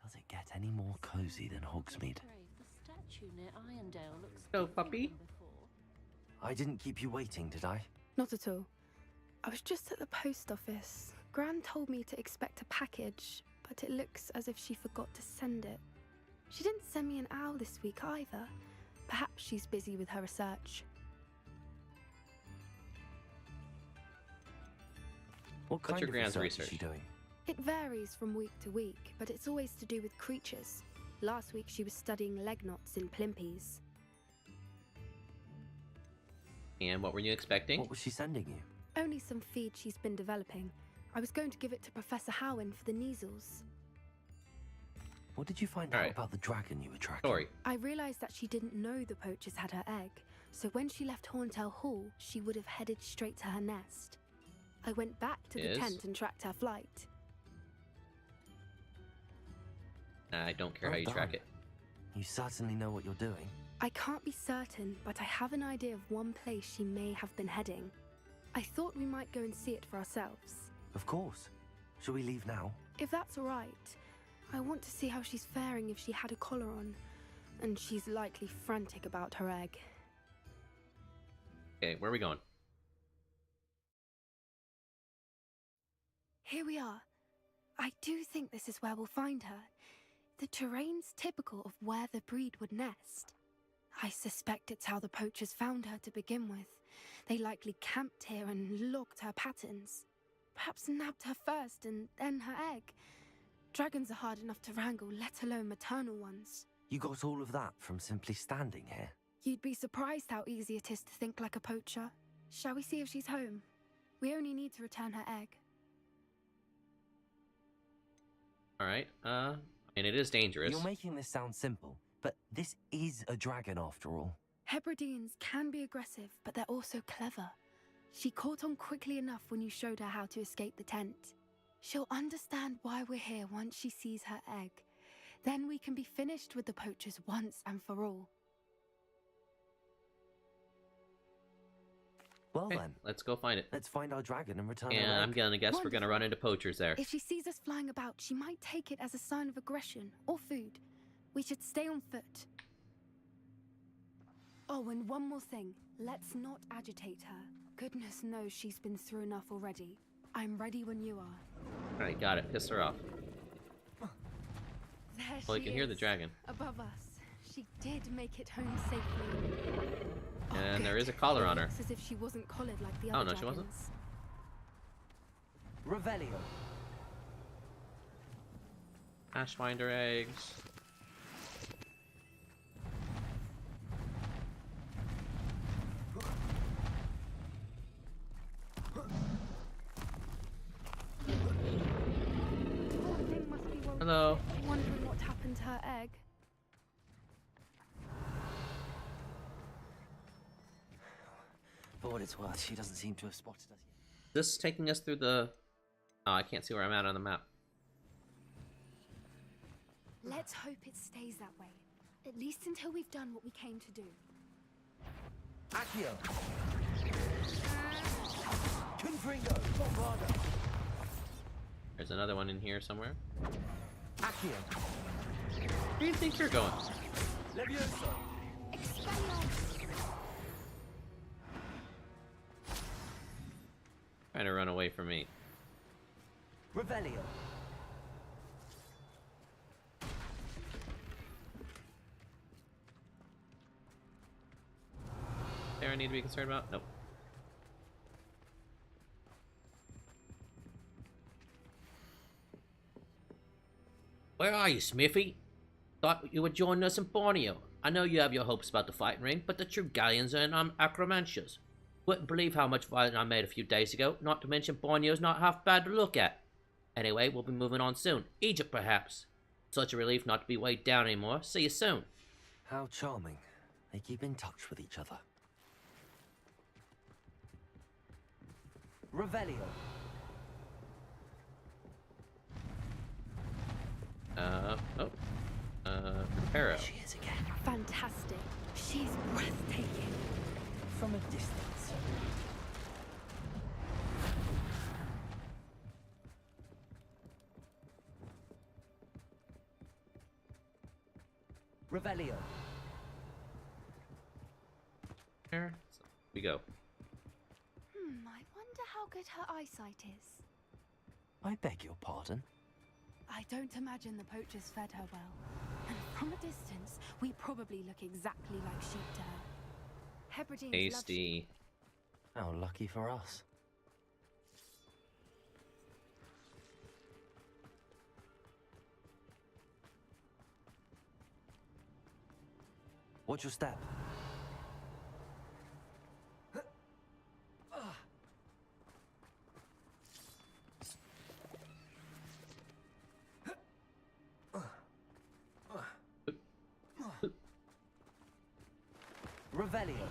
Does it get any more cozy than Hogsmeade? Go, puppy. I didn't keep you waiting, did I? Not at all. I was just at the post office. Gran told me to expect a package, but it looks as if she forgot to send it. She didn't send me an owl this week either. Perhaps she's busy with her research. What kind your of Gran's research is research? she doing? It varies from week to week, but it's always to do with creatures. Last week she was studying leg knots in plimpies. And what were you expecting? What was she sending you? Only some feed she's been developing. I was going to give it to Professor Howin for the measles. What did you find out about the dragon you were tracking? Story. I realized that she didn't know the poachers had her egg, so when she left Horntail Hall, she would have headed straight to her nest. I went back to the tent and tracked her flight. I don't care how you track it. You certainly know what you're doing. I can't be certain, but I have an idea of one place she may have been heading. I thought we might go and see it for ourselves. Of course. Shall we leave now? If that's all right. I want to see how she's faring if she had a collar on. And she's likely frantic about her egg. Okay, where are we going? Here we are. I do think this is where we'll find her. The terrain's typical of where the breed would nest. I suspect it's how the poachers found her to begin with. They likely camped here and logged her patterns. Perhaps nabbed her first and then her egg. Dragons are hard enough to wrangle, let alone maternal ones. You got all of that from simply standing here? You'd be surprised how easy it is to think like a poacher. Shall we see if she's home? We only need to return her egg. Alright, and it is dangerous. You're making this sound simple, but this is a dragon after all. Hebrideans can be aggressive, but they're also clever. She caught on quickly enough when you showed her how to escape the tent. She'll understand why we're here once she sees her egg. Then we can be finished with the poachers once and for all. Well then, let's go find it. Let's find our dragon and return And her egg. I'm gonna guess we're gonna run into poachers there. If she sees us flying about, she might take it as a sign of aggression or food. We should stay on foot. Oh, and one more thing. Let's not agitate her. Goodness knows she's been through enough already. I'm ready when you are. Alright, got it. Piss her off. There Well, you she can hear the is, dragon. above us. She did make it home safely. And there is a collar on her. Looks as if she wasn't collared like the Oh, other no, she wasn't? dragons. Revelio. Ashwinder eggs. Hello. Wondering what happened to her egg. For what it's worth, she doesn't seem to have spotted us yet. This is taking us through the... Oh, I can't see where I'm at on the map. Let's hope it stays that way. At least until we've done what we came to do. Accio! Confringo! Bombarda! There's another one in here somewhere. Accio! Where do you think you're going? Levioso! Trying to run away from me. Revelio! There any need to be concerned about? Nope. Where are you, Smithy? Thought you would join us in Borneo. I know you have your hopes about the fighting ring, but the true galleons are in Acromantias. Wouldn't believe how much fighting I made a few days ago, not to mention Borneo's not half bad to look at. Anyway, we'll be moving on soon. Egypt, perhaps. Such a relief not to be weighed down anymore. See you soon. How charming. They keep in touch with each other. Revelio. Reparo. She is again. Fantastic. She's breathtaking. From a distance. Revelio. Here we go. I wonder how good her eyesight is. I beg your pardon? I don't imagine the poachers fed her well. And from a distance, we probably look exactly like sheep to her. Hebrideans love sheep. Tasty. How lucky for us. Watch your step. Revelio.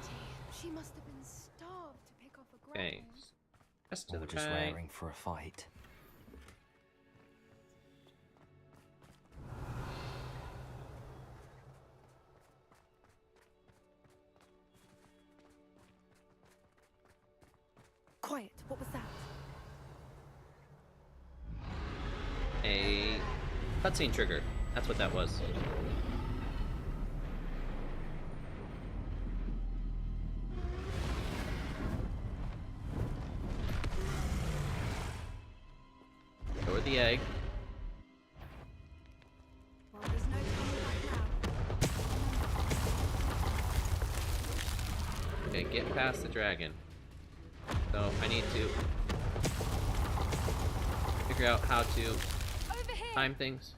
She must have been starved to pick off a ground. Okay. Just to Or the just right. raring for a fight. Quiet, what was that? A cutscene trigger. That's what that was. Lower the egg. Well, there's no turning back now. Okay, get past the dragon. So I need to figure out how to time things.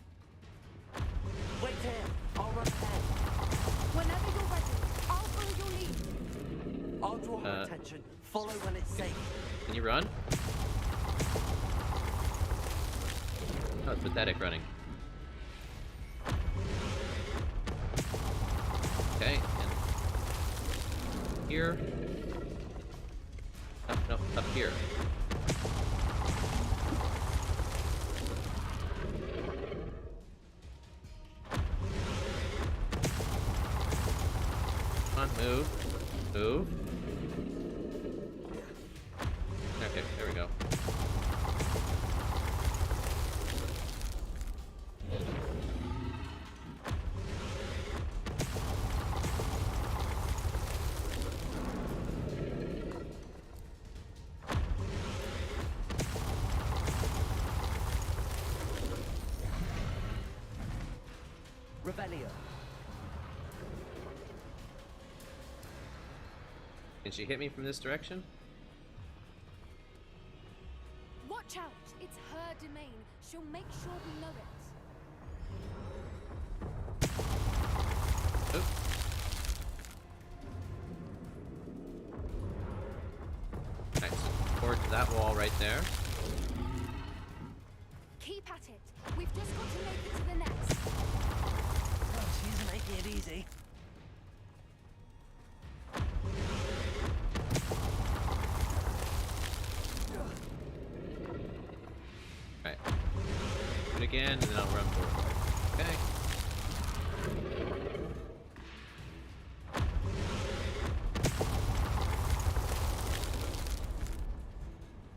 Wait here. I'll run ahead. Whenever you're ready, I'll follow your lead. I'll draw her attention. Follow when it's safe. Can you run? Oh, it's pathetic running. Okay, and here. No, up here. Come on, move. Move. Okay, there we go. Revelio. Can she hit me from this direction? Watch out! It's her domain. She'll make sure we know it. Oop. Alright, so forward to that wall right there. Keep at it. We've just got to make it to the next. Oh, she's making it easy. Alright. Do it again, and then I'll run forward. Okay.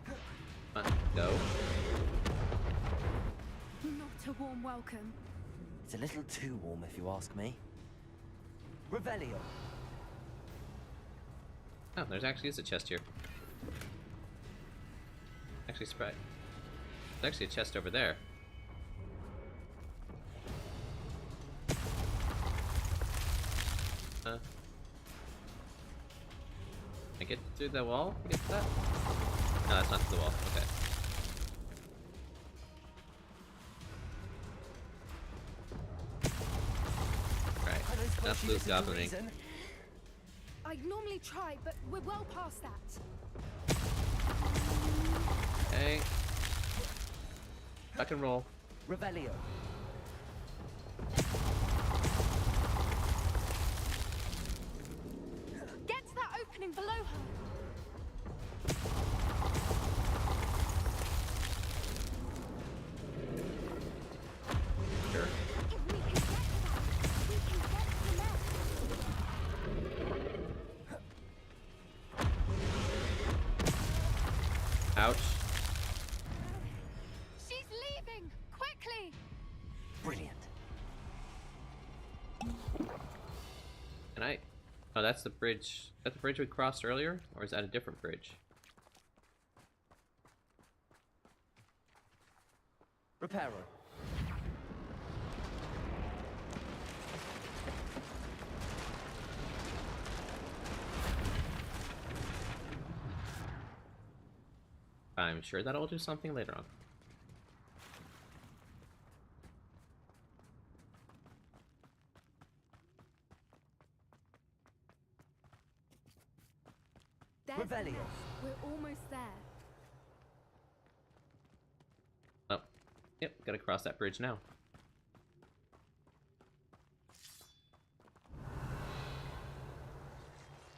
Come on, go. Not a warm welcome. It's a little too warm if you ask me. Revelio. Oh, there's actually is a chest here. Actually, surprise. There's actually a chest over there. through the wall to get to that? No, that's not through the wall. Okay. Alright, enough loot goblining. I'd normally try, but we're well past that. Okay. Tuck and roll. Revelio. Get to that opening below her. Sure. Ouch. She's leaving! Quickly! Brilliant. Can I? Oh, that's the bridge. Is that the bridge we crossed earlier? Or is that a different bridge? Reparo. I'm sure that I'll do something later on. Revelio. We're almost there. Oh, yep, gotta cross that bridge now.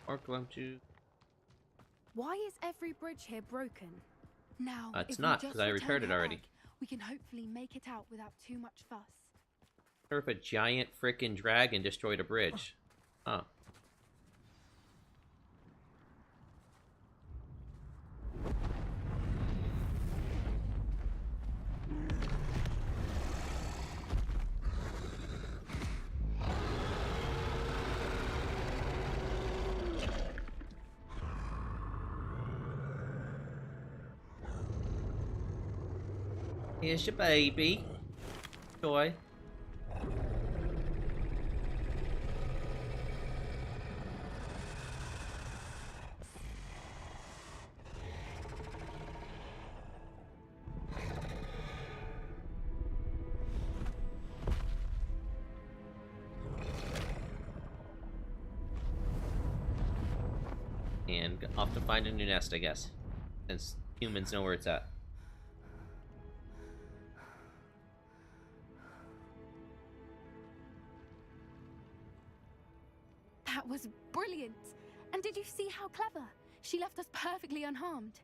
Or Glumchu. Why is every bridge here broken? Now, It's if we not, just because I return repaired it her already. egg, we can hopefully make it out without too much fuss. Or if a giant frickin' dragon destroyed a bridge. Huh. Here's your baby. Toy. And off to find a new nest, I guess. Since humans know where it's at. That was brilliant! And did you see how clever? She left us perfectly unharmed.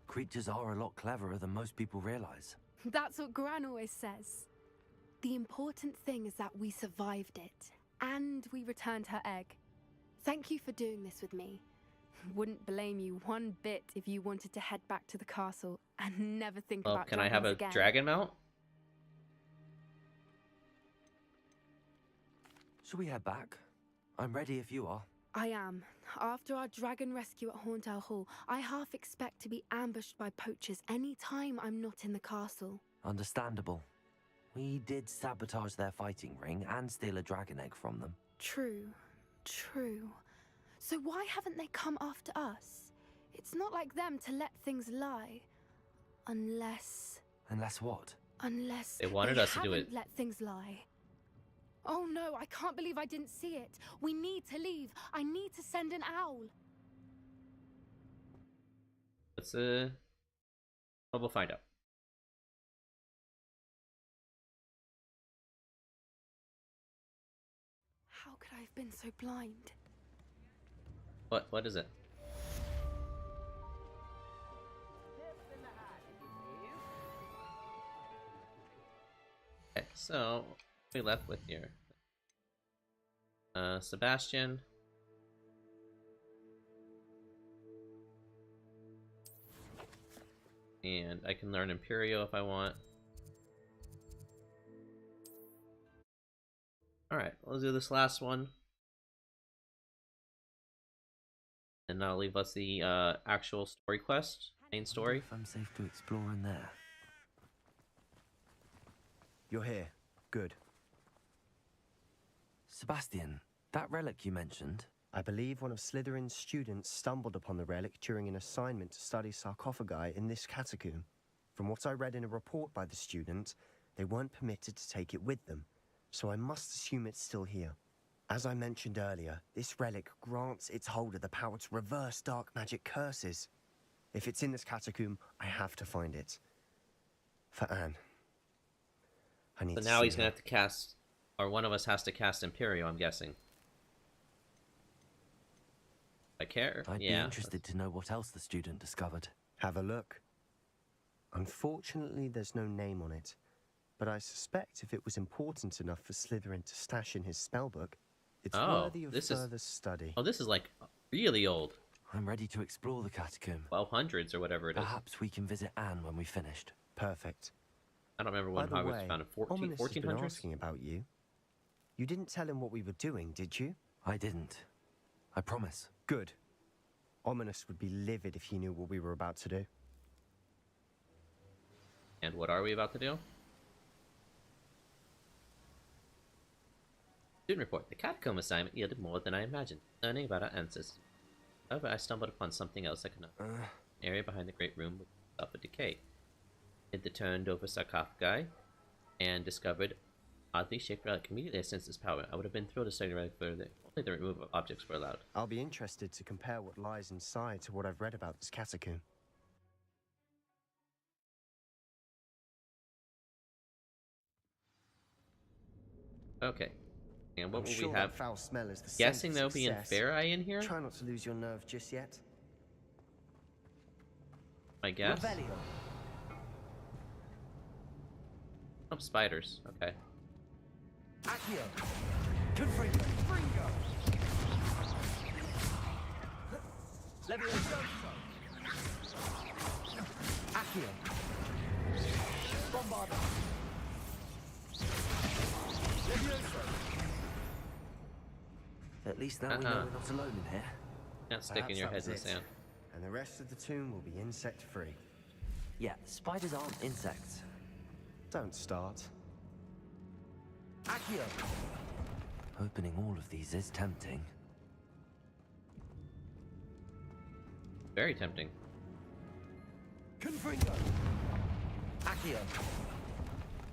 Creatures are a lot cleverer than most people realize. That's what Gran always says. The important thing is that we survived it, and we returned her egg. Thank you for doing this with me. Wouldn't blame you one bit if you wanted to head back to the castle and never think Well, about can I have a again. dragon mount? Shall we head back? I'm ready if you are. I am. After our dragon rescue at Hauntow Hall, I half expect to be ambushed by poachers any time I'm not in the castle. Understandable. We did sabotage their fighting ring and steal a dragon egg from them. True. True. So why haven't they come after us? It's not like them to let things lie. Unless... Unless what? Unless They wanted us to do it. Let things lie. Oh no, I can't believe I didn't see it. We need to leave. I need to send an owl. Let's well, we'll find out. How could I have been so blind? What is it? Okay, so what are we left with here? Sebastian. And I can learn Imperio if I want. Alright, let's do this last one. And that'll leave us the actual story quest, main story. If I'm safe to explore in there. You're here. Good. Sebastian, That relic you mentioned? I believe one of Slytherin's students stumbled upon the relic during an assignment to study sarcophagi in this catacomb. From what I read in a report by the student, they weren't permitted to take it with them, so I must assume it's still here. As I mentioned earlier, this relic grants its holder the power to reverse dark magic curses. If it's in this catacomb, I have to find it. For Anne. I need So to now see he's gonna her. have to cast, or one of us has to cast Imperio, I'm guessing. I care. I'd be interested to know what else the student discovered. Have a look. Unfortunately, there's no name on it, but I suspect if it was important enough for Slytherin to stash in his spellbook, it's worthy of further study. Oh, this is like really old. I'm ready to explore the catacomb. 1200s or whatever it is. Perhaps we can visit Anne when we finished. Perfect. I don't remember when Hogwarts was founded. Ominous has been 1400s? asking about you. You didn't tell him what we were doing, did you? I didn't. I promise. Good. Ominous would be livid if he knew what we were about to do. And what are we about to do? Student report. The catacomb assignment yielded more than I imagined. Learning about our ancestors. However, I stumbled upon something else I could not. An area behind the great room with suffered decay. Hid the turned over sarcophagi and discovered oddly shaped relic. Immediately I sensed its power. I would have been thrilled to study the relic further. Only the removal of objects were allowed. I'll be interested to compare what lies inside to what I've read about this catacomb. Okay. And what I'm will sure we have? That foul smell is the Guessing scent there'll of be success. Inferi in here? Try not to lose your nerve just yet. I guess. Revelio. Oh, spiders. Okay. Accio. Confringo. Fringo. Levioso. Accio. Bombarda. Levioso. At least now we know we're not alone in here. Not sticking your head in the Perhaps that was sand. it. And the rest of the tomb will be insect-free. Yeah, spiders aren't insects. Don't start. Accio. Opening all of these is tempting. Very tempting. Confringo. Accio.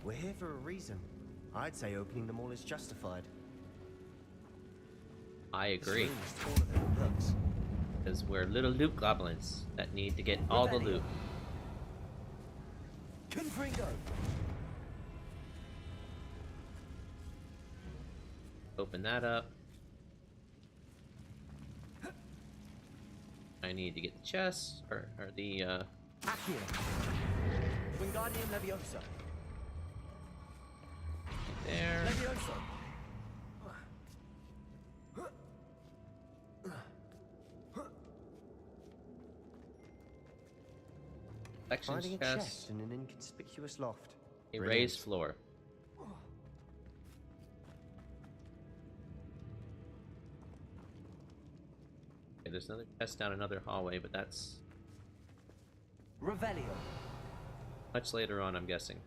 We're here for a reason. I'd say opening them all is justified. I agree. This room is taller than it looks. Because we're little loot goblins that need to get all the loot. Confringo. Open that up. I need to get the chest, or the, Accio. Wingardium Leviosa. there. Leviosa. Collection Finding a chest. chest in an inconspicuous loft. A Brilliant. raised floor. Okay, there's another chest down another hallway, but that's Revelio. much later on, I'm guessing.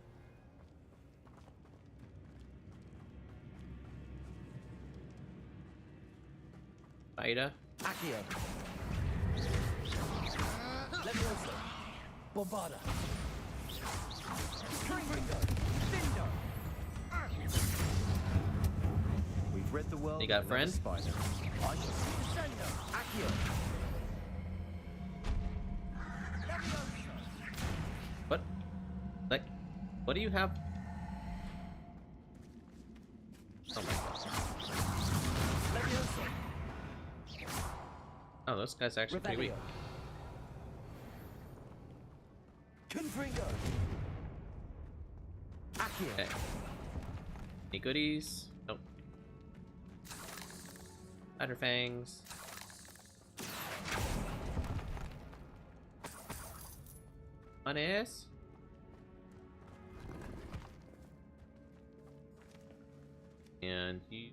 Ida. Accio. Leviosa. Bombarda. Confringo. Dindo. We've rid the world You got of another friend? spider. I shall see Descendo. Accio. What? Like, what do you have? Oh my god. Leviosa. Oh, those guys are actually pretty weak. Confringo. Accio. Okay. Any goodies? Nope. Spider fangs. Honest? And you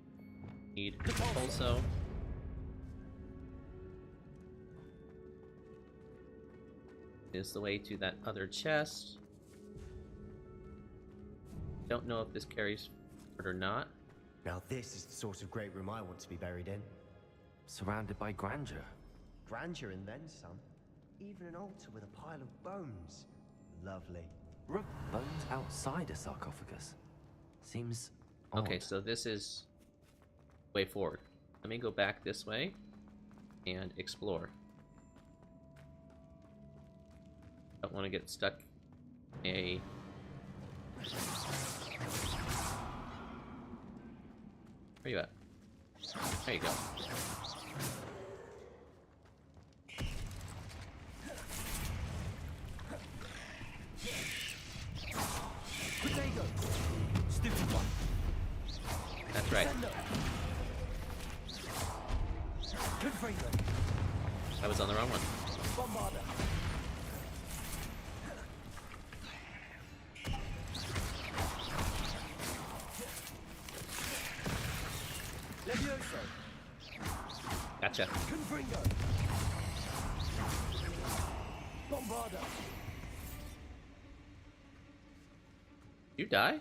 need also. Is the way to that other chest. Don't know if this carries forward or not. Now this is the sort of great room I want to be buried in. Surrounded by grandeur. Grandeur and then some. Even an altar with a pile of bones. Lovely. Bones outside a sarcophagus. Seems Okay, odd. so this is way forward. Let me go back this way and explore. Don't want to get stuck in a... Where you at? There you go. Stupid one. That's right. I was on the wrong one. Bombarder. Gotcha. Bombarder. You die?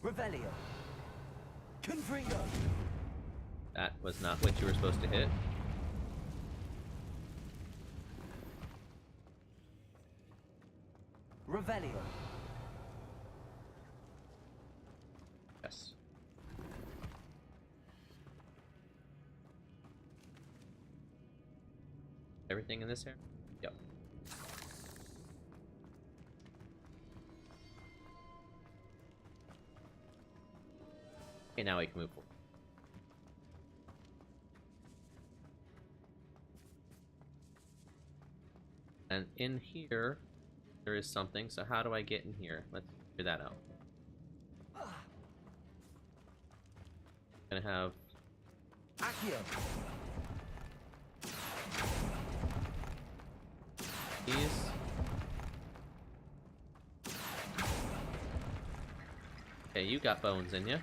Revelio. Confringo. That was not what you were supposed to hit. Revelio. Yes. Everything in this area? Yep. Okay, now we can move forward. And in here, there is something. So how do I get in here? Let's figure that out. Gonna have Accio. these. Okay, you got bones in you.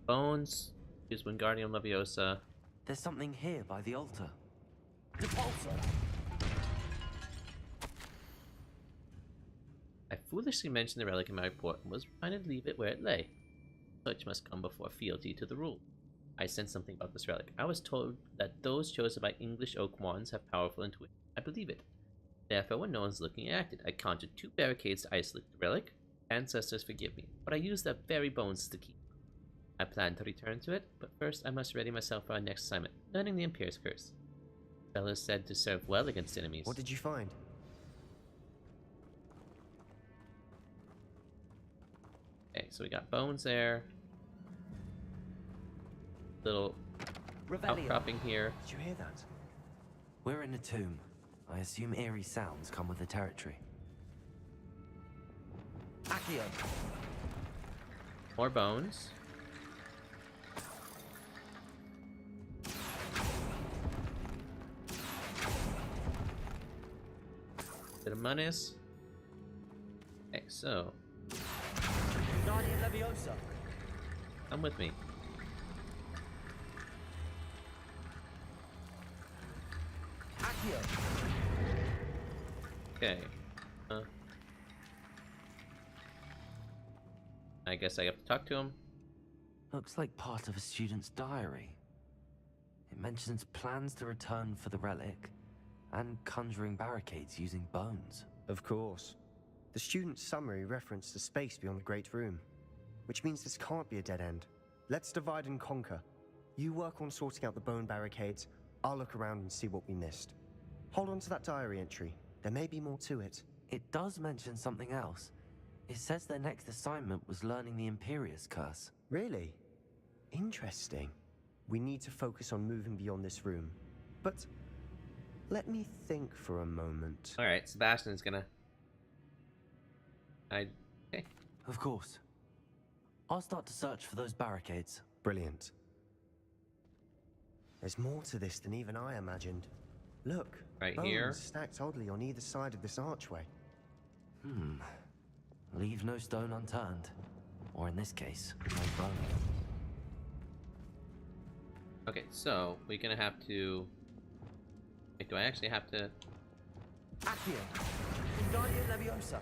Bones is Wingardium Leviosa. There's something here by the altar. I foolishly mentioned the relic in my report and was trying to leave it where it lay. Such must come before fealty to the rule. I sensed something about this relic. I was told that those chosen by English oak wands have powerful intuition. I believe it. Therefore, when no one's looking, I acted. I conjured 2 barricades to isolate the relic. Ancestors forgive me, but I used their very bones to keep. I plan to return to it, but first I must ready myself for our next assignment, learning the Imperious Curse. Spell is said to serve well against enemies. What did you find? Okay, so we got bones there. Little outcropping here. Did you hear that? We're in a tomb. I assume eerie sounds come with the territory. Accio. More bones. Bit of monies. Okay, so Wingardium Leviosa. come with me. Accio. Okay. I guess I have to talk to him. Looks like part of a student's diary. It mentions plans to return for the relic and conjuring barricades using bones. Of course. The student's summary referenced the space beyond the Great Room, which means this can't be a dead end. Let's divide and conquer. You work on sorting out the bone barricades, I'll look around and see what we missed. Hold on to that diary entry. There may be more to it. It does mention something else. It says their next assignment was learning the Imperious Curse. Really? Interesting. We need to focus on moving beyond this room. But let me think for a moment. Alright, Sebastian's gonna... Okay. Of course. I'll start to search for those barricades. Brilliant. There's more to this than even I imagined. Look, right bones here. stacked oddly on either side of this archway. Leave no stone unturned. Or in this case, no bone. Okay, so we're gonna have to... Wait, do I actually have to... Accio. Wingardium Leviosa.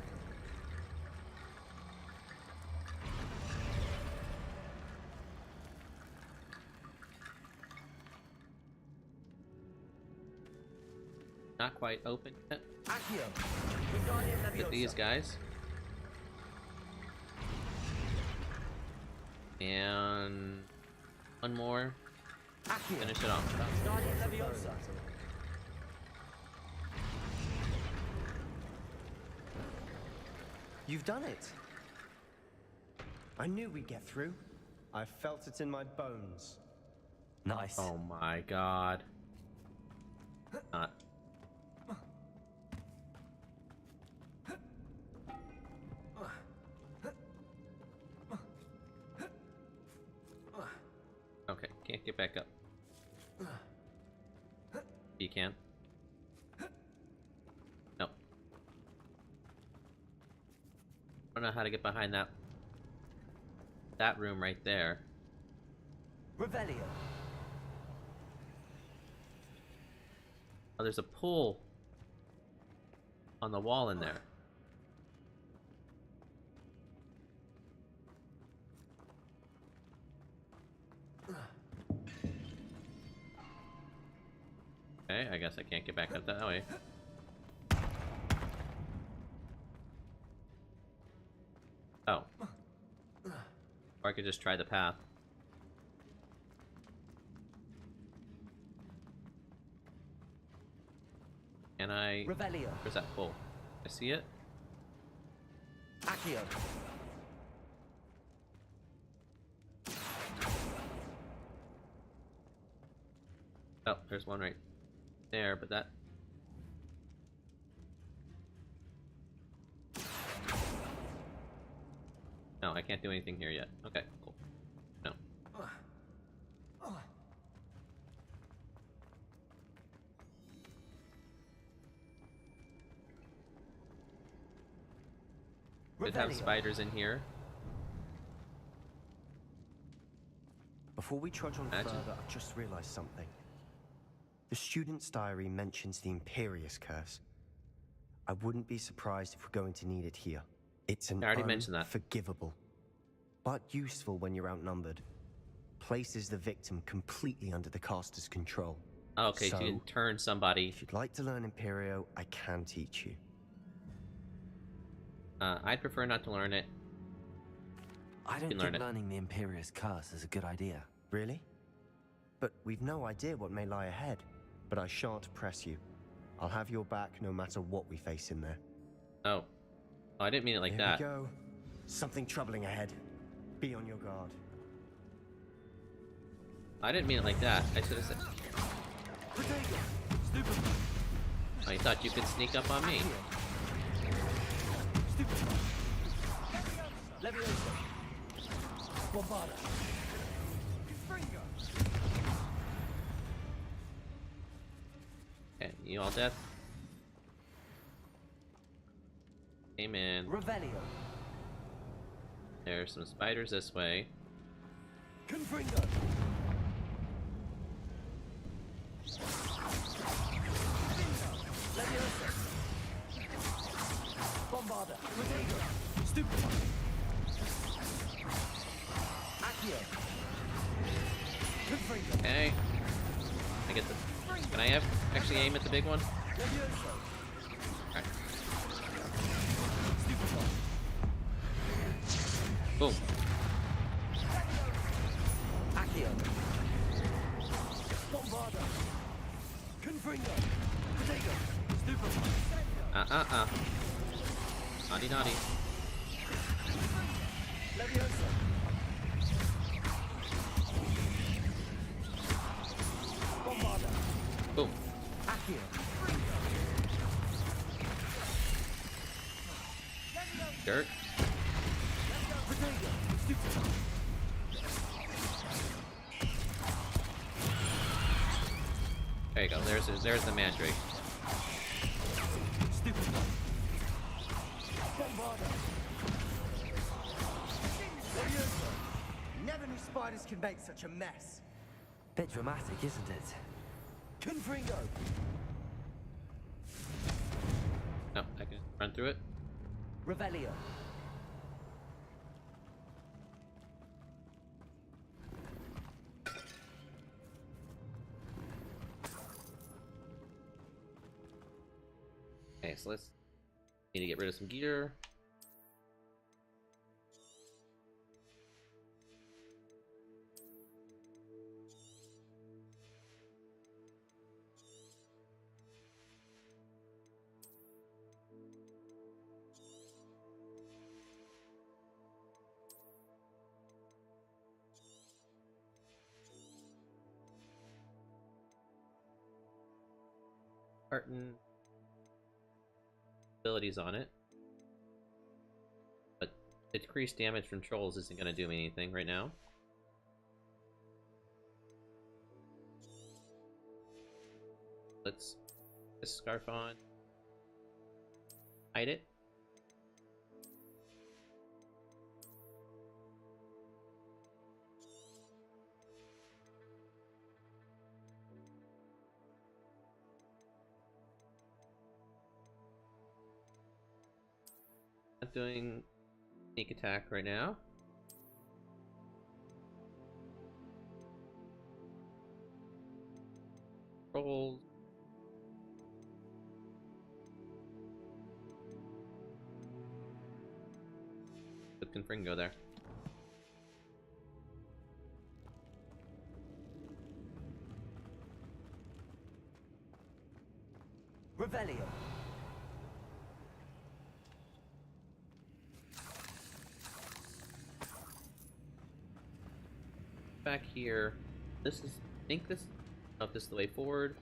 Not quite open yet. Accio. Wingardium Leviosa. With these guys. And one more. Accio. Finish it off. Wingardium Leviosa. You've done it. I knew we'd get through. I felt it in my bones. Nice. Oh my god. Not. Okay, can't get back up. You can. Nope. I don't know how to get behind that room right there. Revelio. Oh, there's a pull on the wall in there. Okay, I guess I can't get back up that way. Oh. Or I could just try the path. Can I... Revelio. Where's that pull? I see it? Accio. Oh, there's one right there, but that... No, I can't do anything here yet. Okay, cool. No. Could have spiders in here. Before we trudge on further, I've just realized something. The student's diary mentions the Imperius curse. I wouldn't be surprised if we're going to need it here. It's an I already mentioned that. unforgivable, but useful when you're outnumbered. Places the victim completely under the caster's control. Oh, okay, so you can turn somebody. If you'd like to learn Imperio, I can teach you. I'd prefer not to learn it. I don't think learning the Imperius curse is a good idea. Really? But we've no idea what may lie ahead. But I shan't press you. I'll have your back no matter what we face in there. Oh. Oh, I didn't mean it like that. Here we go. Something troubling ahead. Be on your guard. I didn't mean it like that. I should have said... Oh, you thought you could sneak up on me. Okay, you all dead? Amen. Revelio. There's some spiders this way. Confringo. Leviosa. Bombarda. Rodrigo. Stupefy. Accio. Confringo. Okay. I get the... Can I actually aim at the big one? Leviosa. Alright. Boom. Accio. Bombarda. Confringo. Rodrigo. Stupefy. Naughty, naughty. Leviosa. Bombarda. Boom. Accio. Dirt. Rodrigo. Stupefy. There you go. There's the mandrake. Stupefy. Bombarda. Leviosa. Never knew spiders could make such a mess. Bit dramatic, isn't it? Confringo. Run through it. Revelio. Okay, so let's need to get rid of some gear. Carton abilities on it, but decreased damage from trolls isn't going to do me anything right now. Let's put this scarf on, hide it. Not doing sneak attack right now. Trolls. But can Fring go there? Revelio. Back here. This is. I think this. I don't know if this is the way forward.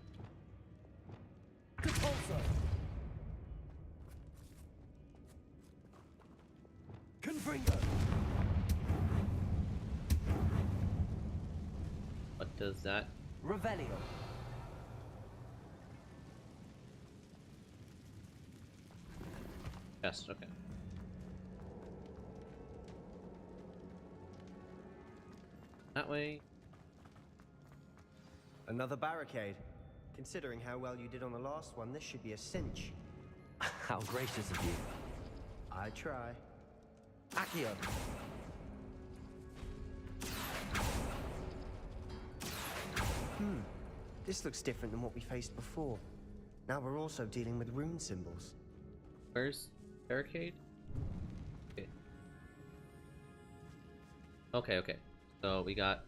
Confringo. What does that? Revelio. Yes. Okay. That way. Another barricade. Considering how well you did on the last one, this should be a cinch. How gracious of you. I try. Accio. This looks different than what we faced before. Now we're also dealing with rune symbols. Where's barricade? Okay. Okay. So we got.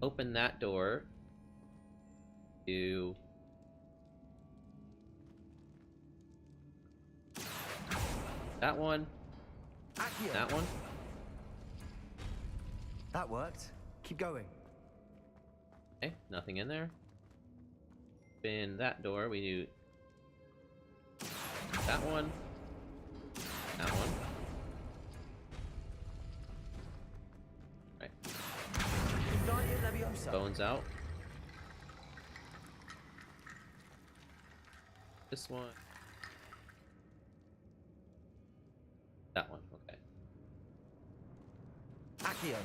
Open that door. To. That one. Accio. That one. That worked. Keep going. Okay, nothing in there. Open that door. We do that one. That one. Right. Bones out. This one. That one. Okay. Accio.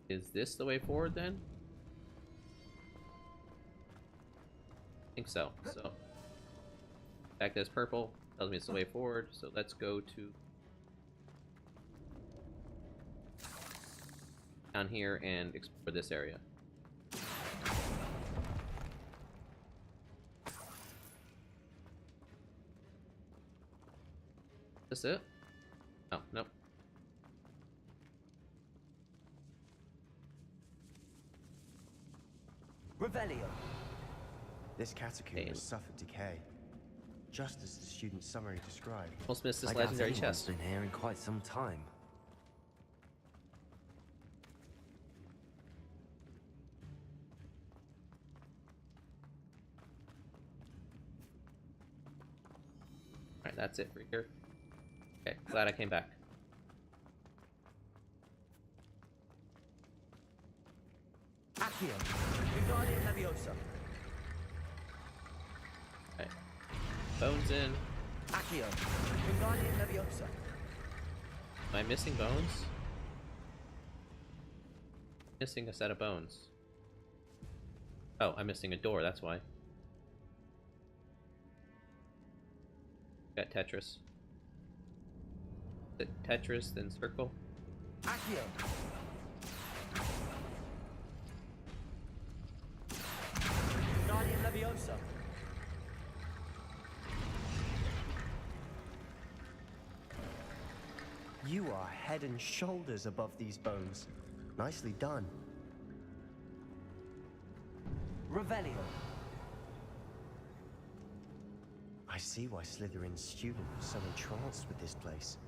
Is this the way forward then? I think so. So, back as purple tells me it's the way forward. So let's go to down here and explore this area. Is this it? Oh, nope. Revelio. This catacomb has suffered decay, just as the student's summary described. Almost missed this I doubt legendary anyone's chest. been here in quite some time. Alright, that's it for here. Okay, glad I came back. Accio. Wingardium Leviosa. Okay. Bones in. Accio. Wingardium Leviosa. Am I missing bones? Missing a set of bones. Oh, I'm missing a door, that's why. Got Tetris. Is it Tetris, then circle? Accio! Guardian Leviosa. You are head and shoulders above these bones. Nicely done. Revelio. I see why Slytherin's student was so entranced with this place.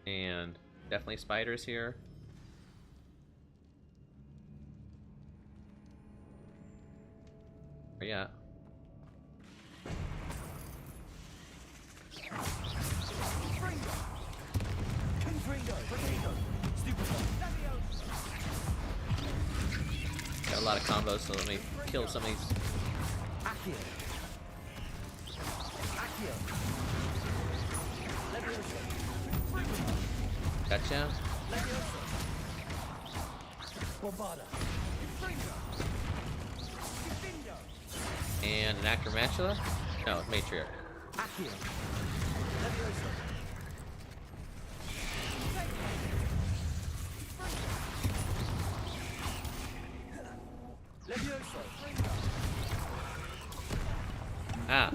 And definitely spiders here. Where you at? Got a lot of combos, so let me kill some of these. Gotcha. And an Acromantula? No, Matriarch. Ah.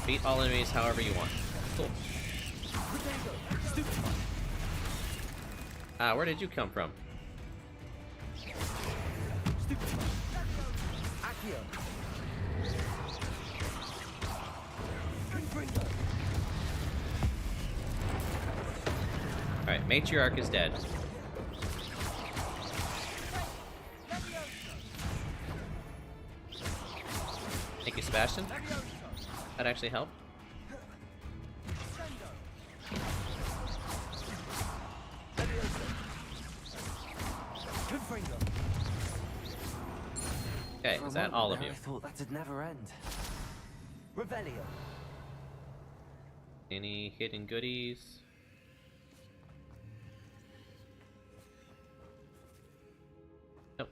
Beat all enemies however you want. Cool. Ah, where did you come from? Alright, Matriarch is dead. Thank you, Sebastian. That actually helped. Okay, is that all of you? I thought that'd never end. Revelio. Any hidden goodies? Nope.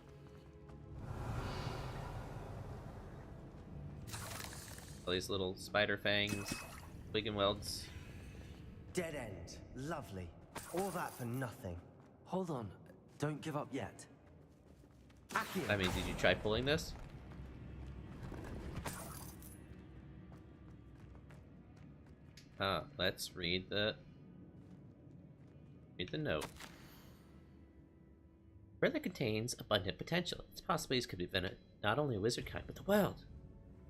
All these little spider fangs, Wiggenwelds. Dead end. Lovely. All that for nothing. Hold on. Don't give up yet. I mean, did you try pulling this? Let's read the note. Relic contains abundant potential. Its possibilities could benefit not only a wizard kind, but the world.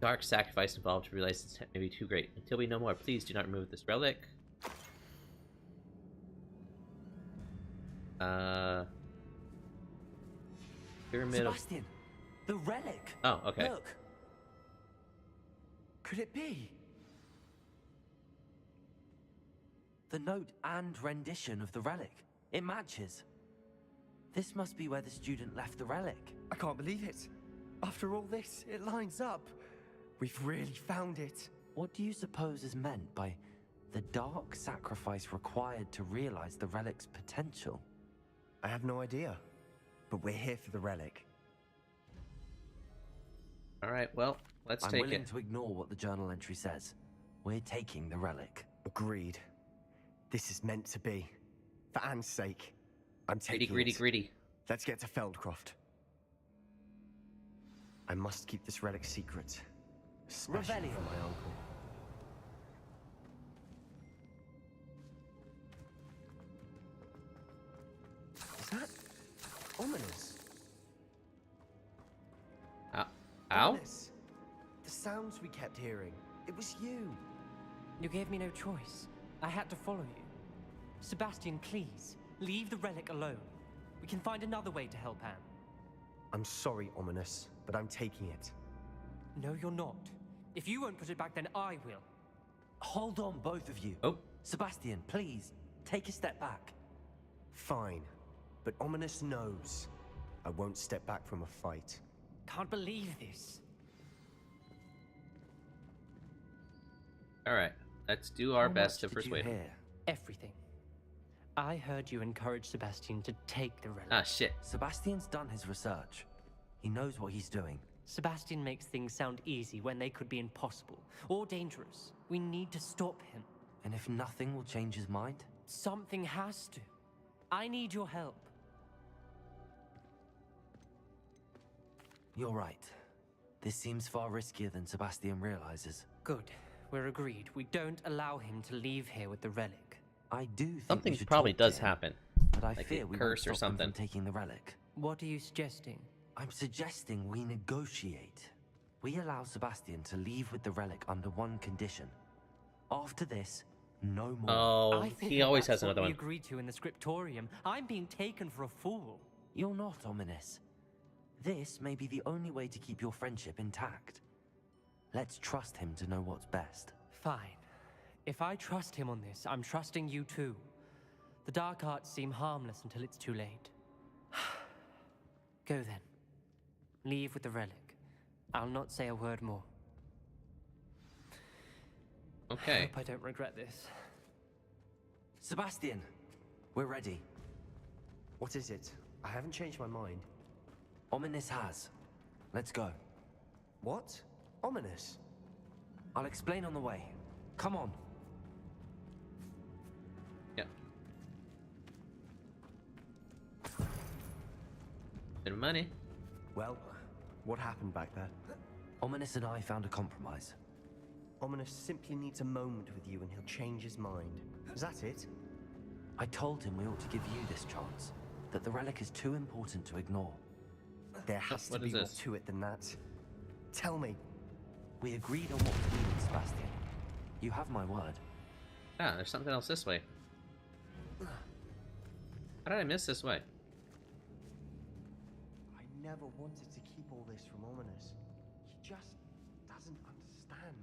Dark sacrifice involved to realize its intent may be too great. Until we know more, please do not remove this relic. Pyramid Sebastian, the relic. Oh, okay. Look. Could it be? The note and rendition of the relic. It matches. This must be where the student left the relic. I can't believe it. After all this, it lines up. We've really found it. What do you suppose is meant by the dark sacrifice required to realize the relic's potential? I have no idea. But we're here for the relic. Alright, well, let's take it. I'm willing to ignore what the journal entry says. We're taking the relic. Agreed. This is meant to be. For Anne's sake. I'm taking Greedy. Let's get to Feldcroft. I must keep this relic secret. Especially from my uncle. Is that ominous? Ow? Ominous. The sounds we kept hearing. It was you. You gave me no choice. I had to follow you. Sebastian, please, leave the relic alone. We can find another way to help Anne. I'm sorry, Ominous, but I'm taking it. No, you're not. If you won't put it back, then I will. Hold on, both of you. Oh. Sebastian, please, take a step back. Fine, but Ominous knows. I won't step back from a fight. Can't believe this. Alright, let's do our How best much to did you persuade him. hear? Everything. I heard you encourage Sebastian to take the relic. Ah, shit. Sebastian's done his research. He knows what he's doing. Sebastian makes things sound easy when they could be impossible or dangerous. We need to stop him. And if nothing will change his mind? Something has to. I need your help. You're right. This seems far riskier than Sebastian realizes. Good. We're agreed. We don't allow him to leave here with the relic. I do think Something we should probably talk to does him, happen. but I Like fear a we curse or won't stop him something. from taking the relic. What are you suggesting? I'm suggesting we negotiate. We allow Sebastian to leave with the relic under one condition. After this, no more. Oh, I think he always that's has another what one. we agreed to in the scriptorium. I'm being taken for a fool. You're not, Ominous. This may be the only way to keep your friendship intact. Let's trust him to know what's best. Fine. If I trust him on this, I'm trusting you too. The dark arts seem harmless until it's too late. Go then. Leave with the relic. I'll not say a word more. I Okay. hope I don't regret this. Sebastian, we're ready. What is it? I haven't changed my mind. Ominous has. Let's go. What? Ominous? I'll explain on the way. Come on. Yeah. Bit of money. Well, what happened back there? Ominous and I found a compromise. Ominous simply needs a moment with you and he'll change his mind. Is that it? I told him we ought to give you this chance. That the relic is too important to ignore. There has to What be is more this? to it than that. Tell me. We agreed on what we needed, Sebastian. You have my word. Ah, there's something else this way. How did I miss this way? I never wanted to keep all this from Ominous. He just doesn't understand.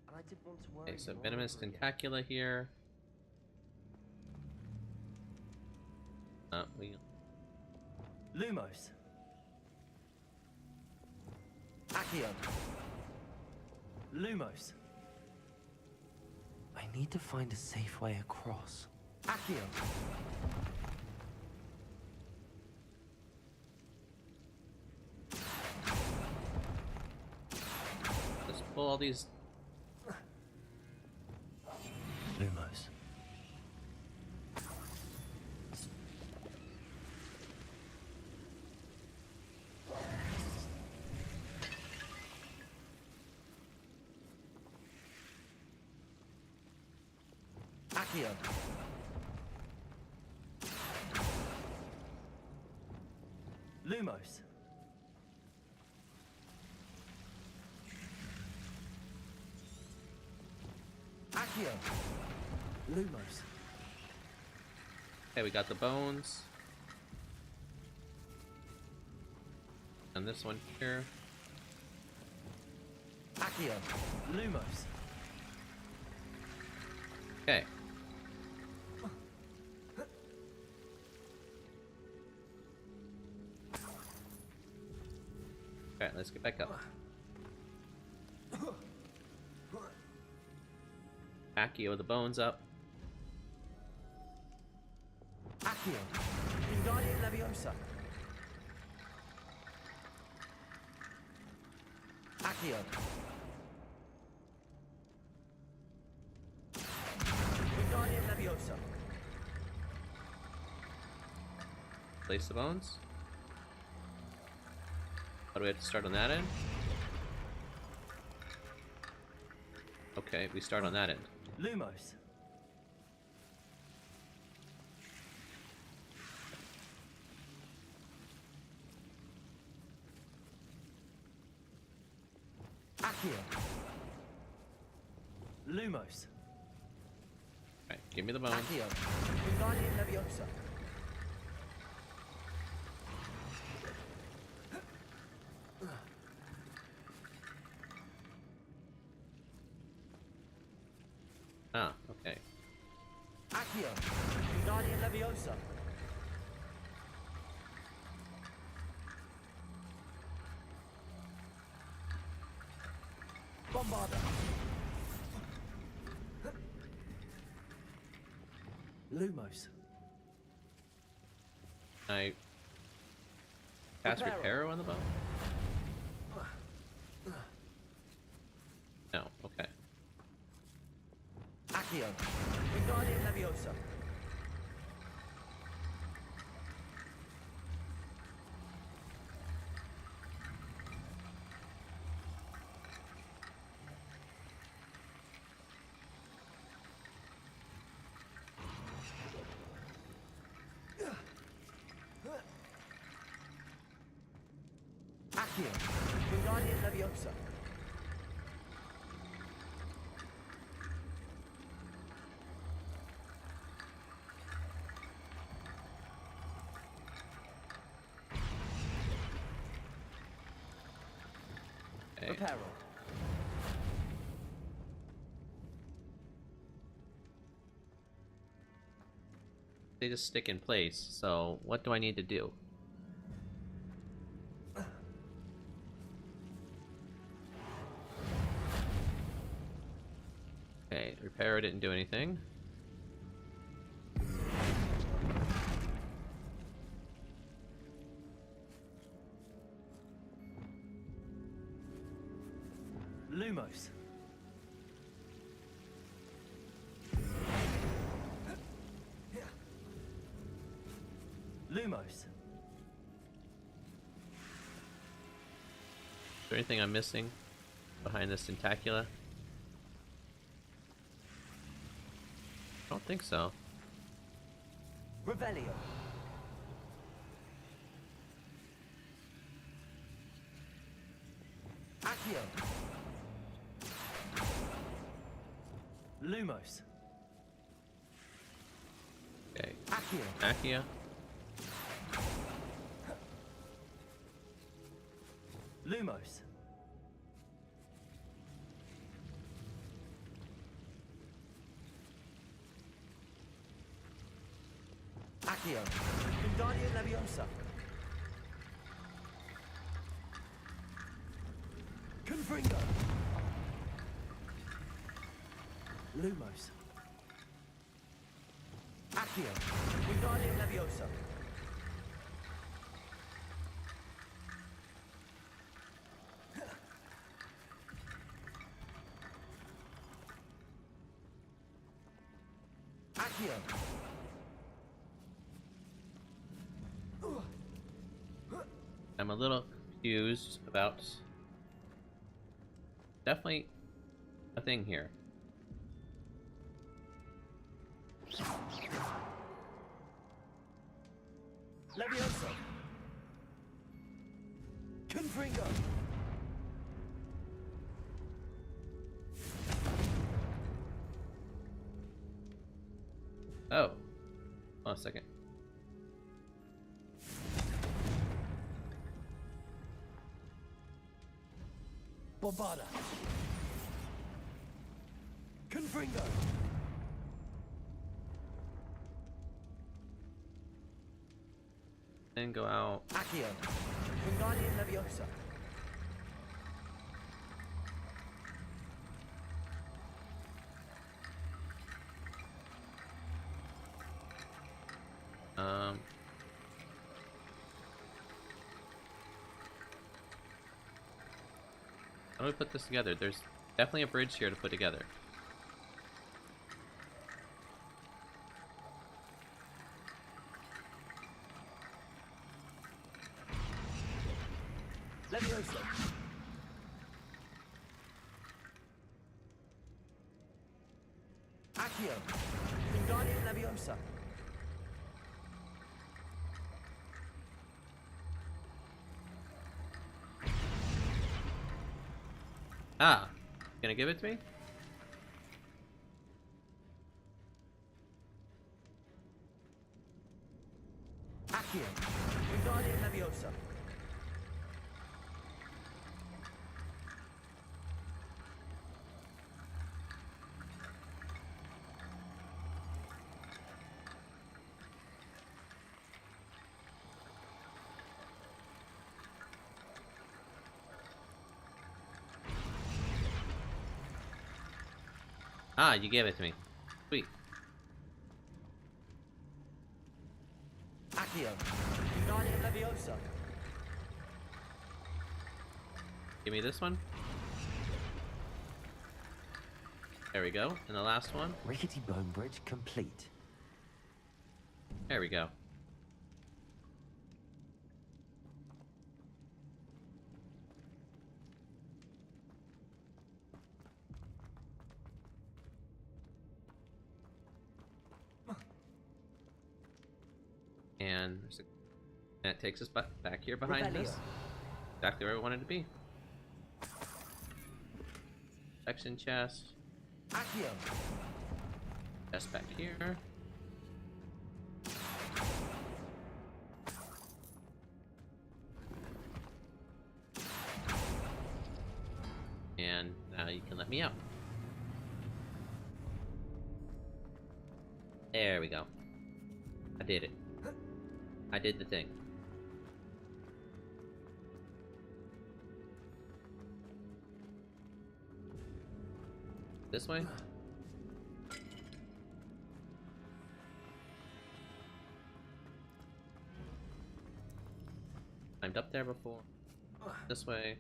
And I didn't want to worry Okay, so him all Venomous over again. Tentacula here. We Lumos. Accio. Lumos. I need to find a safe way across. Accio. just pull all these. Lumos. Accio. Lumos. Accio. Lumos. Okay, we got the bones. And this one here. Accio. Lumos. Okay. Alright, let's get back up. Accio, the bones up. Accio. Wingardium Leviosa. Accio. Wingardium Leviosa. Place the bones. How do we have to start on that end? Okay, we start on that end. Lumos. Accio. Lumos. Alright, give me the bones. Accio. Wingardium Leviosa. Ah, okay. Accio. Wingardium Leviosa. Bombarda. Lumos. I cast Reparo. Reparo on the bow? No, okay. Accio. Wingardium Leviosa. Accio. Wingardium Leviosa. Okay. Reparo. They just stick in place, so what do I need to do? Okay, Reparo didn't do anything. Lumos. Lumos. Is there anything I'm missing behind this tentacula? I don't think so. Revelio. Accio. Lumos. Okay. Accio. Accio. Lumos. Accio. Wingardium Leviosa. Confringo. Lumos. Accio. Wingardium Leviosa. Accio. I'm a little confused about definitely a thing here. Leviosa. Confringo. Oh. Hold on a second. Bombarda. Confringo. Then go out. Accio. Wingardium Leviosa. How do we put this together? There's definitely a bridge here to put together. Leviosa. Accio. Wingardium Leviosa. Ah! Gonna give it to me? Accio. Wingardium Leviosa. Ah, you gave it to me. Sweet. Accio. Guardian Leviosa. Give me this one. There we go. And the last one. Rickety bone bridge complete. There we go. And it takes us back here behind us. Exactly where we wanted to be. Section chest. Accio. Chest back here. And now you can let me out. There we go. I did it. I did the thing. This way? Climbed up there before. This way.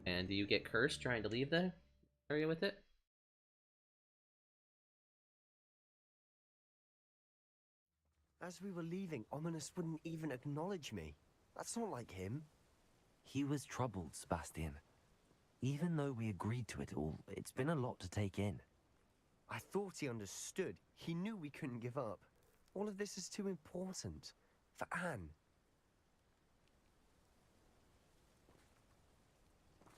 And do you get cursed trying to leave the area with it? As we were leaving, Ominous wouldn't even acknowledge me. That's not like him. He was troubled, Sebastian. Even though we agreed to it all, it's been a lot to take in. I thought he understood. He knew we couldn't give up. All of this is too important. For Anne.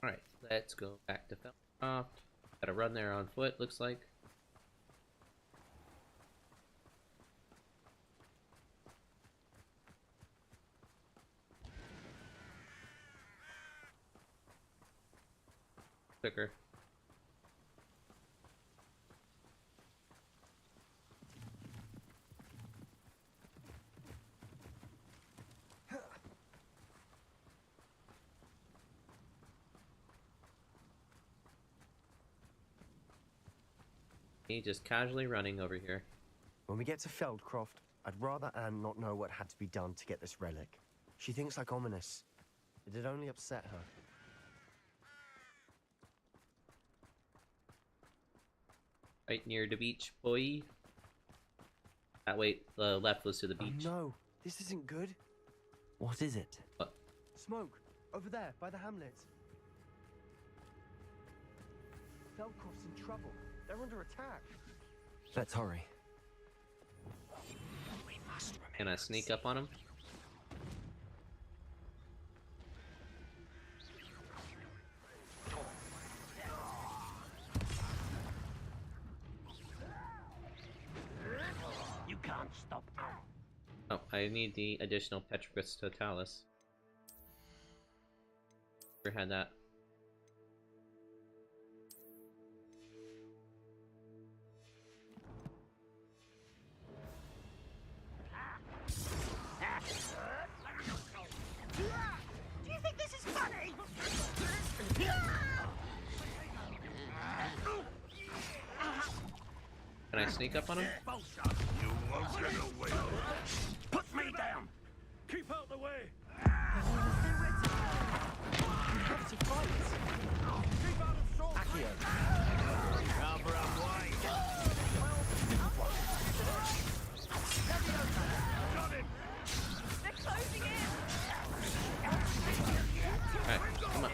Alright, let's go back to Felcroft. Gotta run there on foot, looks like. Quicker. Me just casually running over here. When we get to Feldcroft, I'd rather Anne not know what had to be done to get this relic. She thinks like Ominous. It'd only upset her. Right near the beach, boy. Wait, the left was to the beach. Oh no, this isn't good. What is it? What? Smoke, over there, by the hamlet. Feldcroft's in trouble. They're under attack. Let's hurry. Can I sneak up on him? You can't stop. Oh, I need the additional Petricus Totalis. Never had that. Do you think this is funny? Can I sneak up on him? You won't get away. Put me down. Keep out the way. They're closing in. Alright, come on.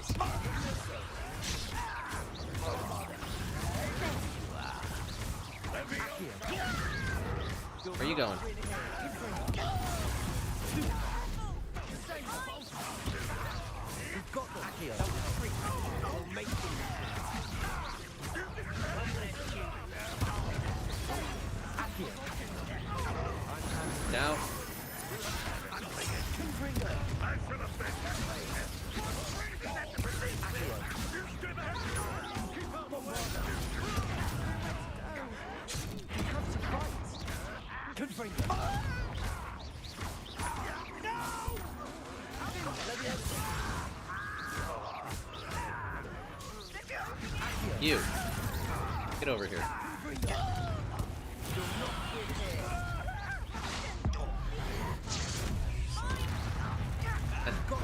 Where are you going? We've got them. Accio. I'll make them. Down. Could bring them. You. Get over here.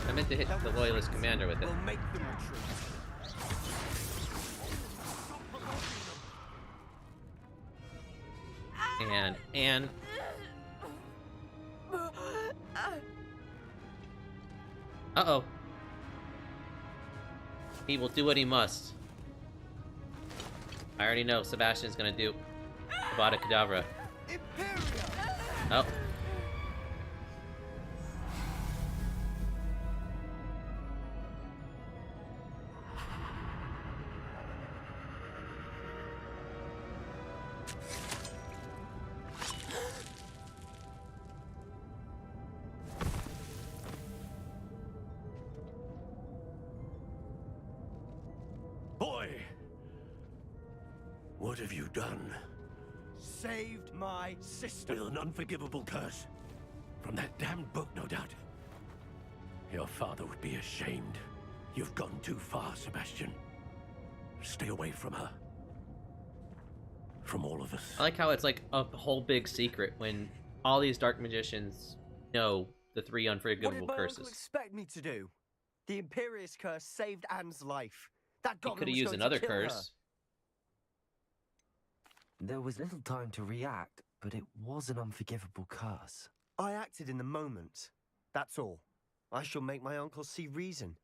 I meant to hit the Loyalist commander with it. And uh-oh. He will do what he must. I already know Sebastian's gonna do Avada Kedavra. Oh. Boy! What have you done? Saved my sister. With an unforgivable curse. From that damned book, no doubt. Your father would be ashamed. You've gone too far, Sebastian. Stay away from her. From all of us. I like how it's like a whole big secret when all these dark magicians know the 3 unforgivable What did my curses. uncle expect me to do? The Imperious curse saved Anne's life. That He goblin could have was used going another to kill her. curse. There was little time to react, but it was an unforgivable curse. I acted in the moment. That's all. I shall make my uncle see reason.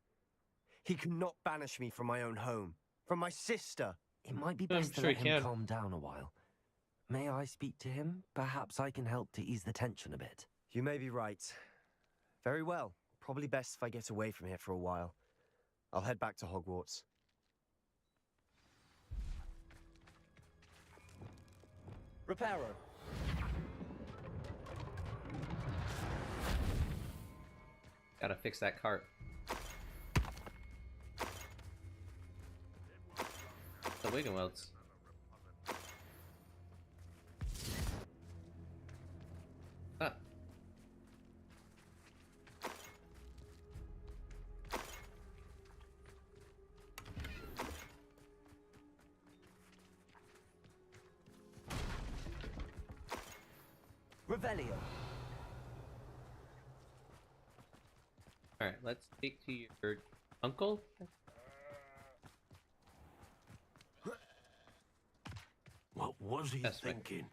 He cannot banish me from my own home, from my sister. It might be I'm best to sure let he him can. calm down a while. May I speak to him? Perhaps I can help to ease the tension a bit. You may be right. Very well. Probably best if I get away from here for a while. I'll head back to Hogwarts. Reparo. Gotta fix that cart. The Wiggenwelds. Ah. Revelio. Alright, let's speak to your uncle. What was he That's right. thinking?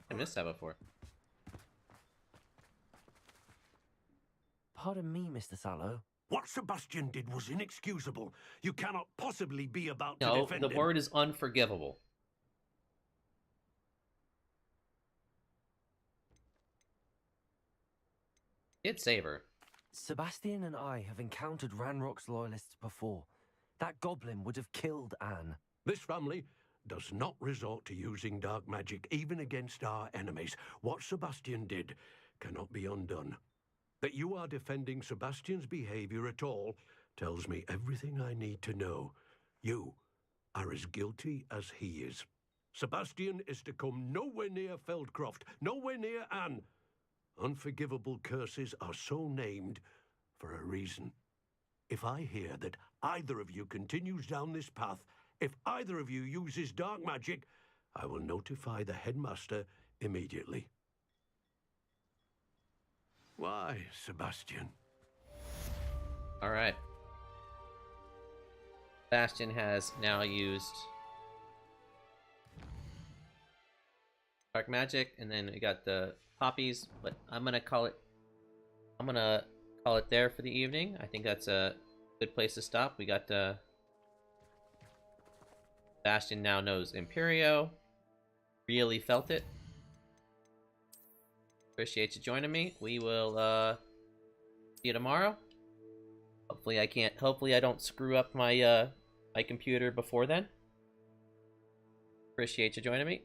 I missed that before. Pardon me, Mr. Sallow. What Sebastian did was inexcusable. You cannot possibly be about to No, defend the him. word is unforgivable. Did save her. Sebastian and I have encountered Ranrock's loyalists before. That goblin would have killed Anne. This family does not resort to using dark magic even against our enemies. What Sebastian did cannot be undone. That you are defending Sebastian's behavior at all tells me everything I need to know. You are as guilty as he is. Sebastian is to come nowhere near Feldcroft, nowhere near Anne. Unforgivable curses are so named for a reason. If I hear that either of you continues down this path, if either of you uses dark magic, I will notify the headmaster immediately. Why, Sebastian? Alright. Sebastian has now used dark magic, and then we got the poppies, but I'm gonna call it there for the evening. I think that's a good place to stop. We got Sebastian now knows Imperio. Really felt it. Appreciate you joining me. We will see you tomorrow. Hopefully I don't screw up my my computer before then. Appreciate you joining me.